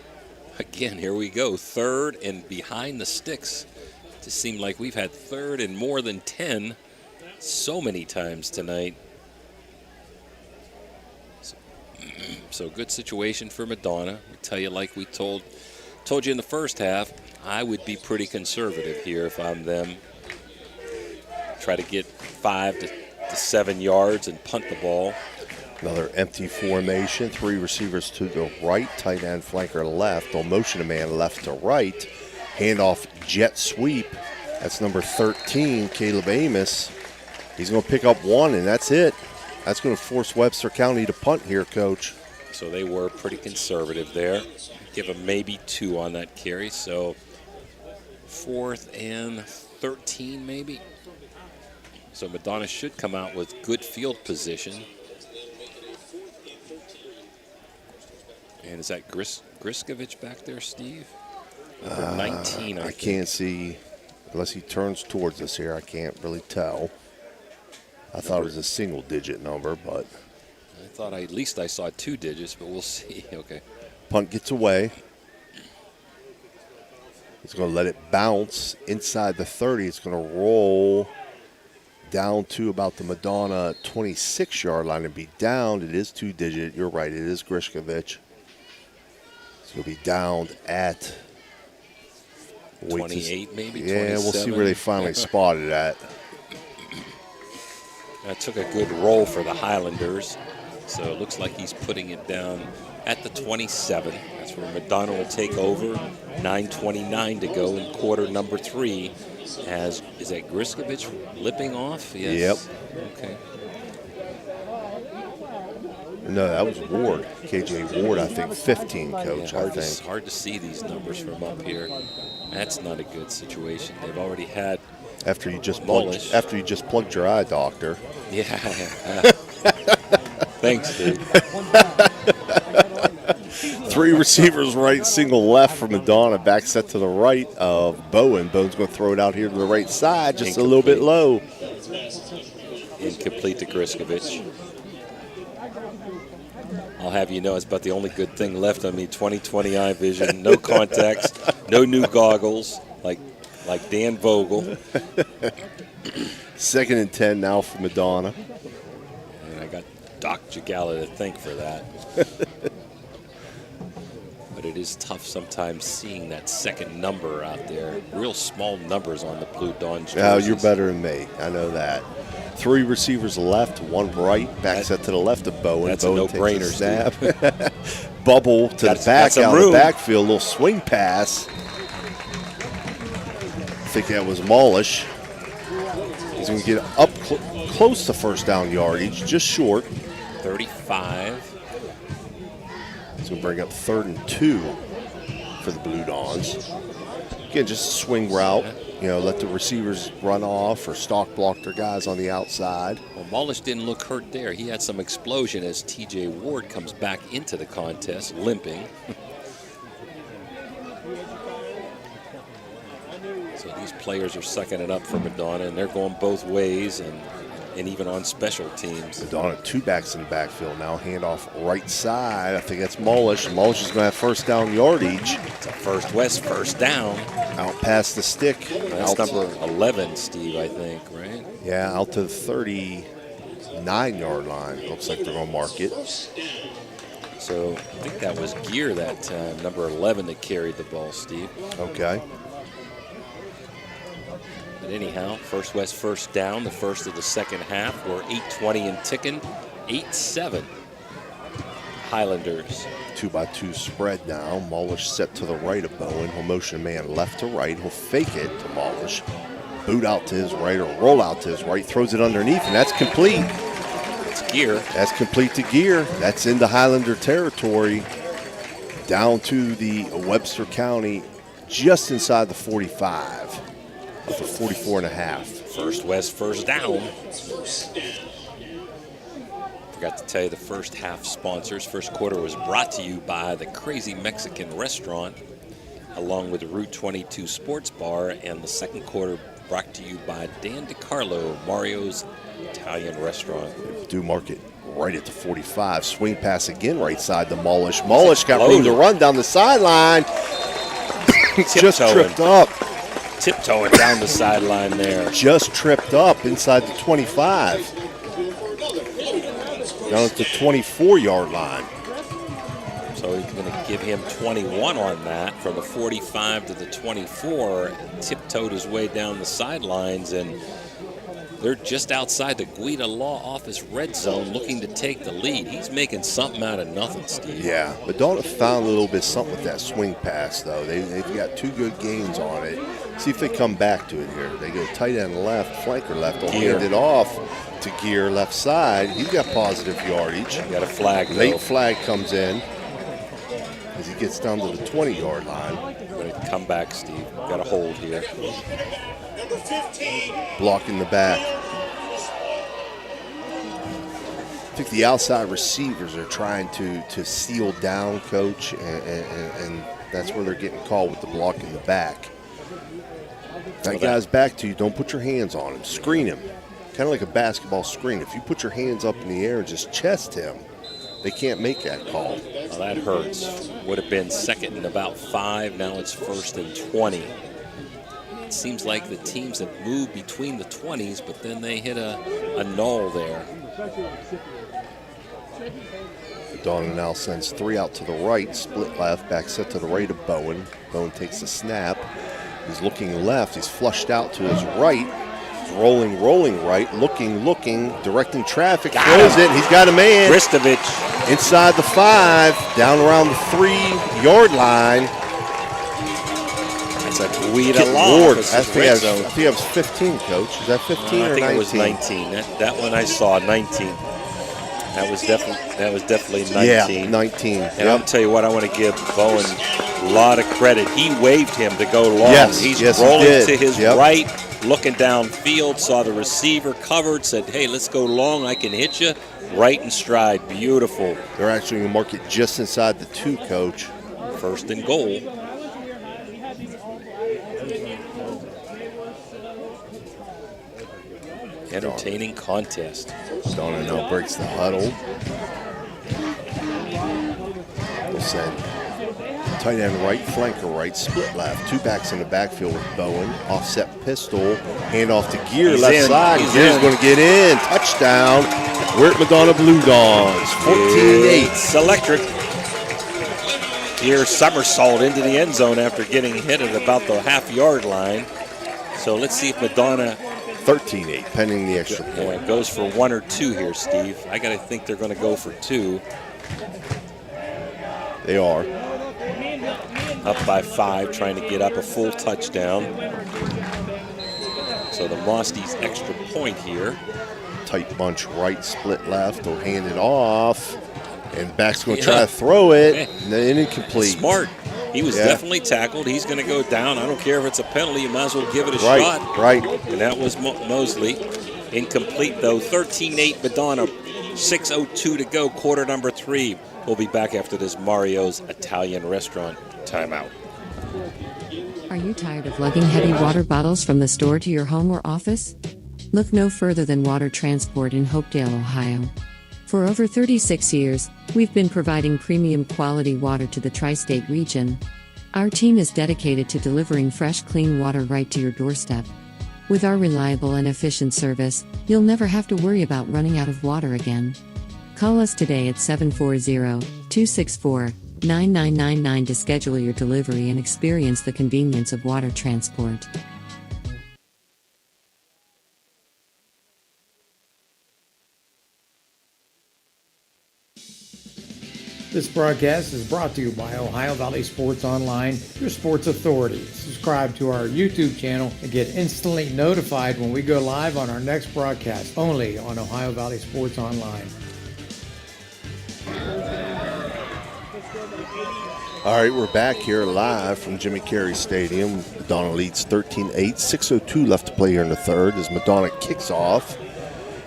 Speaker 3: Again, here we go. 3rd and behind the sticks. It just seemed like we've had 3rd and more than 10 so many times tonight. So good situation for Madonna. We tell you, like we told you in the first half, I would be pretty conservative here if I'm them. Try to get 5 to 7 yards and punt the ball.
Speaker 4: Another empty formation, 3 receivers to the right, tight end flanker left, on motion a man left to right. Handoff jet sweep. That's number 13, Caleb Amos. He's going to pick up 1, and that's it. That's going to force Webster County to punt here, Coach.
Speaker 3: So they were pretty conservative there. Give them maybe 2 on that carry. So 4th and 13 maybe. So Madonna should come out with good field position. And is that Griskovich back there, Steve? Number 19, I think.
Speaker 4: Can't see, unless he turns towards us here, I can't really tell. I thought it was a single-digit number, but...
Speaker 3: I thought at least I saw 2 digits, but we'll see. Okay.
Speaker 4: Punt gets away. He's going to let it bounce inside the 30. It's going to roll down to about the Madonna 26-yard line and be downed. It is 2-digit. You're right. It is Griskovich. He'll be downed at
Speaker 3: 28, maybe?
Speaker 4: Yeah,
Speaker 3: 27.
Speaker 4: we'll see where they finally spot it at.
Speaker 3: That took a good roll for the Highlanders. So it looks like he's putting it down at the 27. That's where Madonna will take over. 9:29 to go in quarter number 3. Is that Griskovich lipping off? Yes.
Speaker 4: Yep.
Speaker 3: Okay.
Speaker 4: No, that was Ward. KJ Ward, I think, 15, Coach,
Speaker 3: Yeah,
Speaker 4: I think.
Speaker 3: hard to see these numbers from up here. That's not a good situation. They've already had
Speaker 4: After you just
Speaker 3: Mullish.
Speaker 4: plugged your eye, doctor.
Speaker 3: Yeah. Thanks, dude.
Speaker 4: 3 receivers right, single left for Madonna. Back set to the right of Bowen. Bowen's going to throw it out here to the right side, just a little bit low.
Speaker 3: Incomplete to Griskovich. I'll have you know it's about the only good thing left on me. 20/20 eye vision, no contacts, no new goggles, like Dan Vogel.
Speaker 4: 2nd and 10 now for Madonna.
Speaker 3: And I got Doc Jagala to thank for that. But it is tough sometimes seeing that second number out there. Real small numbers on the Blue Dawn jerseys.
Speaker 4: Oh, you're better than me. I know that. 3 receivers left, 1 right. Back set to the left of Bowen.
Speaker 3: That's
Speaker 4: Bowen
Speaker 3: a no-brainer,
Speaker 4: takes a snap. Bubble to the back out of the backfield. Little swing pass. I think that was Mullish. He's going to get up close to first down yardage, just short.
Speaker 3: 35.
Speaker 4: He's going to bring up 3rd and 2 for the Blue Dawns. Again, just a swing route. You know, let the receivers run off or stalk block their guys on the outside.
Speaker 3: Well, Mullish didn't look hurt there. He had some explosion as T.J. Ward comes back into the contest, limping. So these players are sucking it up for Madonna, and they're going both ways and even on special teams.
Speaker 4: Madonna, 2 backs in the backfield now. Handoff right side. I think that's Mullish. Mullish is going to have first down yardage.
Speaker 3: It's a First West first down.
Speaker 4: Out past the stick.
Speaker 3: That's number 11, Steve, I think, right?
Speaker 4: Yeah, out to the 39-yard line. Looks like they're going to mark it.
Speaker 3: So I think that was Gear that time, number 11 that carried the ball, Steve.
Speaker 4: Okay.
Speaker 3: But anyhow, First West first down, the first of the second half. We're 8:20 and ticking, 8-7. Highlanders.
Speaker 4: 2-by-2 spread now. Mullish set to the right of Bowen. He'll motion a man left to right. He'll fake it to Mullish. Boot out to his right or roll out to his right. Throws it underneath, and that's complete.
Speaker 3: It's Gear.
Speaker 4: That's complete to Gear. That's into Highlander territory. Down to the Webster County, just inside the 45. Up to 44.5.
Speaker 3: First West first down. Forgot to tell you the first half sponsors. First quarter was brought to you by the Crazy Mexican Restaurant, along with the Route 22 Sports Bar, and the second quarter brought to you by Dan DiCarlo, Mario's Italian Restaurant.
Speaker 4: Do mark it right at the 45. Swing pass again right side to Mullish. Mullish got room to run down the sideline. Just tripped up.
Speaker 3: Tiptoeing down the sideline there.
Speaker 4: Just tripped up inside the 25. Down at the 24-yard line.
Speaker 3: So he's going to give him 21 on that. From the 45 to the 24, tiptoed his way down the sidelines, and they're just outside the Guida Law Office red zone looking to take the lead. He's making something out of nothing, Steve.
Speaker 4: Yeah, but Madonna found a little bit something with that swing pass, though. They've got 2 good gains on it. See if they come back to it here. They go tight end left, flanker left. They'll hand it off to Gear left side. He's got positive yardage.
Speaker 3: Got a flag,
Speaker 4: Late flag comes in as he gets down to the 20-yard line.
Speaker 3: Going to come back, Steve. Got a hold here.
Speaker 12: Number 15.
Speaker 4: Blocking the back. I think the outside receivers are trying to seal down, Coach, and that's where they're getting called with the block in the back. That guy's back to you. Don't put your hands on him. Screen him. Kind of like a basketball screen. If you put your hands up in the air and just chest him, they can't make that call.
Speaker 3: Well, that hurts. Would have been second and about 5. Now it's first and 20. It seems like the teams have moved between the 20s, but then they hit a null there.
Speaker 4: Madonna now sends 3 out to the right, split left, back set to the right of Bowen. Bowen takes the snap. He's looking left. He's flushed out to his right. rolling right, looking, directing traffic, throws it. He's got a man.
Speaker 3: Ristovich.
Speaker 4: Inside the 5, down around the 3-yard line.
Speaker 3: It's a Guida
Speaker 4: Getting
Speaker 3: Law.
Speaker 4: Ward.
Speaker 3: This
Speaker 4: I
Speaker 3: is
Speaker 4: think
Speaker 3: red
Speaker 4: it
Speaker 3: zone.
Speaker 4: was 15, Coach. Is that 15 or 19?
Speaker 3: I think it was 19. That one I saw, 19. That was definitely 19.
Speaker 4: Yeah, 19.
Speaker 3: And I'll tell you what, I want to give Bowen a lot of credit. He waved him to go long.
Speaker 4: Yes,
Speaker 3: He's
Speaker 4: yes,
Speaker 3: rolling
Speaker 4: he did.
Speaker 3: to his
Speaker 4: Yep.
Speaker 3: right, looking downfield, saw the receiver covered, said, hey, let's go long. I can hit you. Right in stride. Beautiful.
Speaker 4: They're actually going to mark it just inside the 2, Coach.
Speaker 3: First and goal. Entertaining contest.
Speaker 4: Donna now breaks the huddle. We'll send tight end right, flanker right, split left. 2 backs in the backfield with Bowen. Offset pistol. Hand off to Gear,
Speaker 3: He's
Speaker 4: left
Speaker 3: in.
Speaker 4: side.
Speaker 3: He's
Speaker 4: Gear's
Speaker 3: in.
Speaker 4: going to get in. Touchdown. We're at Madonna Blue Dawns. 14-8.
Speaker 3: It's electric. Gear somersault into the end zone after getting hit at about the half-yard line. So let's see if Madonna
Speaker 4: 13-8, pending the extra point.
Speaker 3: Goes for 1 or 2 here, Steve. I got to think they're going to go for 2.
Speaker 4: They are.
Speaker 3: Up by 5, trying to get up a full touchdown. So the Mosties extra point here.
Speaker 4: Tight bunch right, split left. They'll hand it off. And back's going to try to throw it. And then incomplete.
Speaker 3: Smart. He was definitely tackled. He's going to go down. I don't care if it's a penalty. You might as well give it a shot.
Speaker 4: Right.
Speaker 3: And that was Mosley. Incomplete, though. 13-8 Madonna. 6:02 to go. Quarter number 3. We'll be back after this Mario's Italian restaurant timeout.
Speaker 14: Are you tired of lugging heavy water bottles from the store to your home or office? Look no further than Water Transport in Hopedale, Ohio. For over 36 years, we've been providing premium quality water to the tri-state region. Our team is dedicated to delivering fresh, clean water right to your doorstep. With our reliable and efficient service, you'll never have to worry about running out of water again. Call us today at 740-264-9999 to schedule your delivery and experience the convenience of water transport.
Speaker 7: This broadcast is brought to you by Ohio Valley Sports Online, your sports authority. Subscribe to our YouTube channel and get instantly notified when we go live on our next broadcast, only on Ohio Valley Sports Online.
Speaker 4: All right, we're back here live from Jimmy Carey Stadium. Madonna leads 13-8, 6:02 left to play here in the third as Madonna kicks off.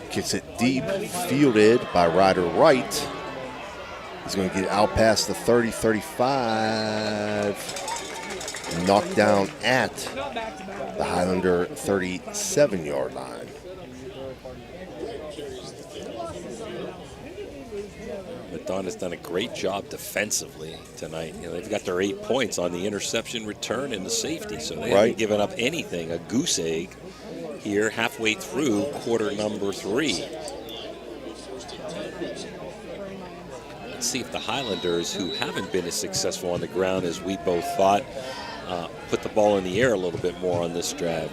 Speaker 4: Kicks it deep, fielded by Ryder Wright. He's going to get out past the 30, 35. Knocked down at the Highlander 37-yard line.
Speaker 3: Madonna's done a great job defensively tonight. You know, they've got their 8 points on the interception return and the safety, so they haven't given up anything. A goose egg here halfway through quarter number 3. Let's see if the Highlanders, who haven't been as successful on the ground as we both thought, put the ball in the air a little bit more on this drive.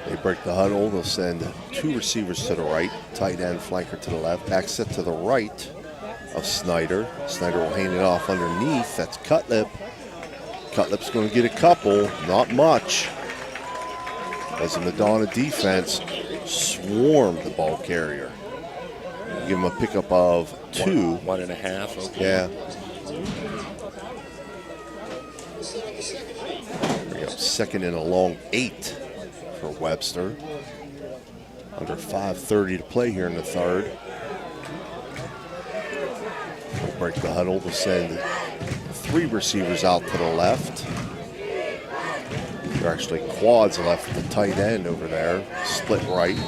Speaker 4: They break the huddle. They'll send 2 receivers to the right, tight end, flanker to the left, back set to the right of Snyder. Snyder will hand it off underneath. That's Cutlip. Cutlip's going to get a couple, not much, as the Madonna defense swarmed the ball carrier. Give him a pickup of 2.
Speaker 3: 1.5. Okay.
Speaker 4: Yeah. Bring up second and a long 8 for Webster. Under 5:30 to play here in the third. We'll break the huddle to send 3 receivers out to the left. They're actually quads left at the tight end over there. Split right.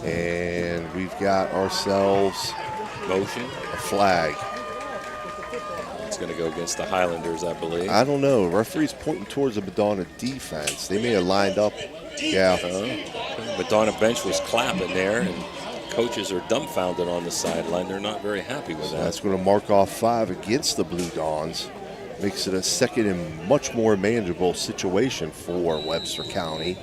Speaker 4: And we've got ourselves
Speaker 3: motion,
Speaker 4: a flag.
Speaker 3: It's going to go against the Highlanders, I believe.
Speaker 4: I don't know. Referee's pointing towards the Madonna defense. They may have lined up. Yeah.
Speaker 3: Madonna bench was clapping there, and coaches are dumbfounded on the sideline. They're not very happy with that.
Speaker 4: That's going to mark off 5 against the Blue Dawns. Makes it a second and much more manageable situation for Webster County.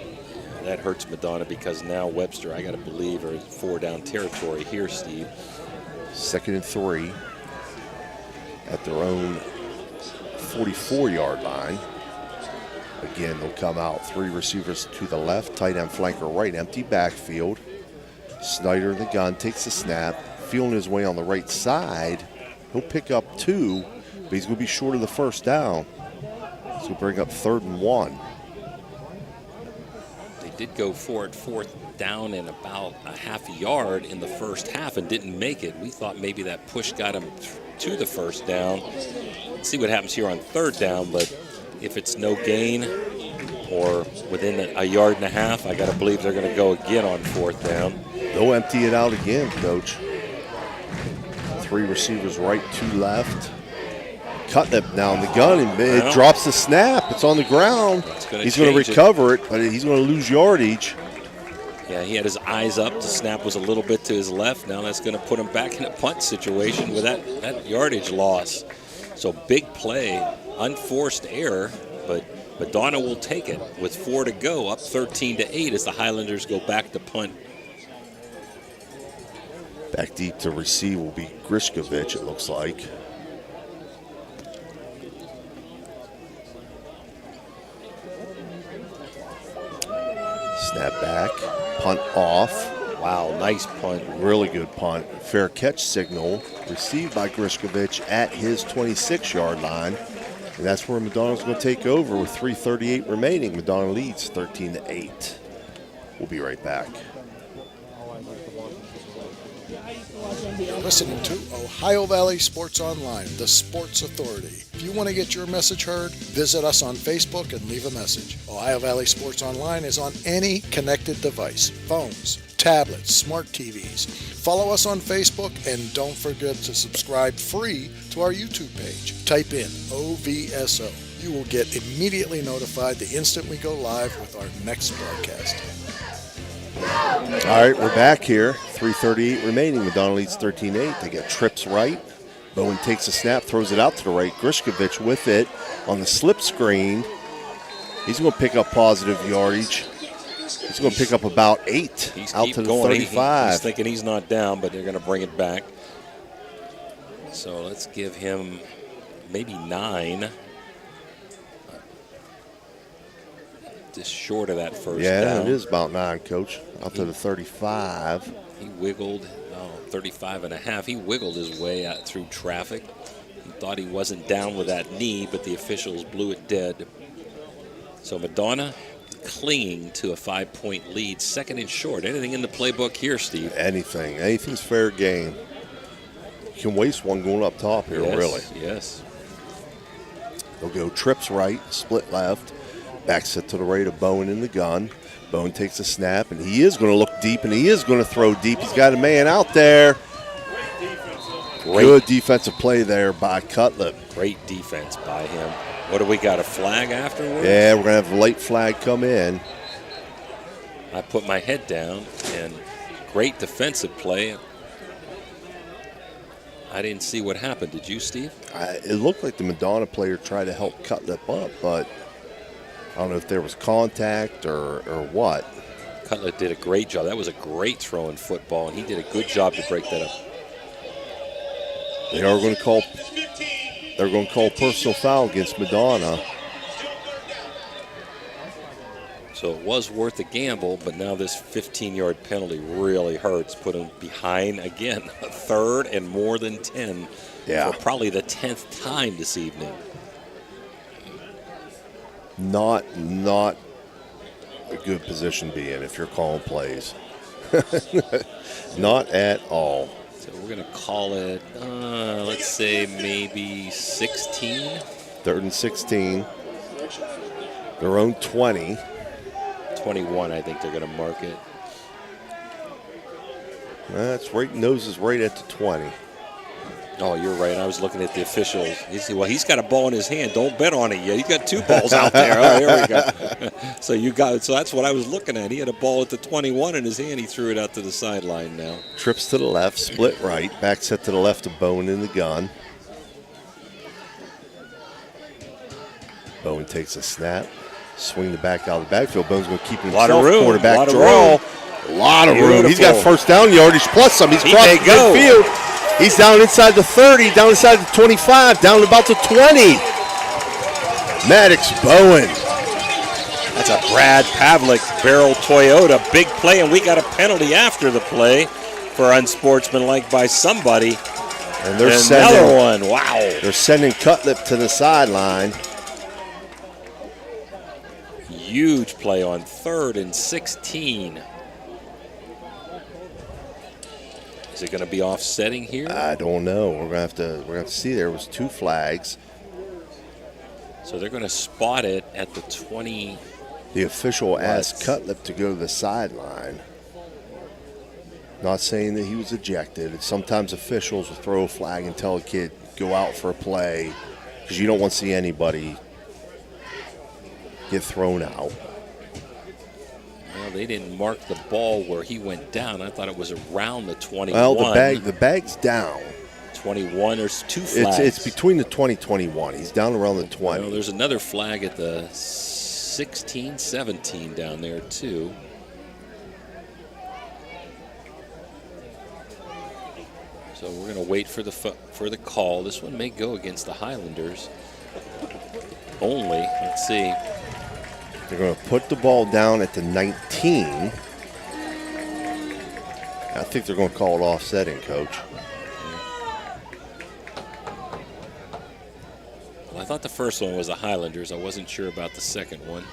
Speaker 3: that hurts Madonna because now Webster, I got to believe, are in 4 down territory here, Steve.
Speaker 4: 2nd and 3 at their own 44-yard line. Again, they'll come out 3 receivers to the left, tight end flanker right, empty backfield. Snyder in the gun takes the snap, feeling his way on the right side. He'll pick up 2, but he's going to be short of the first down. So he'll bring up 3rd and 1.
Speaker 3: They did go for it 4th down and about a half a yard in the first half and didn't make it. We thought maybe that push got him to the first down. Let's see what happens here on 3rd down, but if it's no gain or within a yard and a half, I got to believe they're going to go again on 4th down.
Speaker 4: They'll empty it out again, Coach. 3 receivers right, 2 left. Cutting now in the gun, and it drops the snap. It's on the ground. He's going to recover it, but he's going to lose yardage.
Speaker 3: Yeah, he had his eyes up. The snap was a little bit to his left. Now that's going to put him back in a punt situation with that yardage loss. So big play, unforced error, but Madonna will take it with 4 to go, up 13-8 as the Highlanders go back to punt.
Speaker 4: Back deep to receive will be Grishkovich, it looks like. Snap back, punt off.
Speaker 3: Wow, nice punt.
Speaker 4: Really good punt. Fair catch signal received by Grishkovich at his 26-yard line. And that's where Madonna's going to take over with 3:38 remaining. Madonna leads 13-8. We'll be right back.
Speaker 21: You're listening to Ohio Valley Sports Online, the sports authority. If you want to get your message heard, visit us on Facebook and leave a message. Ohio Valley Sports Online is on any connected device, phones, tablets, smart TVs. Follow us on Facebook and don't forget to subscribe free to our YouTube page. Type in OVSO. You will get immediately notified the instant we go live with our next broadcast.
Speaker 4: All right, we're back here. 3:38 remaining. Madonna leads 13-8. They get trips right. Bowen takes a snap, throws it out to the right. Grishkovich with it on the slip screen. He's going to pick up positive yardage. He's going to pick up about 8 out to the 35.
Speaker 3: He's thinking he's not down, but they're going to bring it back. So let's give him maybe 9. Just short of that first down.
Speaker 4: Yeah, it is about 9, Coach. Out to the 35.
Speaker 3: He wiggled, 35 and a half. He wiggled his way out through traffic. He thought he wasn't down with that knee, but the officials blew it dead. So Madonna clinging to a 5-point lead, 2nd and short. Anything in the playbook here, Steve?
Speaker 4: Anything. Anything's fair game. You can waste one going up top here, really.
Speaker 3: Yes.
Speaker 4: They'll go trips right, split left. Back set to the right of Bowen in the gun. Bowen takes a snap, and he is going to look deep, and he is going to throw deep. He's got a man out there. Good defensive play there by Cutlip.
Speaker 3: Great defense by him. What do we got, a flag afterwards?
Speaker 4: Yeah, we're going to have a late flag come in.
Speaker 3: I put my head down, and great defensive play. I didn't see what happened. Did you, Steve?
Speaker 4: It looked like the Madonna player tried to help Cutlip up, but I don't know if there was contact or what.
Speaker 3: Cutler did a great job. That was a great throw in football, and he did a good job to break that up.
Speaker 4: They are going to call. They're going to call personal foul against Madonna.
Speaker 3: So it was worth a gamble, but now this 15-yard penalty really hurts. Put him behind again, a 3rd and more than 10 for probably the 10th time this evening.
Speaker 4: Not a good position to be in if you're calling plays. Not at all.
Speaker 3: So we're going to call it, let's say maybe 16.
Speaker 4: 3rd and 16. Their own 20.
Speaker 3: 21, I think they're going to mark it.
Speaker 4: That's right. Nose is right at the 20.
Speaker 3: Oh, you're right. I was looking at the officials. He's got a ball in his hand. Don't bet on it yet. He's got 2 balls out there. Oh, here we go. So that's what I was looking at. He had a ball at the 21 in his hand. He threw it out to the sideline now.
Speaker 4: Trips to the left, split right. Back set to the left of Bowen in the gun. Bowen takes a snap, Swing the back out of the backfield. Bone's going to keep
Speaker 3: Lot
Speaker 4: himself
Speaker 3: of room,
Speaker 4: quarterback
Speaker 3: lot of
Speaker 4: draw.
Speaker 3: room.
Speaker 4: A lot of room.
Speaker 3: Beautiful.
Speaker 4: He's got first down yardage plus some. He's
Speaker 3: He
Speaker 4: crossing
Speaker 3: may go.
Speaker 4: midfield. He's down inside the 30, down inside the 25, down about the 20. Maddox Bowen.
Speaker 3: That's a Brad Pavlik barrel Toyota. Big play, and we got a penalty after the play for unsportsmanlike by somebody.
Speaker 4: And they're
Speaker 3: another one. Wow.
Speaker 4: They're sending Cutlip to the sideline.
Speaker 3: Huge play on 3rd and 16. Is it going to be offsetting here?
Speaker 4: I don't know. We're gonna have to see. There was 2 flags.
Speaker 3: So they're going to spot it at the 20.
Speaker 4: The official asked Cutlip to go to the sideline. Not saying that he was ejected. Sometimes officials will throw a flag and tell a kid, go out for a play, because you don't want to see anybody get thrown out.
Speaker 3: Well, they didn't mark the ball where he went down. I thought it was around the 21.
Speaker 4: Well, the bag's down.
Speaker 3: 21, there's 2 flags.
Speaker 4: It's between the 20-21. He's down around the 20.
Speaker 3: Well, there's another flag at the 16-17 down there, too. So we're going to wait for the call. This one may go against the Highlanders. Only, let's see.
Speaker 4: They're going to put the ball down at the 19. I think they're going to call it offsetting, Coach.
Speaker 3: Well, I thought the first one was the Highlanders. I wasn't sure about the second one.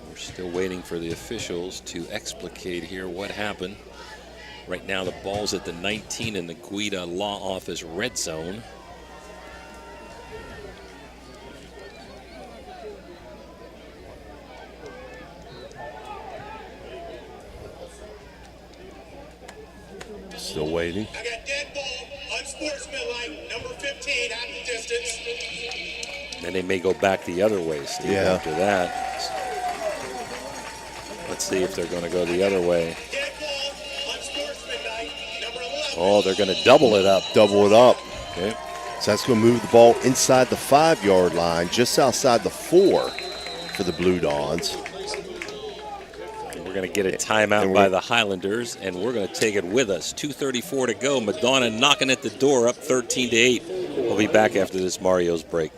Speaker 3: We're still waiting for the officials to explicate here what happened. Right now the ball's at the 19 in the Guida Law Office red zone.
Speaker 4: Still waiting.
Speaker 12: I got dead ball, unsportsmanlike, number 15, half the distance.
Speaker 3: Then they may go back the other way, Steve,
Speaker 4: Yeah.
Speaker 3: after that. Let's see if they're going to go the other way. Oh, they're going to double it up.
Speaker 4: Double it up.
Speaker 3: Okay.
Speaker 4: So that's going to move the ball inside the 5-yard line, just outside the 4 for the Blue Dons.
Speaker 3: We're going to get a timeout by the Highlanders, and we're going to take it with us. 2:34 to go. Madonna knocking at the door, up 13-8. We'll be back after this Mario's break.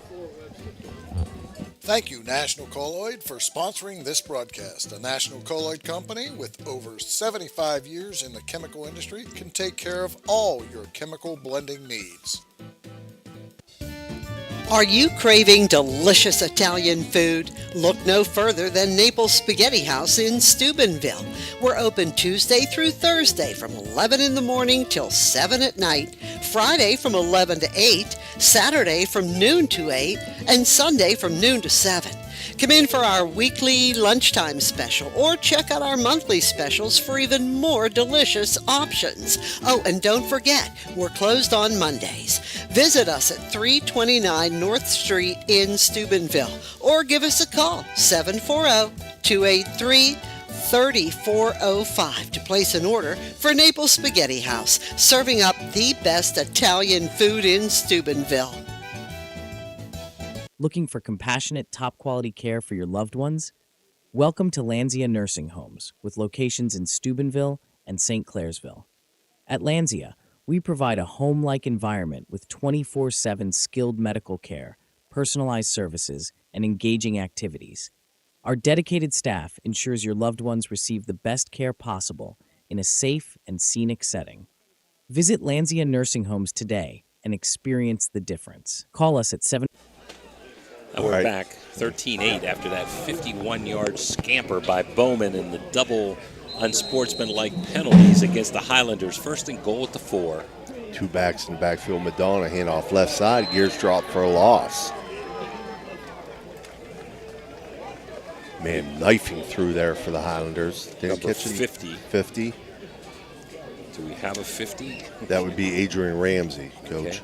Speaker 21: Thank you, National Colloid, for sponsoring this broadcast. A National Colloid company with over 75 years in the chemical industry can take care of all your chemical blending needs.
Speaker 10: Are you craving delicious Italian food? Look no further than Naples Spaghetti House in Steubenville. We're open Tuesday through Thursday from 11 in the morning till 7 at night, Friday from 11 to 8, Saturday from noon to 8, and Sunday from noon to 7. Come in for our weekly lunchtime special or check out our monthly specials for even more delicious options. Oh, and don't forget, we're closed on Mondays. Visit us at 329 North Street in Steubenville or give us a call, 740-283-3405 to place an order for Naples Spaghetti House, serving up the best Italian food in Steubenville.
Speaker 8: Looking for compassionate, top-quality care for your loved ones? Welcome to Lanzia Nursing Homes, with locations in Steubenville and St. Clairsville. At Lanzia, we provide a home-like environment with 24/7 skilled medical care, personalized services, and engaging activities. Our dedicated staff ensures your loved ones receive the best care possible in a safe and scenic setting. Visit Lanzia Nursing Homes today and experience the difference. Call us at 7...
Speaker 3: And we're back 13-8 after that 51-yard scamper by Bowman and the double unsportsmanlike penalties against the Highlanders. First and goal at the 4.
Speaker 4: 2 backs in the backfield. Madonna handoff left side. Gears drop for a loss. Man, knifing through there for the Highlanders. Didn't
Speaker 3: Number
Speaker 4: catch him.
Speaker 3: 50.
Speaker 4: 50.
Speaker 3: Do we have a 50?
Speaker 4: That would be Adrian Ramsey, Coach.
Speaker 3: Okay.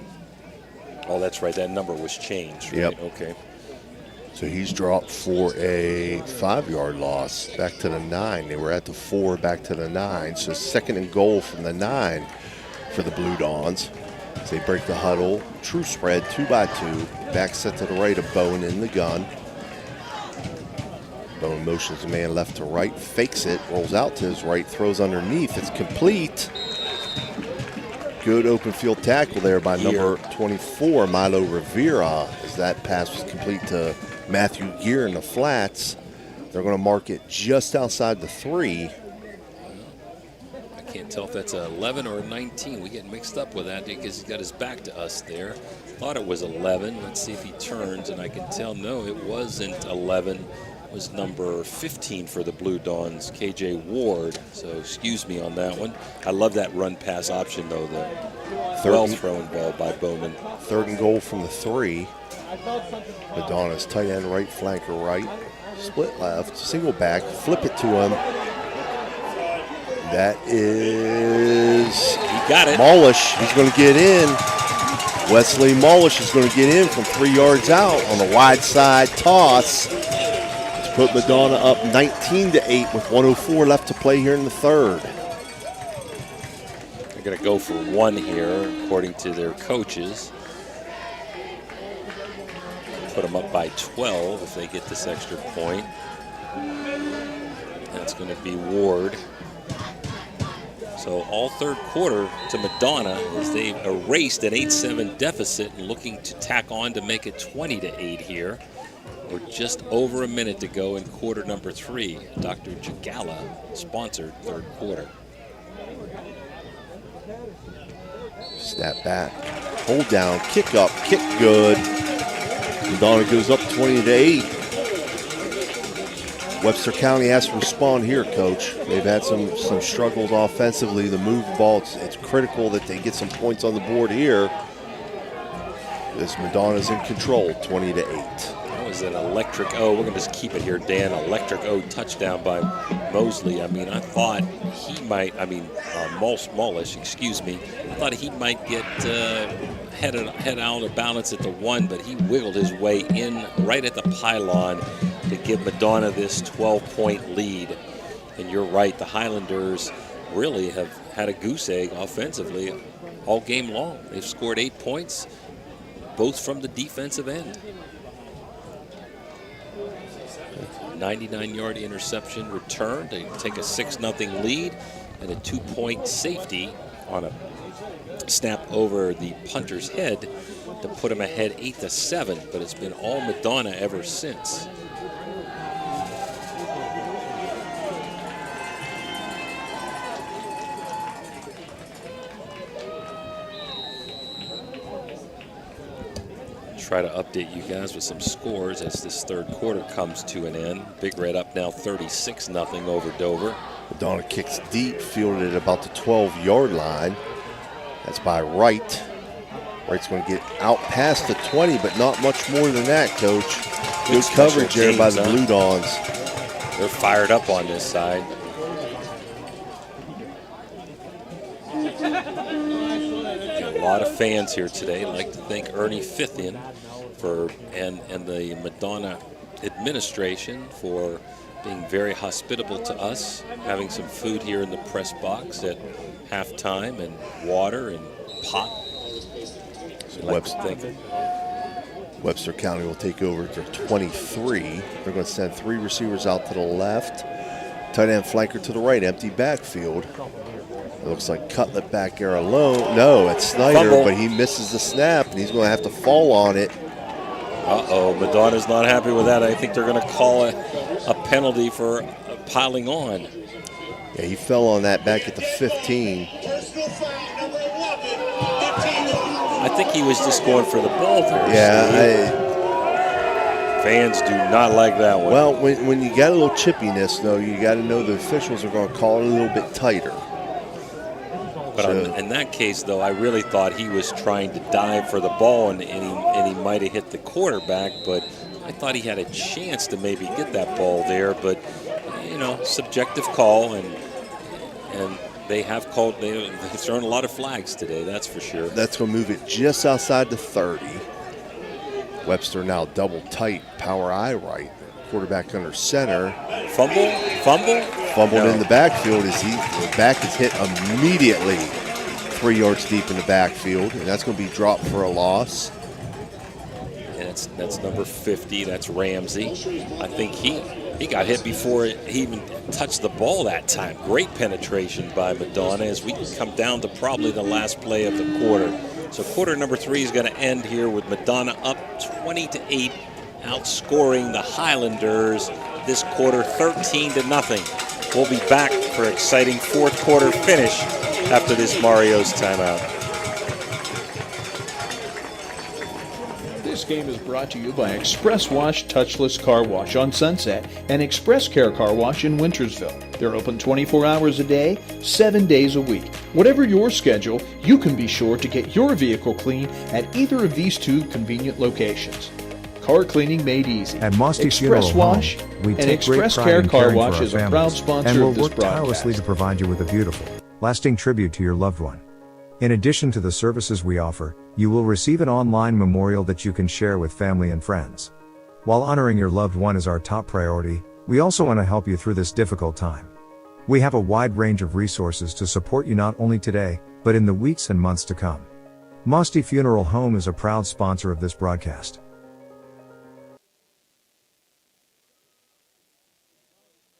Speaker 3: Oh, that's right. That number was changed. Right?
Speaker 4: Yep.
Speaker 3: Okay.
Speaker 4: So he's dropped for a 5-yard loss back to the 9. They were at the 4, back to the 9. So 2nd and goal from the 9 for the Blue Dons. As they break the huddle, true spread, 2x2. Back set to the right of Bowen in the gun. Bowen motions the man left to right, fakes it, rolls out to his right, throws underneath. It's complete. Good open field tackle there by number 24, Milo Rivera, as that pass was complete to Matthew Gear in the flats. They're going to mark it just outside the 3.
Speaker 11: I can't tell if that's 11 or 19. We get mixed up with that because he's got his back to us there. Thought it was 11. Let's see if he turns, and I can tell no, it wasn't 11. It was number 15 for the Blue Dons, KJ Ward. So excuse me on that one. I love that run pass option though. The well-thrown ball by Bowman.
Speaker 4: 3rd and goal from the 3. Madonna's tight end right, flanker right, split left, single back, flip it to him. That is
Speaker 11: he got it.
Speaker 4: Maulish. He's going to get in. Wesley Maulish is going to get in from 3 yards out on the wide side toss. To put Madonna up 19-8 with 1:04 left to play here in the 3rd.
Speaker 11: They're going to go for 1 here, according to their coaches. Put them up by 12 if they get this extra point. That's going to be Ward. So all 3rd quarter to Madonna as they've erased an 8-7 deficit and looking to tack on to make it 20-8 here. We're just over a minute to go in quarter number 3. Dr. Jagala sponsored 3rd quarter.
Speaker 4: Snap back, hold down, kick up, kick good. Madonna goes up 20-8. Webster County has to respond here, Coach. They've had some struggles offensively. The move ball, it's critical that they get some points on the board here. As Madonna's in control, 20-8.
Speaker 11: That was an electric we're going to just keep it here, Dan. Electric touchdown by Mosley. I mean, I thought he might, Maulish, excuse me. I thought he might get head out of balance at the 1, but he wiggled his way in right at the pylon to give Madonna this 12-point lead. And you're right, the Highlanders really have had a goose egg offensively all game long. They've scored 8 points, both from the defensive end. 99-yard interception return. They take a 6-0 lead and a 2-point safety on a snap over the punter's head to put him ahead 8-7, but it's been all Madonna ever since. Try to update you guys with some scores as this 3rd quarter comes to an end. Big Red up now 36-0 over Dover.
Speaker 4: Madonna kicks deep, fielded at about the 12-yard line. That's by Wright. Wright's going to get out past the 20, but not much more than that, Coach. Good coverage there by the Blue Dons.
Speaker 11: They're fired up on this side. A lot of fans here today. I'd like to thank Ernie Fithian and the Madonna administration for being very hospitable to us, having some food here in the press box at halftime and water and pop.
Speaker 4: Webster County will take over to 23. They're going to send 3 receivers out to the left. Tight end flanker to the right, empty backfield. It looks like Cutlet back there alone. No, it's Snyder,
Speaker 11: Fumble.
Speaker 4: But he misses the snap, and he's going to have to fall on it.
Speaker 11: Uh-oh, Madonna's not happy with that. I think they're going to call a penalty for piling on.
Speaker 4: Yeah, he fell on that back at the 15.
Speaker 11: I think he was just going for the ball there.
Speaker 4: Yeah,
Speaker 11: fans do not like that one.
Speaker 4: Well, when you got a little chippiness, though, you got to know the officials are going to call it a little bit tighter.
Speaker 11: But in that case, though, I really thought he was trying to dive for the ball, and he might have hit the quarterback, but I thought he had a chance to maybe get that ball there. But, subjective call, and they have called, they've thrown a lot of flags today, that's for sure.
Speaker 4: That's going to move it just outside the 30. Webster now double tight, power I right. Quarterback under center.
Speaker 11: Fumbled
Speaker 4: In the backfield as the back is hit immediately 3 yards deep in the backfield, and that's going to be dropped for a loss.
Speaker 11: And that's number 50. That's Ramsey. I think he got hit before he even touched the ball that time. Great penetration by Madonna as we come down to probably the last play of the quarter. So quarter number 3 is going to end here with Madonna up 20-8, outscoring the Highlanders this quarter 13-0. We'll be back for an exciting fourth quarter finish after this Mario's timeout.
Speaker 9: This game is brought to you by Express Wash Touchless Car Wash on Sunset and Express Care Car Wash in Wintersville. They're open 24 hours a day, 7 days a week. Whatever your schedule, you can be sure to get your vehicle clean at either of these 2 convenient locations. Car cleaning made easy.
Speaker 1: At Mosty
Speaker 9: Express
Speaker 1: Funeral
Speaker 9: Wash
Speaker 1: Home, we
Speaker 9: and
Speaker 1: take
Speaker 9: Express
Speaker 1: great pride
Speaker 9: Care
Speaker 1: in
Speaker 9: Car
Speaker 1: caring
Speaker 9: Wash
Speaker 1: for our
Speaker 9: is a proud
Speaker 1: families,
Speaker 9: sponsor
Speaker 1: and
Speaker 9: of
Speaker 1: we'll
Speaker 9: this
Speaker 1: work tirelessly
Speaker 9: broadcast.
Speaker 1: to provide you with a beautiful, lasting tribute to your loved one. In addition to the services we offer, you will receive an online memorial that you can share with family and friends. While honoring your loved one is our top priority, we also want to help you through this difficult time. We have a wide range of resources to support you not only today, but in the weeks and months to come. Mosty Funeral Home is a proud sponsor of this broadcast.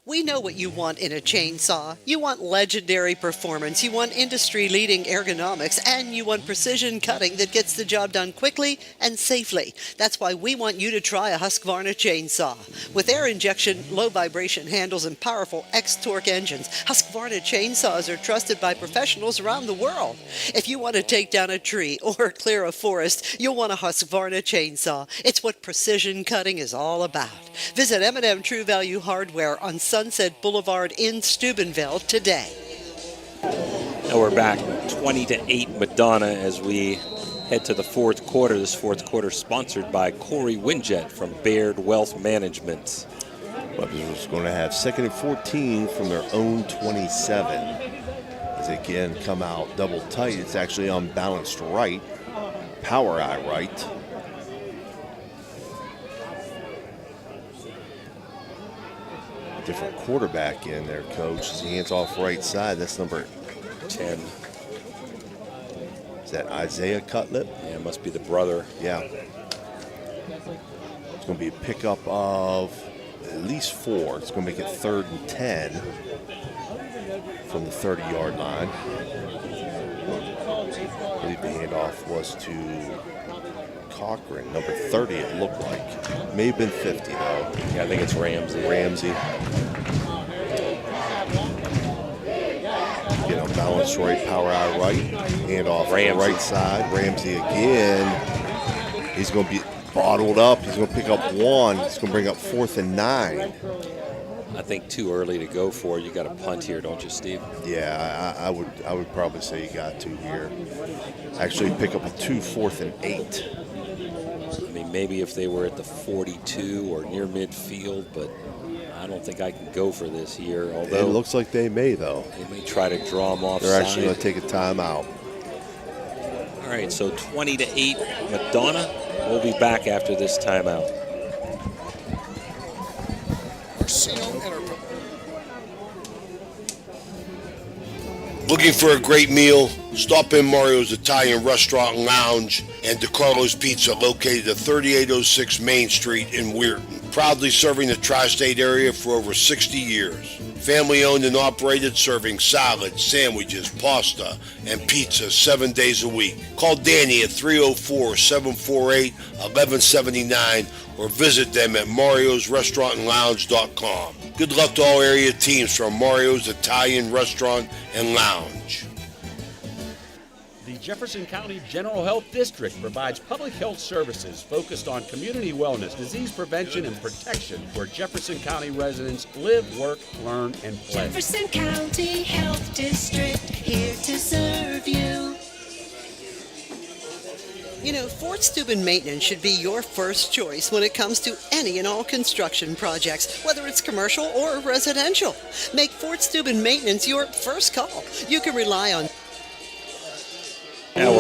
Speaker 10: We know what you want in a chainsaw. You want legendary performance, you want industry-leading ergonomics, and you want precision cutting that gets the job done quickly and safely. That's why we want you to try a Husqvarna chainsaw. With air injection, low vibration handles, and powerful X-Torque engines, Husqvarna chainsaws are trusted by professionals around the world. If you want to take down a tree or clear a forest, you'll want a Husqvarna chainsaw. It's what precision cutting is all about. Visit M&M True Value Hardware on Sunset Boulevard in Steubenville today.
Speaker 11: Now we're back 20-8 Madonna as we head to the fourth quarter. This fourth quarter sponsored by Corey Winjet from Baird Wealth Management.
Speaker 4: Webster's going to have 2nd and 14 from their own 27. As they again come out double tight, it's actually unbalanced right, power eye right. Different quarterback in there, coach. As he hands off right side, that's number
Speaker 11: 10.
Speaker 4: Is that Isaiah Cutlip?
Speaker 11: Yeah, it must be the brother.
Speaker 4: Yeah. It's going to be a pickup of at least 4. It's going to make it 3rd and 10 from the 30-yard line. I believe the handoff was to Cochran, number 30 it looked like. May have been 50 though.
Speaker 11: Yeah, I think it's Ramsey.
Speaker 4: Get on balance right, power eye right. Handoff to the right side. Ramsey again. He's going to be bottled up. He's going to pick up 1. He's going to bring up 4th and 9.
Speaker 11: I think too early to go for it. You got to punt here, don't you, Steve?
Speaker 4: Yeah, I would probably say you got to here. Actually pick up a 2, 4th and 8.
Speaker 11: I mean, maybe if they were at the 42 or near midfield, but I don't think I can go for this here. Although
Speaker 4: it looks like they may, though.
Speaker 11: They may try to draw them off.
Speaker 4: They're actually going to take a timeout.
Speaker 11: All right, so 20-8 Madonna. We'll be back after this timeout.
Speaker 18: Looking for a great meal? Stop in Mario's Italian Restaurant and Lounge and DeCarlo's Pizza, located at 3806 Main Street in Weirton. Proudly serving the tri-state area for over 60 years. Family owned and operated, serving salads, sandwiches, pasta, and pizza 7 days a week. Call Danny at 304-748-1179 or visit them at mariosrestaurantandlounge.com. Good luck to all area teams from Mario's Italian Restaurant and Lounge.
Speaker 22: The Jefferson County General Health District provides public health services focused on community wellness, disease prevention, and protection where Jefferson County residents live, work, learn, and play.
Speaker 13: Jefferson County Health District, here to serve you.
Speaker 10: You know, Fort Steuben Maintenance should be your first choice when it comes to any and all construction projects, whether it's commercial or residential. Make Fort Steuben Maintenance your first call. You can rely on...
Speaker 11: Now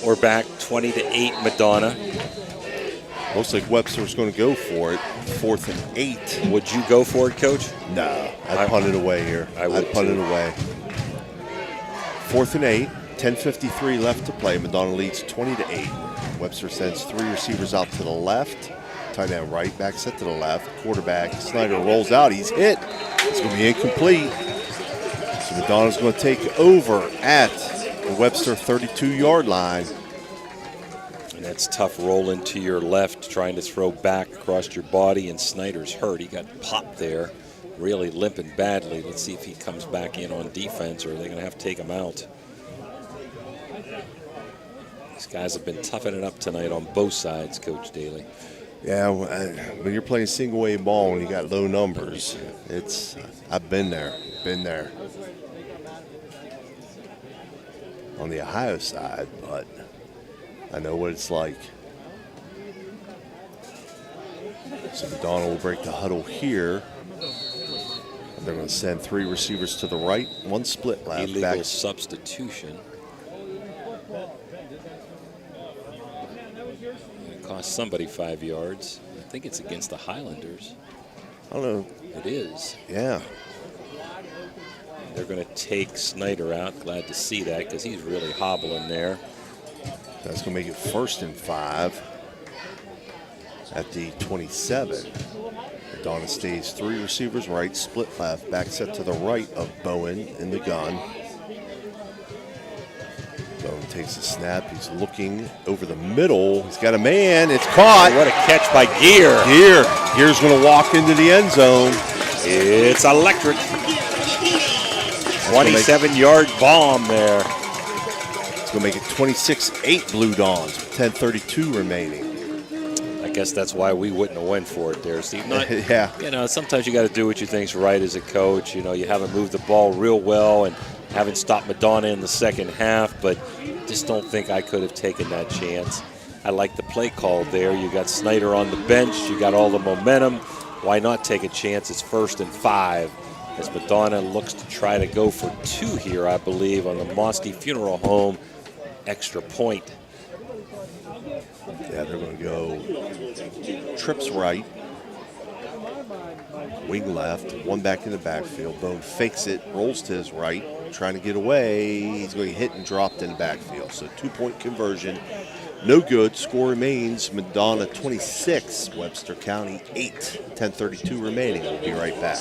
Speaker 11: we're back 20-8 Madonna.
Speaker 4: Looks like Webster's going to go for it. 4th and 8.
Speaker 11: Would you go for it, Coach?
Speaker 4: No, I'd punt it away here.
Speaker 11: I'd
Speaker 4: punt
Speaker 11: too.
Speaker 4: it away. 4th and 8. 10:53 left to play. Madonna leads 20-8. Webster sends 3 receivers out to the left. Tight end right, back set to the left. Quarterback Snyder rolls out. He's hit. It's going to be incomplete. So Madonna's going to take over at the Webster 32-yard line.
Speaker 11: And that's tough rolling to your left, trying to throw back across your body, and Snyder's hurt. He got popped there, really limping badly. Let's see if he comes back in on defense, or are they going to have to take him out? These guys have been toughing it up tonight on both sides, Coach Daly.
Speaker 4: Yeah, when you're playing single A ball and you got low numbers, I've been there, on the Ohio side, but I know what it's like. So Madonna will break the huddle here. And they're going to send 3 receivers to the right, 1 split left.
Speaker 11: Illegal substitution. It cost somebody 5 yards. I think it's against the Highlanders.
Speaker 4: I don't know.
Speaker 11: It is.
Speaker 4: Yeah.
Speaker 11: They're going to take Snyder out. Glad to see that because he's really hobbling there.
Speaker 4: That's going to make it 1st and 5 at the 27. Madonna stays 3 receivers right, split left, back set to the right of Bowen in the gun. Bowen takes a snap. He's looking over the middle. He's got a man. It's caught.
Speaker 11: What a catch by Gear.
Speaker 4: Gear's going to walk into the end zone.
Speaker 11: It's electric. 27-yard bomb there.
Speaker 4: It's going to make it 26-8 Blue Dawns with 10:32 remaining.
Speaker 11: I guess that's why we wouldn't have went for it there, Steve.
Speaker 4: Yeah.
Speaker 11: You know, sometimes you got to do what you think's right as a coach. You know, you haven't moved the ball real well and haven't stopped Madonna in the second half, but just don't think I could have taken that chance. I like the play call there. You got Snyder on the bench. You got all the momentum. Why not take a chance? It's 1st and 5 as Madonna looks to try to go for 2 here, I believe, on the Mosty Funeral Home extra point.
Speaker 4: Yeah, they're going to go trips right, wing left, 1 back in the backfield. Bone fakes it, rolls to his right, trying to get away. He's going to get hit and dropped in the backfield. So 2-point conversion, no good. Score remains Madonna 26, Webster County 8. 10:32 remaining. We'll be right back.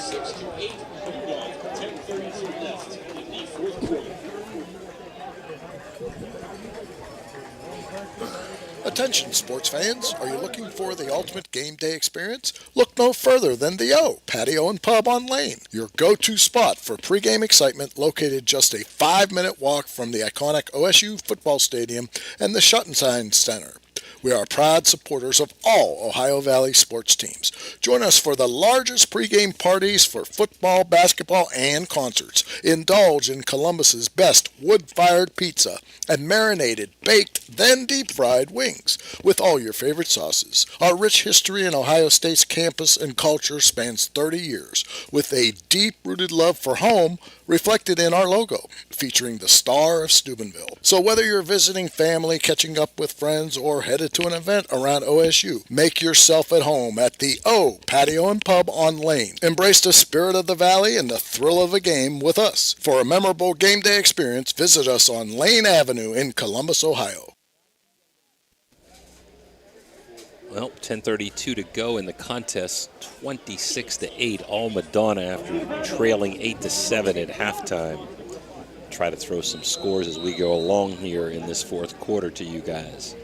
Speaker 21: Attention sports fans, are you looking for the ultimate game day experience? Look no further than the O Patio and Pub on Lane, your go-to spot for pregame excitement, located just a 5-minute walk from the iconic OSU football stadium and the Schottenstein Center. We are proud supporters of all Ohio Valley sports teams. Join us for the largest pregame parties for football, basketball, and concerts. Indulge in Columbus's best wood-fired pizza and marinated, baked, then deep-fried wings with all your favorite sauces. Our rich history in Ohio State's campus and culture spans 30 years, with a deep-rooted love for home reflected in our logo, featuring the Star of Steubenville. So whether you're visiting family, catching up with friends, or headed to an event around OSU, make yourself at home at the O Patio and Pub on Lane. Embrace the spirit of the Valley and the thrill of a game with us. For a memorable game day experience, visit us on Lane Avenue in Columbus, Ohio.
Speaker 11: Well, 10:32 to go in the contest, 26-8, all Madonna after trailing 8-7 at halftime. Try to throw some scores as we go along here in this 4th quarter to you guys.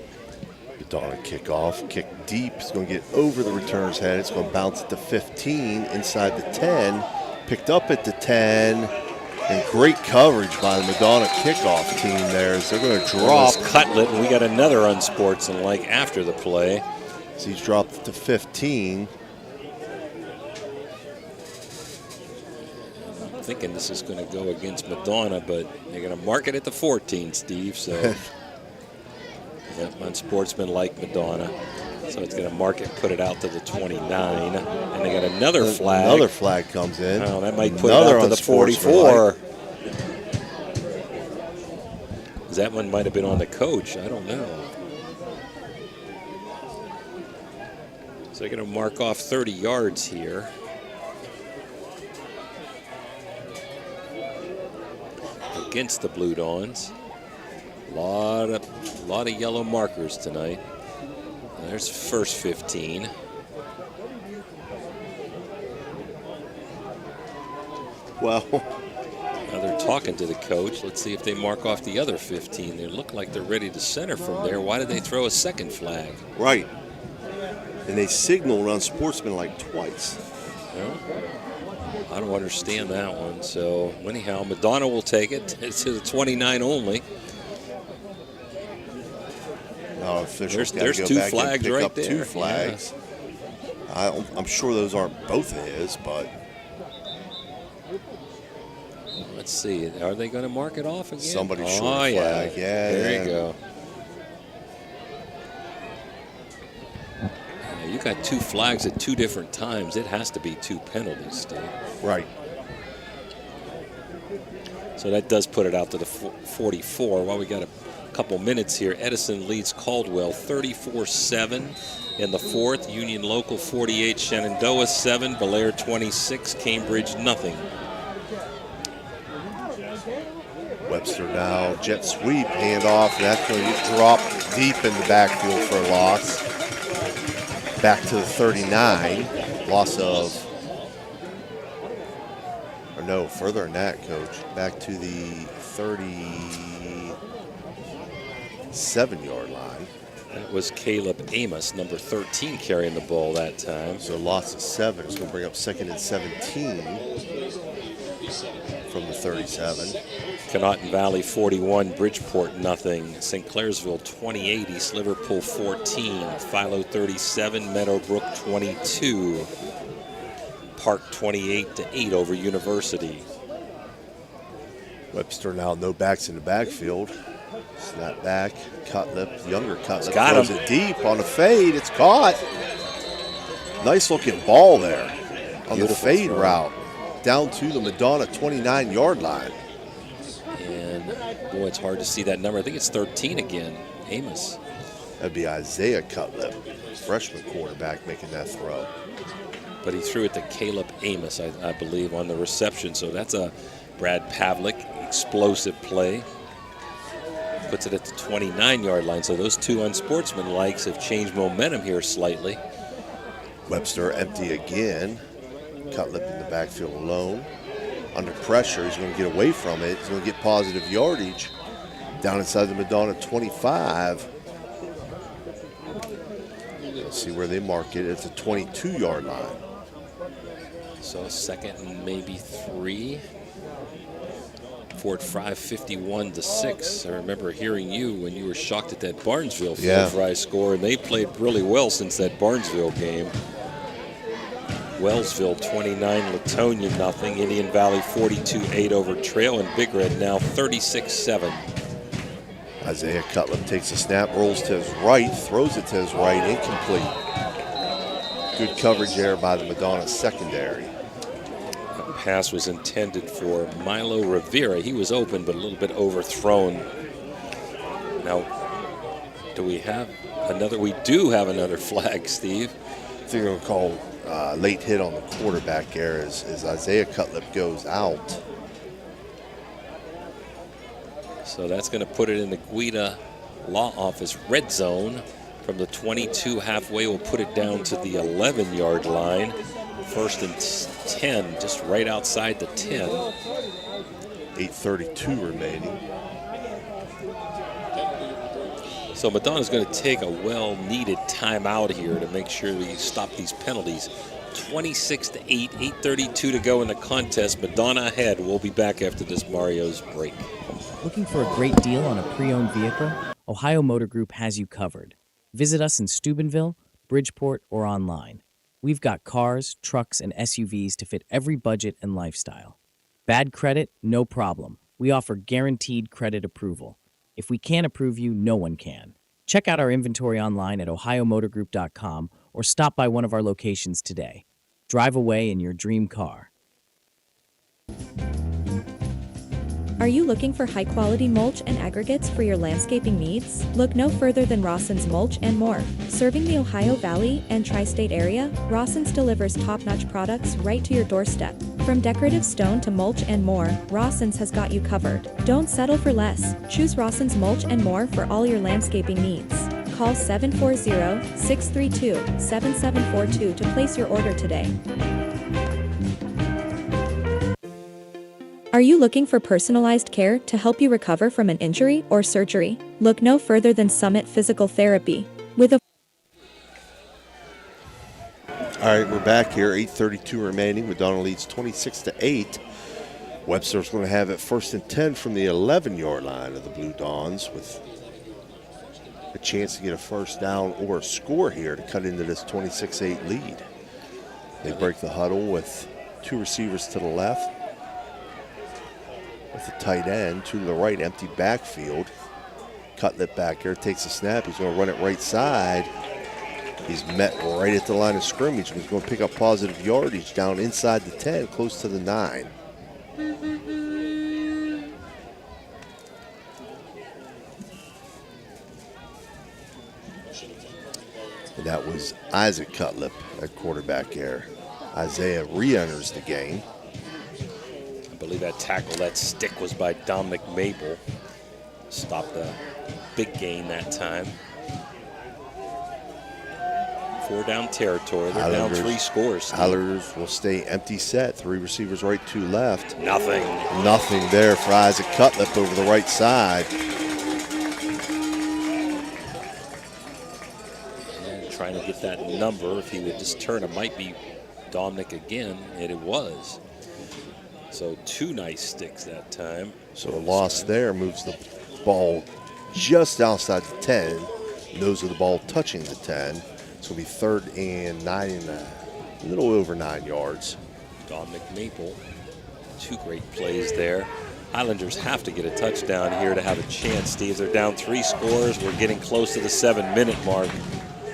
Speaker 4: Madonna kickoff, kick deep. It's going to get over the returner's head. It's going to bounce at the 15, inside the 10, picked up at the 10. And great coverage by the Madonna kickoff team there as they're going to drop.
Speaker 11: Cutlet, and we got another unsportsmanlike after the play.
Speaker 4: So he's dropped it to 15.
Speaker 11: I'm thinking this is going to go against Madonna, but they're going to mark it at the 14, Steve. So, yeah, unsportsmanlike Madonna. So it's going to mark it, put it out to the 29. And they got another flag.
Speaker 4: Another flag comes in.
Speaker 11: Oh, that might put it out to the 44. That one might have been on the coach. I don't know. So they're going to mark off 30 yards here. Against the Blue Dawns. A lot of yellow markers tonight. There's first 15.
Speaker 4: Well,
Speaker 11: now they're talking to the coach. Let's see if they mark off the other 15. They look like they're ready to center from there. Why did they throw a second flag?
Speaker 4: Right. And they signaled unsportsmanlike twice.
Speaker 11: Well, I don't understand that one. So anyhow, Madonna will take it. It's to the 29 only.
Speaker 4: No, officials
Speaker 11: there's
Speaker 4: gotta go
Speaker 11: two
Speaker 4: back
Speaker 11: flags
Speaker 4: and pick
Speaker 11: right
Speaker 4: up
Speaker 11: there.
Speaker 4: Two flags. Yeah. I'm sure those aren't both of his, but
Speaker 11: let's see. Are they going to mark it off again?
Speaker 4: Somebody's short a flag. Yeah,
Speaker 11: there you go. Yeah, you got two flags at two different times. It has to be two penalties, Steve.
Speaker 4: Right.
Speaker 11: So that does put it out to the 44. While we got a couple minutes here, Edison leads Caldwell 34-7 in the fourth. Union Local 48, Shenandoah 7, Belair 26, Cambridge nothing.
Speaker 4: Webster now jet sweep, handoff. That's going to get dropped deep in the backfield for a loss. Back to the 39. Loss of, or no, further than that, Coach. Back to the 37-yard line.
Speaker 11: That was Caleb Amos, number 13, carrying the ball that time.
Speaker 4: So loss of 7. It's going to bring up second and 17 from the 37.
Speaker 11: Conotton Valley 41, Bridgeport nothing. St. Clairsville 28, East Liverpool 14, Philo 37, Meadowbrook 22, Park 28-8 over University.
Speaker 4: Webster now no backs in the backfield. Snap back, Cutlip, younger Cutlip
Speaker 11: got
Speaker 4: throws it deep on a fade. It's caught. Nice looking ball there on the fade route down to the Madonna 29-yard line.
Speaker 11: And boy, it's hard to see that number. I think it's 13 again, Amos.
Speaker 4: That'd be Isaiah Cutlip, freshman quarterback, making that throw.
Speaker 11: But he threw it to Caleb Amos, I believe, on the reception. So that's a Brad Pavlik explosive play. Puts it at the 29-yard line. So those two unsportsmanlikes have changed momentum here slightly.
Speaker 4: Webster empty again. Cutlip in the backfield alone. Under pressure, he's going to get away from it. He's going to get positive yardage. Down inside the Madonna 25. Let's see where they mark it. It's a 22-yard line.
Speaker 11: So second and maybe 3. Fort Fry 51-6. I remember hearing you when you were shocked at that Barnesville Fort Fry score, and they played really well since that Barnesville game. Wellsville 29, Latonia nothing. Indian Valley 42-8 over Trail, and Big Red now 36-7.
Speaker 4: Isaiah Cutlip takes a snap, rolls to his right, throws it to his right, incomplete. Good coverage there by the Madonna secondary.
Speaker 11: That pass was intended for Milo Rivera. He was open, but a little bit overthrown. Now, do we have another? We do have another flag, Steve.
Speaker 4: I think they're going to call late hit on the quarterback there as Isaiah Cutlip goes out.
Speaker 11: So that's going to put it in the Guida Law Office red zone. From the 22 halfway, we'll put it down to the 11-yard line. First and 10, just right outside the 10.
Speaker 4: 8:32 remaining.
Speaker 11: So Madonna's going to take a well-needed timeout here to make sure we stop these penalties. 26-8, 8:32 to go in the contest. Madonna ahead. We'll be back after this Mario's break.
Speaker 8: Looking for a great deal on a pre-owned vehicle? Ohio Motor Group has you covered. Visit us in Steubenville, Bridgeport, or online. We've got cars, trucks, and SUVs to fit every budget and lifestyle. Bad credit? No problem. We offer guaranteed credit approval. If we can't approve you, no one can. Check out our inventory online at ohiomotorgroup.com or stop by one of our locations today. Drive away in your dream car.
Speaker 15: Are you looking for high-quality mulch and aggregates for your landscaping needs? Look no further than Rawson's Mulch and More. Serving the Ohio Valley and tri-state area, Rawson's delivers top-notch products right to your doorstep. From decorative stone to mulch and more, Rawson's has got you covered. Don't settle for less. Choose Rawson's Mulch and More for all your landscaping needs. Call 740-632-7742 to place your order today. Are you looking for personalized care to help you recover from an injury or surgery? Look no further than Summit Physical Therapy. With a
Speaker 4: All right, we're back here. 8:32 remaining. Madonna leads 26-8. Webster's going to have it 1st and 10 from the 11-yard line of the Blue Dons with a chance to get a first down or a score here to cut into this 26-8 lead. They break the huddle with 2 receivers to the left, with the tight end to the right, empty backfield. Cutlip back here takes a snap. He's going to run it right side. He's met right at the line of scrimmage. He's going to pick up positive yardage down inside the 10, close to the 9. And that was Isaac Cutlip at quarterback there. Isaiah re-enters the game.
Speaker 11: I believe that tackle, that stick was by Dominic Mabel. Stopped a big gain that time. 4 down territory. They're down 3 scores.
Speaker 4: Highlanders will stay empty set. 3 receivers right, 2 left.
Speaker 11: Nothing.
Speaker 4: Nothing there for Isaac Cutlip over the right side.
Speaker 11: And trying to get that number. If he would just turn, it might be Dominic again, and it was. So 2 nice sticks that time.
Speaker 4: So a loss there moves the ball just outside the 10. Nose of the ball touching the 10. So it'll be 3rd and 9 and a little over 9 yards.
Speaker 11: Dominic Maple, 2 great plays there. Highlanders have to get a touchdown here to have a chance, Steve. They're down 3 scores. We're getting close to the 7-minute mark.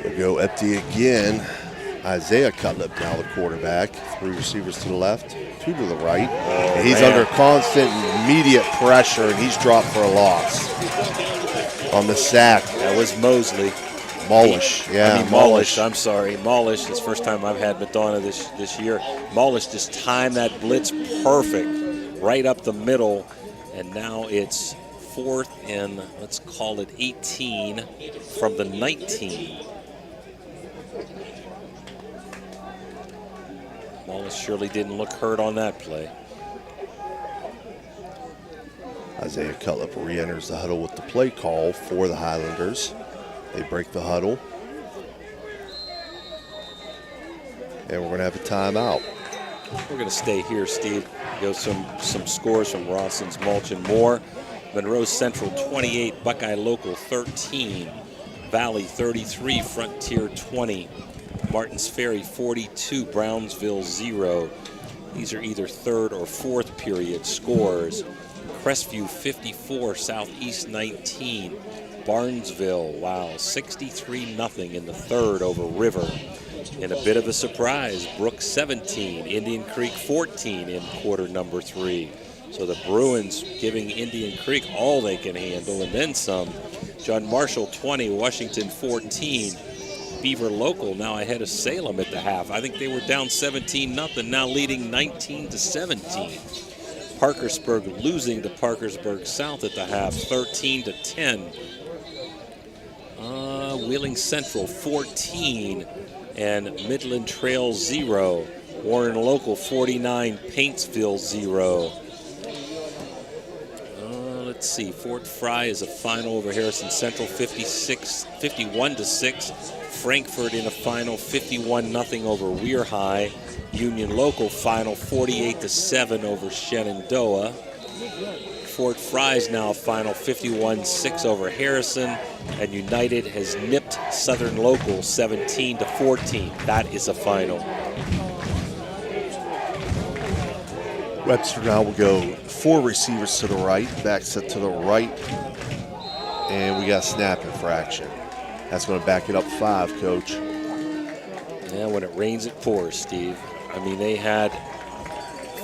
Speaker 4: We'll go empty again. Isaiah Cutlip now the quarterback. 3 receivers to the left, 2 to the right. And he's under constant immediate pressure, and he's dropped for a loss on the sack.
Speaker 11: That was Mosley.
Speaker 4: Molish,
Speaker 11: Molish. I'm sorry, Molish. It's the first time I've had Madonna this year. Molish just timed that blitz perfect, right up the middle, and now it's 4th and let's call it 18 from the 19. Molish surely didn't look hurt on that play.
Speaker 4: Isaiah Cutlip re-enters the huddle with the play call for the Highlanders. They break the huddle. And we're going to have a timeout.
Speaker 11: We're going to stay here, Steve. Go some scores from Rawson's Mulch and More. Monroe Central 28, Buckeye Local 13, Valley 33, Frontier 20, Martins Ferry 42, Brownsville 0. These are either 3rd or 4th period scores. Crestview 54, Southeast 19. Barnesville, 63-0 in the 3rd over River. And a bit of a surprise, Brooks 17, Indian Creek 14 in quarter number 3. So the Bruins giving Indian Creek all they can handle and then some. John Marshall 20, Washington 14. Beaver Local now ahead of Salem at the half. I think they were down 17-0, now leading 19-17. Parkersburg losing to Parkersburg South at the half, 13-10. Wheeling Central 14 and Midland Trail 0. Warren Local 49, Paintsville 0. Let's see, Fort Fry is a final over Harrison Central, 51-6. Frankfort in a final, 51-0 over Weir High. Union Local final, 48-7 over Shenandoah. Fort Fry's now final, 51-6 over Harrison, and United has nipped Southern Local 17-14. That is a final.
Speaker 4: Webster now will go 4 receivers to the right, back set to the right, and we got a snap infraction. That's going to back it up 5, Coach.
Speaker 11: Yeah, when it rains, it pours, Steve. I mean, they had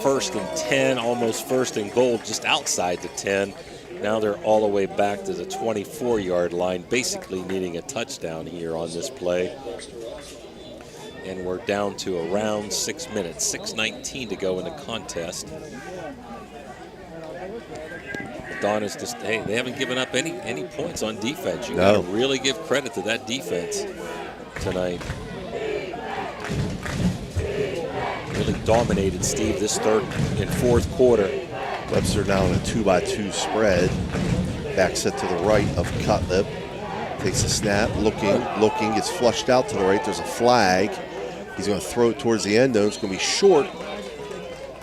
Speaker 11: first and 10, almost first and goal, just outside the 10. Now they're all the way back to the 24-yard line, basically needing a touchdown here on this play. And we're down to around 6 minutes, 6:19 to go in the contest. Madonna's just, hey, they haven't given up any points on defense. You got to really give credit to that defense tonight. Really dominated, Steve, this third and fourth quarter.
Speaker 4: Webster now in a 2-by-2 spread. Back set to the right of Cutlip. Takes a snap, looking, gets flushed out to the right. There's a flag. He's going to throw it towards the end zone. It's going to be short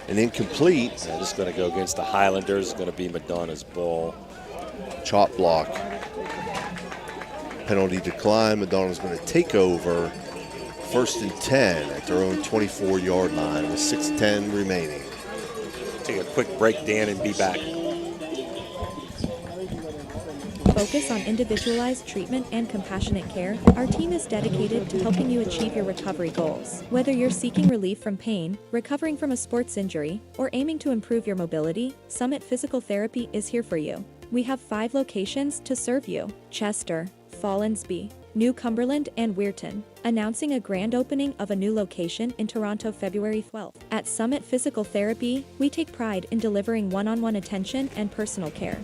Speaker 4: and incomplete.
Speaker 11: Yeah, this is going to go against the Highlanders. It's going to be Madonna's ball.
Speaker 4: Chop block. Penalty decline. Madonna's going to take over. First and 10 at their own 24-yard line with 6:10 remaining.
Speaker 11: Take a quick break, Dan, and be back.
Speaker 15: Focus on individualized treatment and compassionate care, our team is dedicated to helping you achieve your recovery goals. Whether you're seeking relief from pain, recovering from a sports injury, or aiming to improve your mobility, Summit Physical Therapy is here for you. We have 5 locations to serve you: Chester, Fallensby, New Cumberland, and Weirton, announcing a grand opening of a new location in Toronto February 12th. At Summit Physical Therapy, we take pride in delivering one-on-one attention and personal care.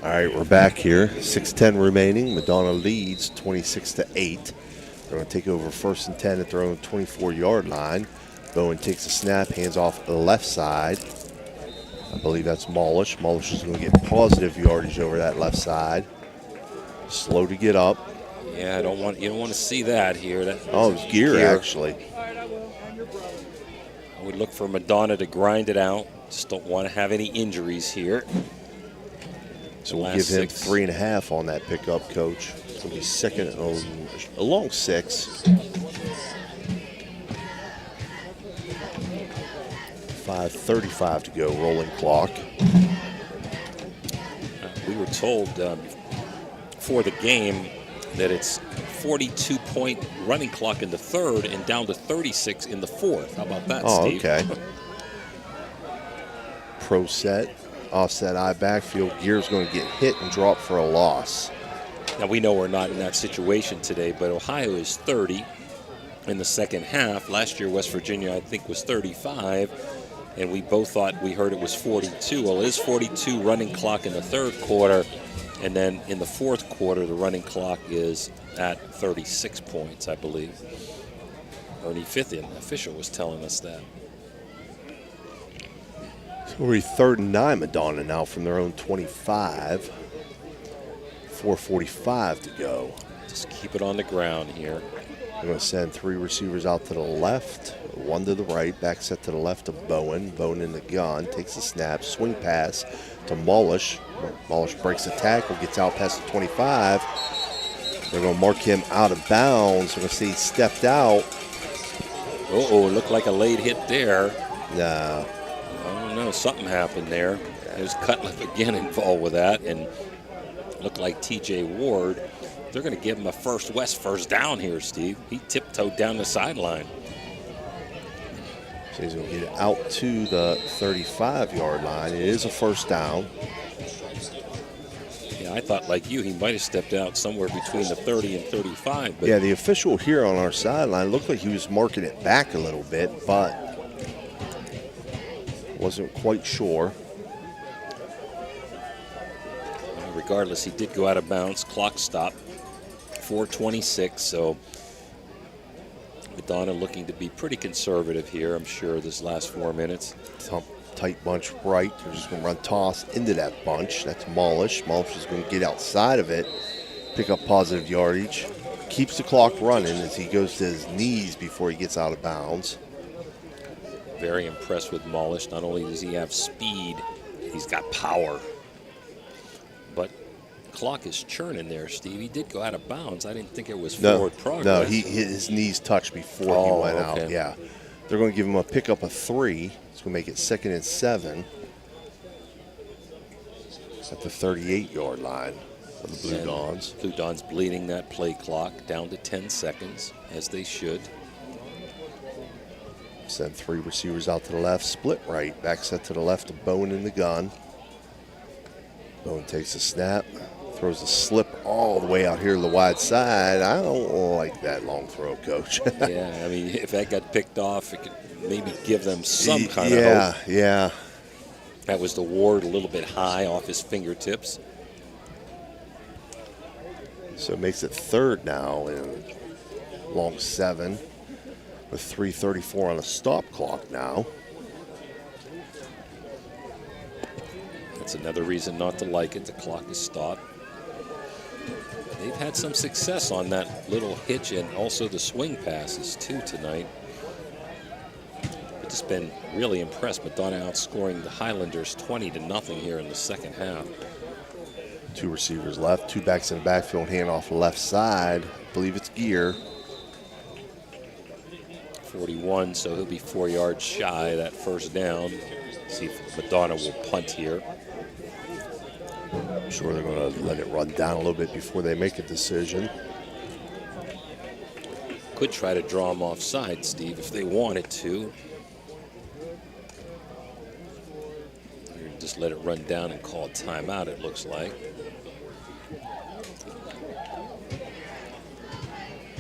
Speaker 4: All right, we're back here. 6:10 remaining. Madonna leads 26-8. They're going to take over first and 10 at their own 24-yard line. Bowen takes a snap, hands off the left side. I believe that's Molish. Molish is going to get positive yardage over that left side. Slow to get up.
Speaker 11: Yeah, you don't want to see that here.
Speaker 4: It's gear, actually.
Speaker 11: I would look for Madonna to grind it out. Just don't want to have any injuries here.
Speaker 4: So we'll give him 3.5 on that pickup, Coach. It's going to be second along 6. 5:35 to go, rolling clock.
Speaker 11: We were told for the game that it's 42-point running clock in the third and down to 36 in the fourth. How about that, Steve?
Speaker 4: Okay. Pro set. Offset eye backfield. Gear's going to get hit and drop for a loss.
Speaker 11: Now, we know we're not in that situation today, but Ohio is 30 in the second half. Last year, West Virginia, I think, was 35, and we both thought we heard it was 42. Well, it is 42 running clock in the third quarter, and then in the fourth quarter, the running clock is at 36 points, I believe. Ernie Fithian, official, was telling us that.
Speaker 4: We're 3rd and 9, Madonna now from their own 25. 4:45 to go.
Speaker 11: Just keep it on the ground here.
Speaker 4: They're going to send 3 receivers out to the left, 1 to the right, back set to the left of Bowen. Bowen in the gun, takes a snap, swing pass to Molish. Molish breaks a tackle, gets out past the 25. They're going to mark him out of bounds. We're going to see he stepped out.
Speaker 11: Looked like a late hit there.
Speaker 4: Nah.
Speaker 11: I don't know, something happened there. There's Cutlip again involved with that, and looked like TJ Ward. They're going to give him a first down here, Steve. He tiptoed down the sideline.
Speaker 4: So he's going to get it out to the 35-yard line. It is a first down.
Speaker 11: Yeah, I thought, like you, he might have stepped out somewhere between the 30 and 35. But
Speaker 4: yeah, the official here on our sideline looked like he was marking it back a little bit, but wasn't quite sure.
Speaker 11: Regardless, he did go out of bounds. Clock stopped. 4:26, so Madonna looking to be pretty conservative here, I'm sure, this last 4 minutes.
Speaker 4: Tight bunch right. They're just going to run toss into that bunch. That's Molish. Molish is going to get outside of it, pick up positive yardage. Keeps the clock running as he goes to his knees before he gets out of bounds.
Speaker 11: Very impressed with Molish. Not only does he have speed, he's got power. But clock is churning there, Steve. He did go out of bounds. I didn't think it was forward progress.
Speaker 4: No, his knees touched before he went out. Yeah. They're going to give him a pickup of 3. It's going to make it 2nd and 7 at the 38-yard line of the Blue Dons.
Speaker 11: Blue Dons bleeding that play clock down to 10 seconds, as they should.
Speaker 4: Send 3 receivers out to the left, split right, back set to the left to Bowen in the gun. Bowen takes a snap, throws a slip all the way out here to the wide side. I don't like that long throw, Coach.
Speaker 11: Yeah, I mean, if that got picked off, it could maybe give them some kind of hope.
Speaker 4: Yeah.
Speaker 11: That was the Ward a little bit high off his fingertips.
Speaker 4: So it makes it 3rd now and long 7 with 3:34 on the stop clock now.
Speaker 11: That's another reason not to like it. The clock is stopped. They've had some success on that little hitch and also the swing passes too tonight. I've just been really impressed. Madonna outscoring the Highlanders 20-0 here in the second half.
Speaker 4: 2 receivers left, 2 backs in the backfield, hand off the left side. I believe it's Gear.
Speaker 11: 41, so he'll be 4 yards shy of that first down. See if Madonna will punt here.
Speaker 4: I'm sure they're going to let it run down a little bit before they make a decision.
Speaker 11: Could try to draw them offside, Steve, if they wanted to. Or just let it run down and call a timeout, it looks like.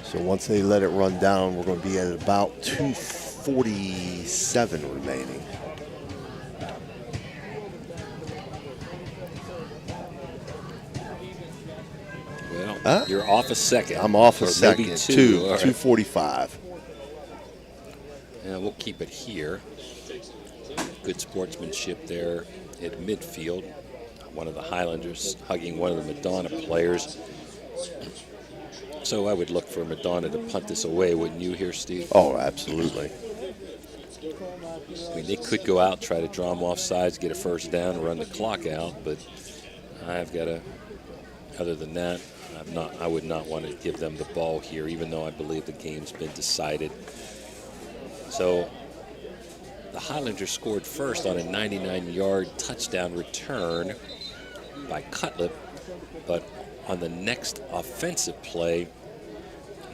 Speaker 4: So once they let it run down, we're going to be at about 2:47 remaining.
Speaker 11: Well, you're off a second.
Speaker 4: I'm off a
Speaker 11: or
Speaker 4: second.
Speaker 11: Maybe two. All right.
Speaker 4: 2:45.
Speaker 11: Yeah, we'll keep it here. Good sportsmanship there at midfield. One of the Highlanders hugging one of the Madonna players. So I would look for Madonna to punt this away, wouldn't you here, Steve?
Speaker 4: Oh, absolutely.
Speaker 11: I mean, they could go out, try to draw them off sides, get a first down, run the clock out, but I've got to, other than that, I would not want to give them the ball here, even though I believe the game's been decided. So the Highlanders scored first on a 99-yard touchdown return by Cutlip, but on the next offensive play,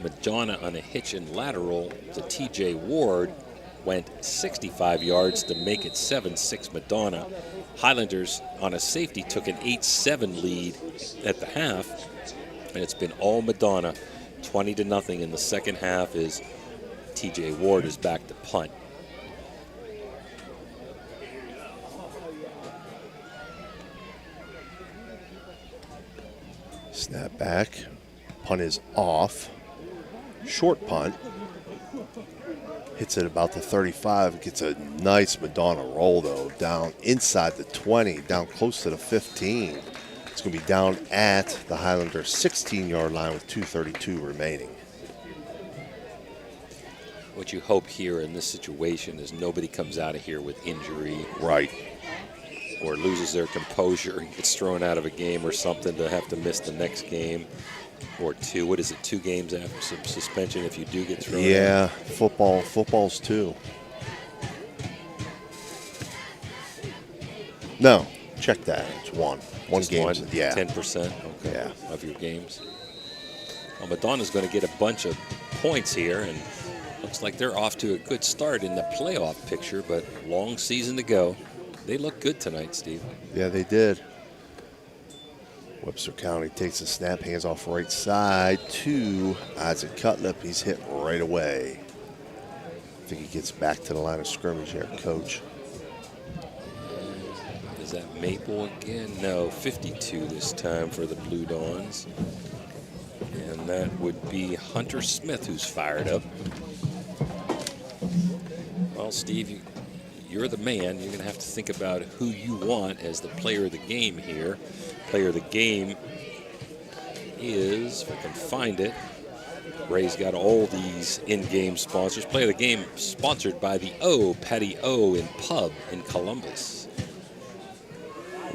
Speaker 11: Madonna on a hitch and lateral to TJ Ward went 65 yards to make it 7-6 Madonna. Highlanders on a safety took an 8-7 lead at the half, and it's been all Madonna. 20-0 in the second half is TJ Ward is back to punt.
Speaker 4: Snap back. Punt is off. Short punt. Hits it about the 35. Gets a nice Madonna roll, though. Down inside the 20. Down close to the 15. It's going to be down at the Highlanders' 16-yard line with 2:32 remaining.
Speaker 11: What you hope here in this situation is nobody comes out of here with injury.
Speaker 4: Right.
Speaker 11: Or loses their composure and gets thrown out of a game or something to have to miss the next game or 2. What is it, 2 games after some suspension if you do get thrown out?
Speaker 4: Yeah, football's 2. No, check that. It's 1. One
Speaker 11: Just
Speaker 4: game.
Speaker 11: one?
Speaker 4: Yeah.
Speaker 11: 10%? Okay.
Speaker 4: Yeah.
Speaker 11: Of your games. Well, Madonna's going to get a bunch of points here, and looks like they're off to a good start in the playoff picture, but long season to go. They look good tonight, Steve.
Speaker 4: Yeah, they did. Webster County takes a snap, hands off right side to Isaac Cutlip. He's hit right away. I think he gets back to the line of scrimmage here, Coach.
Speaker 11: Is that Maple again? No, 52 this time for the Blue Dawns. And that would be Hunter Smith who's fired up. Well, Steve, you're the man. You're going to have to think about who you want as the player of the game here. Player of the game is, if I can find it, Ray's got all these in-game sponsors. Player of the game sponsored by the Patty O and Pub in Columbus.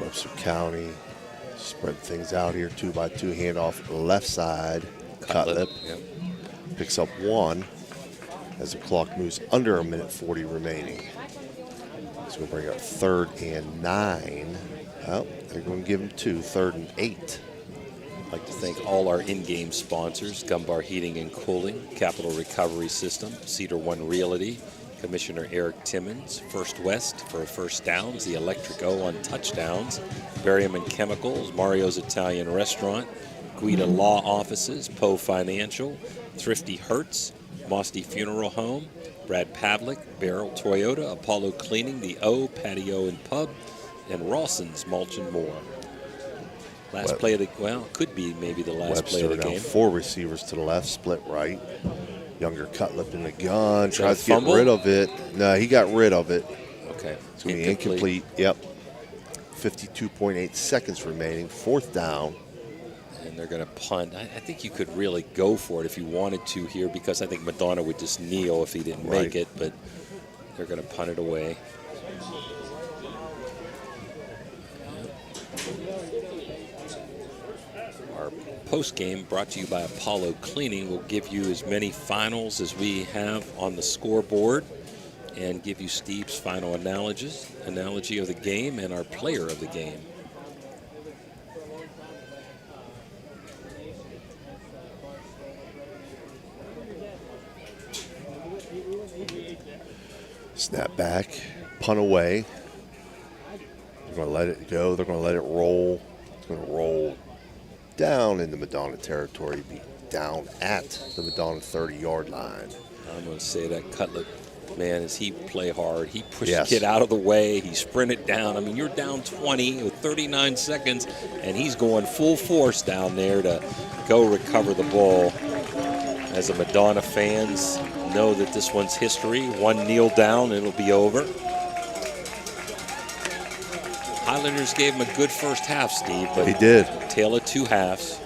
Speaker 4: Webster County spread things out here 2-by-2 handoff left side. Cutlip
Speaker 11: Yep.
Speaker 4: picks up 1 as the clock moves under 1:40 remaining. So we'll bring up 3rd and 9. Well, they're going to give them 2, 3rd and 8.
Speaker 11: I'd like to thank all our in-game sponsors: Gumbar Heating and Cooling, Capital Recovery System, Cedar One Realty, Commissioner Eric Timmons, First West for first downs, the Electric O on touchdowns, Berryman Chemicals, Mario's Italian Restaurant, Guida Law Offices, Poe Financial, Thrifty Hertz, Mosty Funeral Home, Brad Pavlik, Barrel Toyota, Apollo Cleaning, the O, Patio and Pub, and Rawson's Mulch and More. Last play of the, well, could be maybe the last play of the game.
Speaker 4: 4 receivers to the left, split right. Younger Cutlip in the gun,
Speaker 11: Is
Speaker 4: tries
Speaker 11: that a
Speaker 4: to get rid of it. No, he got rid of it.
Speaker 11: Okay.
Speaker 4: It's going to be incomplete. Yep. 52.8 seconds remaining. 4th down.
Speaker 11: And they're going to punt. I think you could really go for it if you wanted to here, because I think Madonna would just kneel if he didn't make it, but they're going to punt it away. Our post-game brought to you by Apollo Cleaning will give you as many finals as we have on the scoreboard and give you Steve's final analogy of the game and our player of the game.
Speaker 4: Snap back, punt away. They're going to let it go. They're going to let it roll. It's going to roll down into Madonna territory, be down at the Madonna 30-yard line.
Speaker 11: I'm going to say that Cutlip, man, as he play hard, he pushed the kid out of the way, he sprinted down. I mean, you're down 20 with 39 seconds, and he's going full force down there to go recover the ball. As the Madonna fans know that this one's history. One kneel down, it'll be over. Highlanders gave him a good first half, Steve, but
Speaker 4: he did.
Speaker 11: Tale of 2 halves.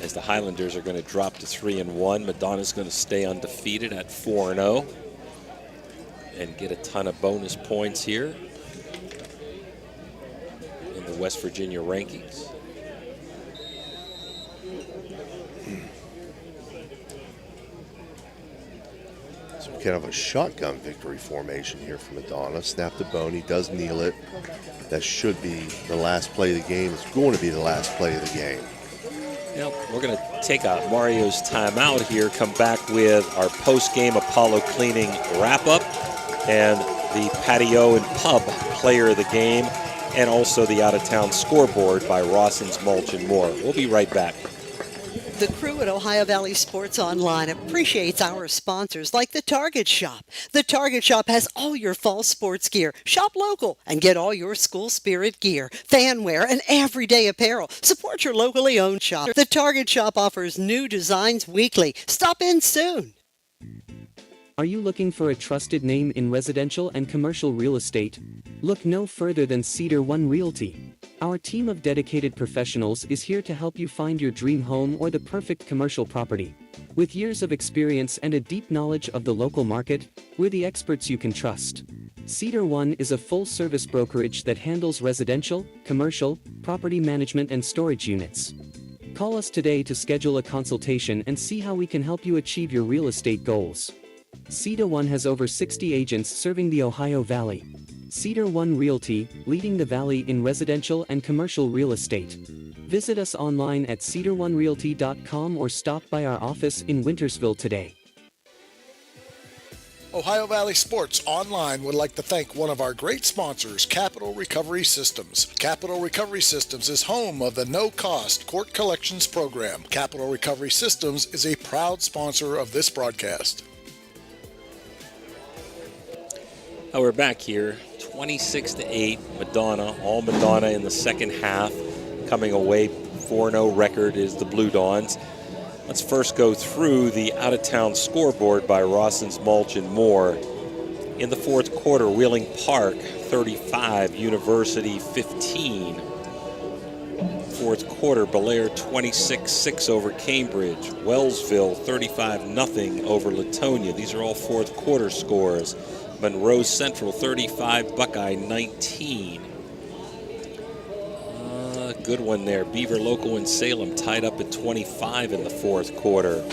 Speaker 11: As the Highlanders are going to drop to 3-1, Madonna's going to stay undefeated at 4-0 and get a ton of bonus points here in the West Virginia rankings.
Speaker 4: So kind of a shotgun victory formation here for Madonna. Snap the bone. He does kneel it. That should be the last play of the game. It's going to be the last play of the game.
Speaker 11: Now, we're going to take a Mario's timeout here, come back with our post-game Apollo Cleaning wrap-up and the Patio and Pub player of the game, and also the out-of-town scoreboard by Rawson's Mulch and More. We'll be right back.
Speaker 10: The crew at Ohio Valley Sports Online appreciates our sponsors like the Target Shop. The Target Shop has all your fall sports gear. Shop local and get all your school spirit gear, fan wear, and everyday apparel. Support your locally owned shop. The Target Shop offers new designs weekly. Stop in soon.
Speaker 5: Are you looking for a trusted name in residential and commercial real estate? Look no further than Cedar One Realty. Our team of dedicated professionals is here to help you find your dream home or the perfect commercial property. With years of experience and a deep knowledge of the local market, we're the experts you can trust. Cedar One is a full-service brokerage that handles residential, commercial, property management and storage units. Call us today to schedule a consultation and see how we can help you achieve your real estate goals. Cedar One has over 60 agents serving the Ohio Valley. Cedar One Realty, leading the valley in residential and commercial real estate. Visit us online at cedaronerealty.com or stop by our office in Wintersville today.
Speaker 21: Ohio Valley Sports Online would like to thank one of our great sponsors, Capital Recovery Systems. Capital Recovery Systems is home of the no-cost court collections program. Capital Recovery Systems is a proud sponsor of this broadcast.
Speaker 11: We're back here, 26-8, Madonna, all Madonna in the second half. Coming away, 4-0 record is the Blue Dawns. Let's first go through the out-of-town scoreboard by Rawson's Mulch and More. In the fourth quarter, Wheeling Park, 35, University, 15. Fourth quarter, Belair, 26-6 over Cambridge. Wellsville, 35-0 over Latonia. These are all fourth quarter scores. Monroe Central 35, Buckeye 19. Good one there. Beaver Local and Salem tied up at 25 in the fourth quarter.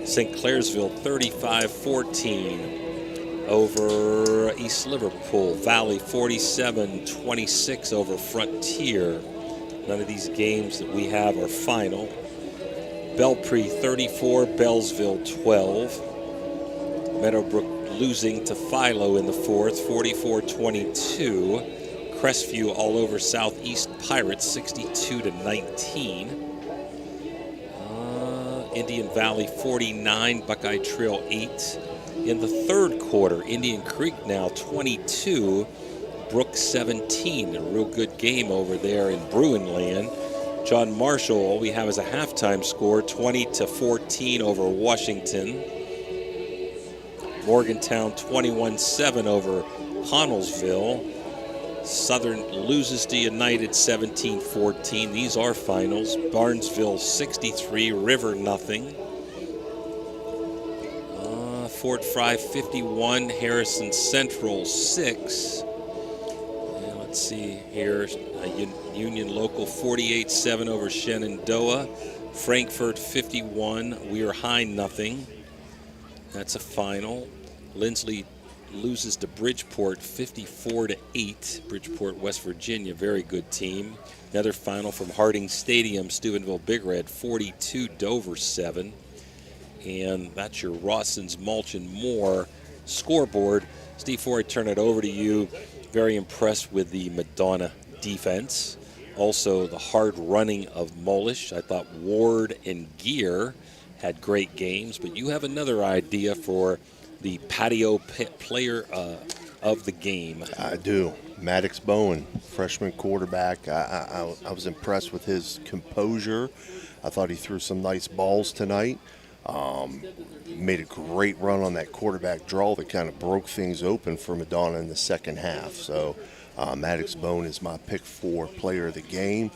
Speaker 11: St. Clairsville 35-14 over East Liverpool. Valley 47-26 over Frontier. None of these games that we have are final. Belpre 34, Bellsville 12. Meadowbrook losing to Philo in the fourth, 44-22. Crestview all over Southeast Pirates, 62-19. Indian Valley 49, Buckeye Trail 8. In the third quarter, Indian Creek now 22, Brook 17. A real good game over there in Bruinland. John Marshall, all we have is a halftime score, 20-14 over Washington. Morgantown 21-7 over Connellsville. Southern loses to United 17-14. These are finals. Barnesville 63, River nothing. Fort Fry 51, Harrison Central 6. And let's see here, Union Local 48-7 over Shenandoah. Frankfurt 51, Weir High nothing. That's a final. Lindsley loses to Bridgeport 54-8. Bridgeport, West Virginia, very good team. Another final from Harding Stadium, Steubenville Big Red 42, Dover 7. And that's your Rawson's Mulch and More scoreboard. Steve, before I turn it over to you, very impressed with the Madonna defense. Also the hard running of Molish. I thought Ward and Gear had great games, but you have another idea for the patio player of the game.
Speaker 4: I do. Maddox Bowen, freshman quarterback. I was impressed with his composure. I thought he threw some nice balls tonight. Made a great run on that quarterback draw that kind of broke things open for Madonna in the second half. So Maddox Bowen is my pick for player of the game.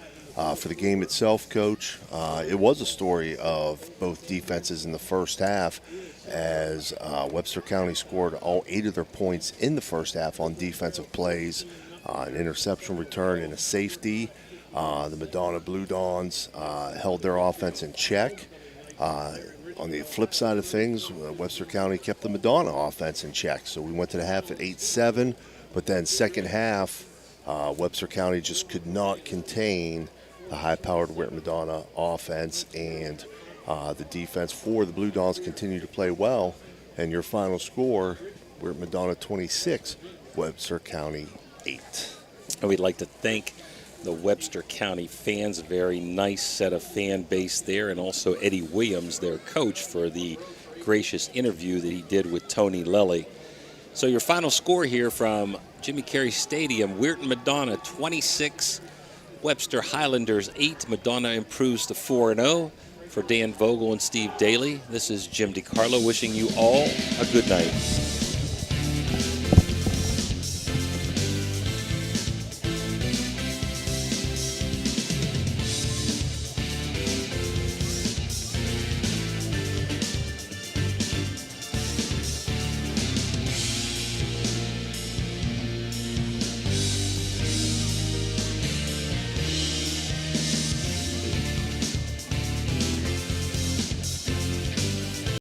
Speaker 4: For the game itself, Coach, it was a story of both defenses in the first half, as Webster County scored all 8 of their points in the first half on defensive plays, an interception return and a safety. The Madonna Blue Dawns held their offense in check. On the flip side of things, Webster County kept the Madonna offense in check. So we went to the half at 8-7, but then second half, Webster County just could not contain the high-powered Weir Madonna offense, and the defense for the Blue Dawns continued to play well. And your final score, Weir Madonna 26, Webster County 8.
Speaker 11: And we'd like to thank the Webster County fans, a very nice set of fan base there, and also Eddie Williams, their coach, for the gracious interview that he did with Tony Lelly. So your final score here from Jimmy Carey Stadium, Weirton Madonna 26, Webster Highlanders 8. Madonna improves to 4-0. For Dan Vogel and Steve Daly, this is Jim DiCarlo wishing you all a good night.